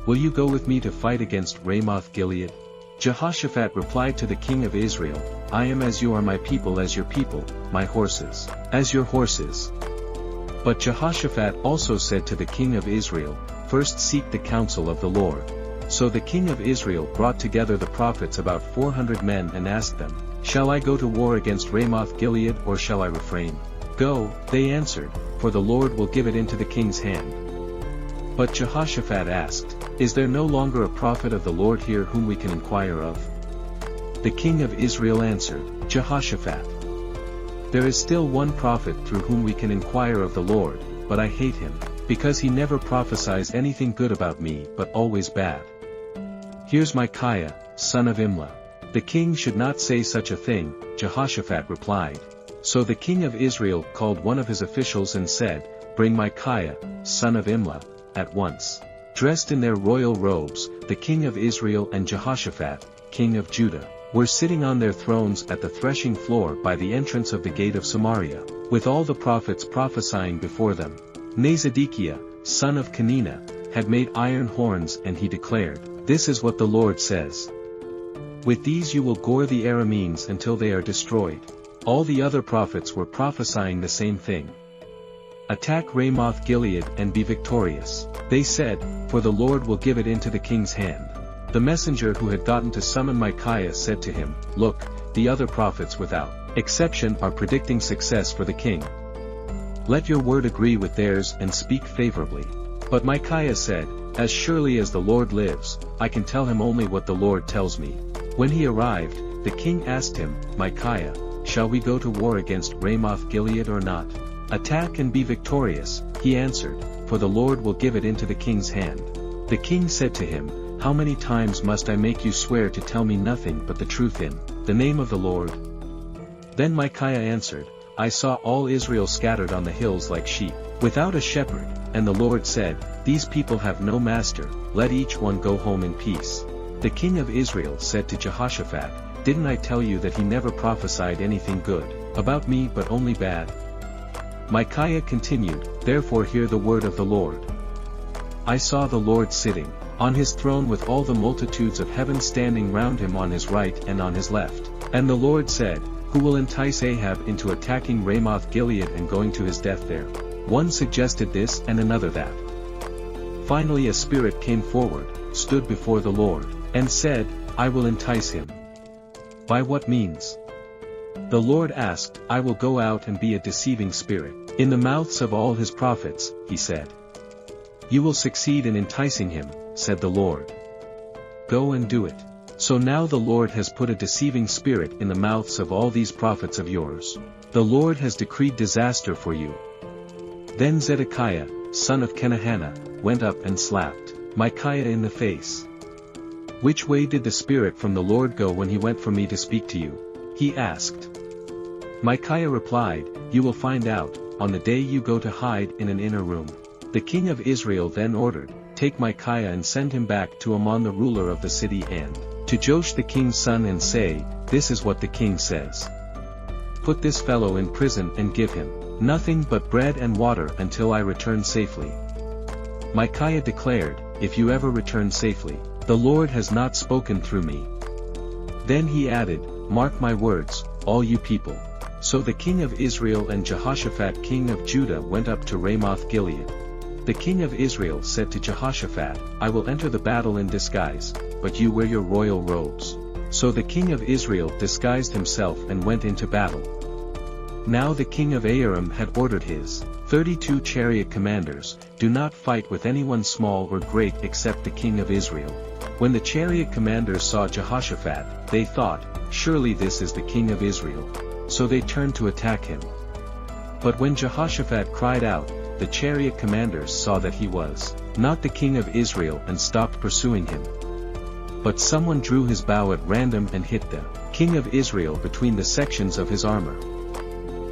"Will you go with me to fight against Ramoth-Gilead?" Jehoshaphat replied to the king of Israel, "I am as you are, my people as your people, my horses as your horses." But Jehoshaphat also said to the king of Israel, "First seek the counsel of the Lord." So the king of Israel brought together the prophets, about 400 men, and asked them, "Shall I go to war against Ramoth-Gilead, or shall I refrain?" "Go," they answered, "for the Lord will give it into the king's hand." But Jehoshaphat asked, "Is there no longer a prophet of the Lord here whom we can inquire of?" The king of Israel answered Jehoshaphat, "There is still one prophet through whom we can inquire of the Lord, but I hate him, because he never prophesies anything good about me but always bad. Here's Micaiah, son of Imlah." "The king should not say such a thing," Jehoshaphat replied. So the king of Israel called one of his officials and said, "Bring Micaiah, son of Imlah, at once." Dressed in their royal robes, the king of Israel and Jehoshaphat, king of Judah, were sitting on their thrones at the threshing floor by the entrance of the gate of Samaria, with all the prophets prophesying before them. Zedekiah, son of Kenina, had made iron horns, and he declared, "This is what the Lord says. With these you will gore the Arameans until they are destroyed." All the other prophets were prophesying the same thing. "Attack Ramoth-Gilead and be victorious," they said, "for the Lord will give it into the king's hand." The messenger who had gotten to summon Micaiah said to him, "Look, the other prophets without exception are predicting success for the king. Let your word agree with theirs and speak favorably." But Micaiah said, "As surely as the Lord lives, I can tell him only what the Lord tells me." When he arrived, the king asked him, "Micaiah, shall we go to war against Ramoth-Gilead or not?" "Attack and be victorious," he answered, "for the Lord will give it into the king's hand." The king said to him, "How many times must I make you swear to tell me nothing but the truth in the name of the Lord?" Then Micaiah answered, "I saw all Israel scattered on the hills like sheep, without a shepherd, and the Lord said, 'These people have no master, let each one go home in peace.'" The king of Israel said to Jehoshaphat, "Didn't I tell you that he never prophesied anything good about me but only bad?" Micaiah continued, "Therefore hear the word of the Lord. I saw the Lord sitting on his throne with all the multitudes of heaven standing round him on his right and on his left. And the Lord said, 'Who will entice Ahab into attacking Ramoth-Gilead and going to his death there?' One suggested this and another that. Finally a spirit came forward, stood before the Lord, and said, 'I will entice him.' By what means? The Lord asked. "I will go out and be a deceiving spirit in the mouths of all his prophets," he said. "You will succeed in enticing him," said the Lord. "Go and do it." So now the Lord has put a deceiving spirit in the mouths of all these prophets of yours. The Lord has decreed disaster for you. Then Zedekiah, son of Kenahana, went up and slapped Micaiah in the face. "Which way did the Spirit from the Lord go when he went from me to speak to you?" he asked. Micaiah replied, "You will find out, on the day you go to hide in an inner room." The king of Israel then ordered, "Take Micaiah and send him back to Amon the ruler of the city and to Joash the king's son, and say, 'This is what the king says. Put this fellow in prison and give him nothing but bread and water until I return safely.'" Micaiah declared, "If you ever return safely, the Lord has not spoken through me." Then he added, "Mark my words, all you people." So the king of Israel and Jehoshaphat king of Judah went up to Ramoth-Gilead. The king of Israel said to Jehoshaphat, "I will enter the battle in disguise, but you wear your royal robes." So the king of Israel disguised himself and went into battle. Now the king of Aram had ordered his 32 chariot commanders, "Do not fight with anyone small or great except the king of Israel." When the chariot commanders saw Jehoshaphat, they thought, "Surely this is the king of Israel." so they turned to attack him. But when Jehoshaphat cried out, the chariot commanders saw that he was not the king of Israel and stopped pursuing him. But someone drew his bow at random and hit the king of Israel between the sections of his armor.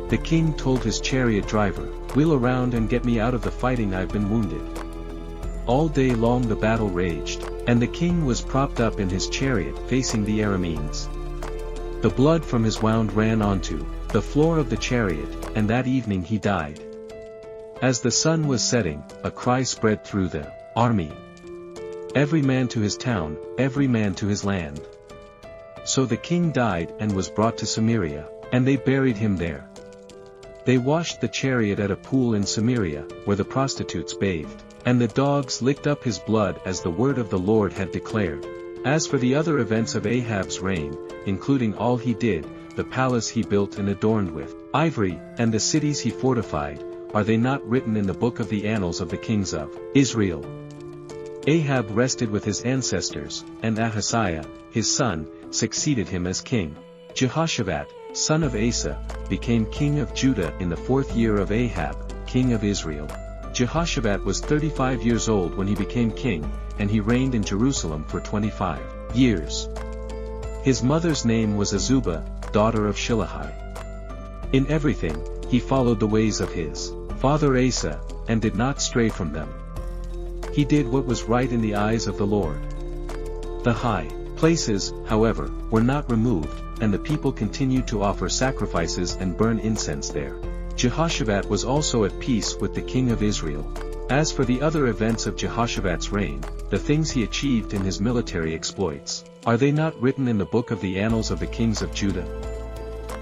The king told his chariot driver, "Wheel around and get me out of the fighting, I've been wounded." All day long the battle raged, and the king was propped up in his chariot facing the Arameans. The blood from his wound ran onto the floor of the chariot, and that evening he died. As the sun was setting, a cry spread through the army. "Every man to his town, every man to his land." So the king died and was brought to Samaria, and they buried him there. They washed the chariot at a pool in Samaria, where the prostitutes bathed, and the dogs licked up his blood as the word of the Lord had declared. As for the other events of Ahab's reign, including all he did, the palace he built and adorned with ivory, and the cities he fortified, are they not written in the book of the annals of the kings of Israel? Ahab rested with his ancestors, and Ahaziah, his son, succeeded him as king. Jehoshaphat, son of Asa, became king of Judah in the 4th year of Ahab, king of Israel. Jehoshaphat was 35 years old when he became king, and he reigned in Jerusalem for 25 years. His mother's name was Azubah, daughter of Shilhi. In everything, he followed the ways of his father Asa, and did not stray from them. He did what was right in the eyes of the Lord. The high places, however, were not removed, and the people continued to offer sacrifices and burn incense there. Jehoshaphat was also at peace with the king of Israel. As for the other events of Jehoshaphat's reign, the things he achieved in his military exploits, are they not written in the book of the annals of the kings of Judah?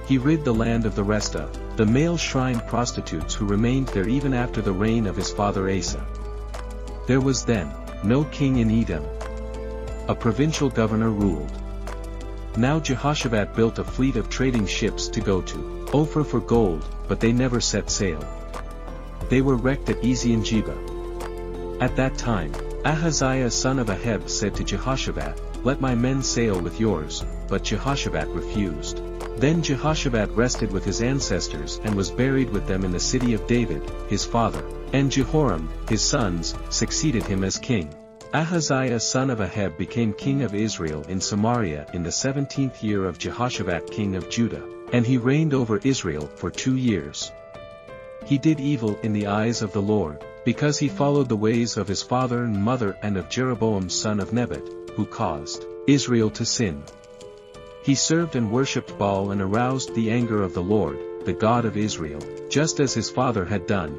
He rid the land of the rest of the male shrine prostitutes who remained there even after the reign of his father Asa. There was then no king in Edom. A provincial governor ruled. Now Jehoshaphat built a fleet of trading ships to go to Ophir for gold, but they never set sail. They were wrecked at Ezion-Geber. At that time, Ahaziah son of Ahab said to Jehoshaphat, "Let my men sail with yours," but Jehoshaphat refused. Then Jehoshaphat rested with his ancestors and was buried with them in the city of David, his father, and Jehoram, his sons, succeeded him as king. Ahaziah son of Ahab became king of Israel in Samaria in the 17th year of Jehoshaphat king of Judah, and he reigned over Israel for 2 years. He did evil in the eyes of the Lord, because he followed the ways of his father and mother and of Jeroboam son of Nebat, who caused Israel to sin. He served and worshipped Baal and aroused the anger of the Lord, the God of Israel, just as his father had done,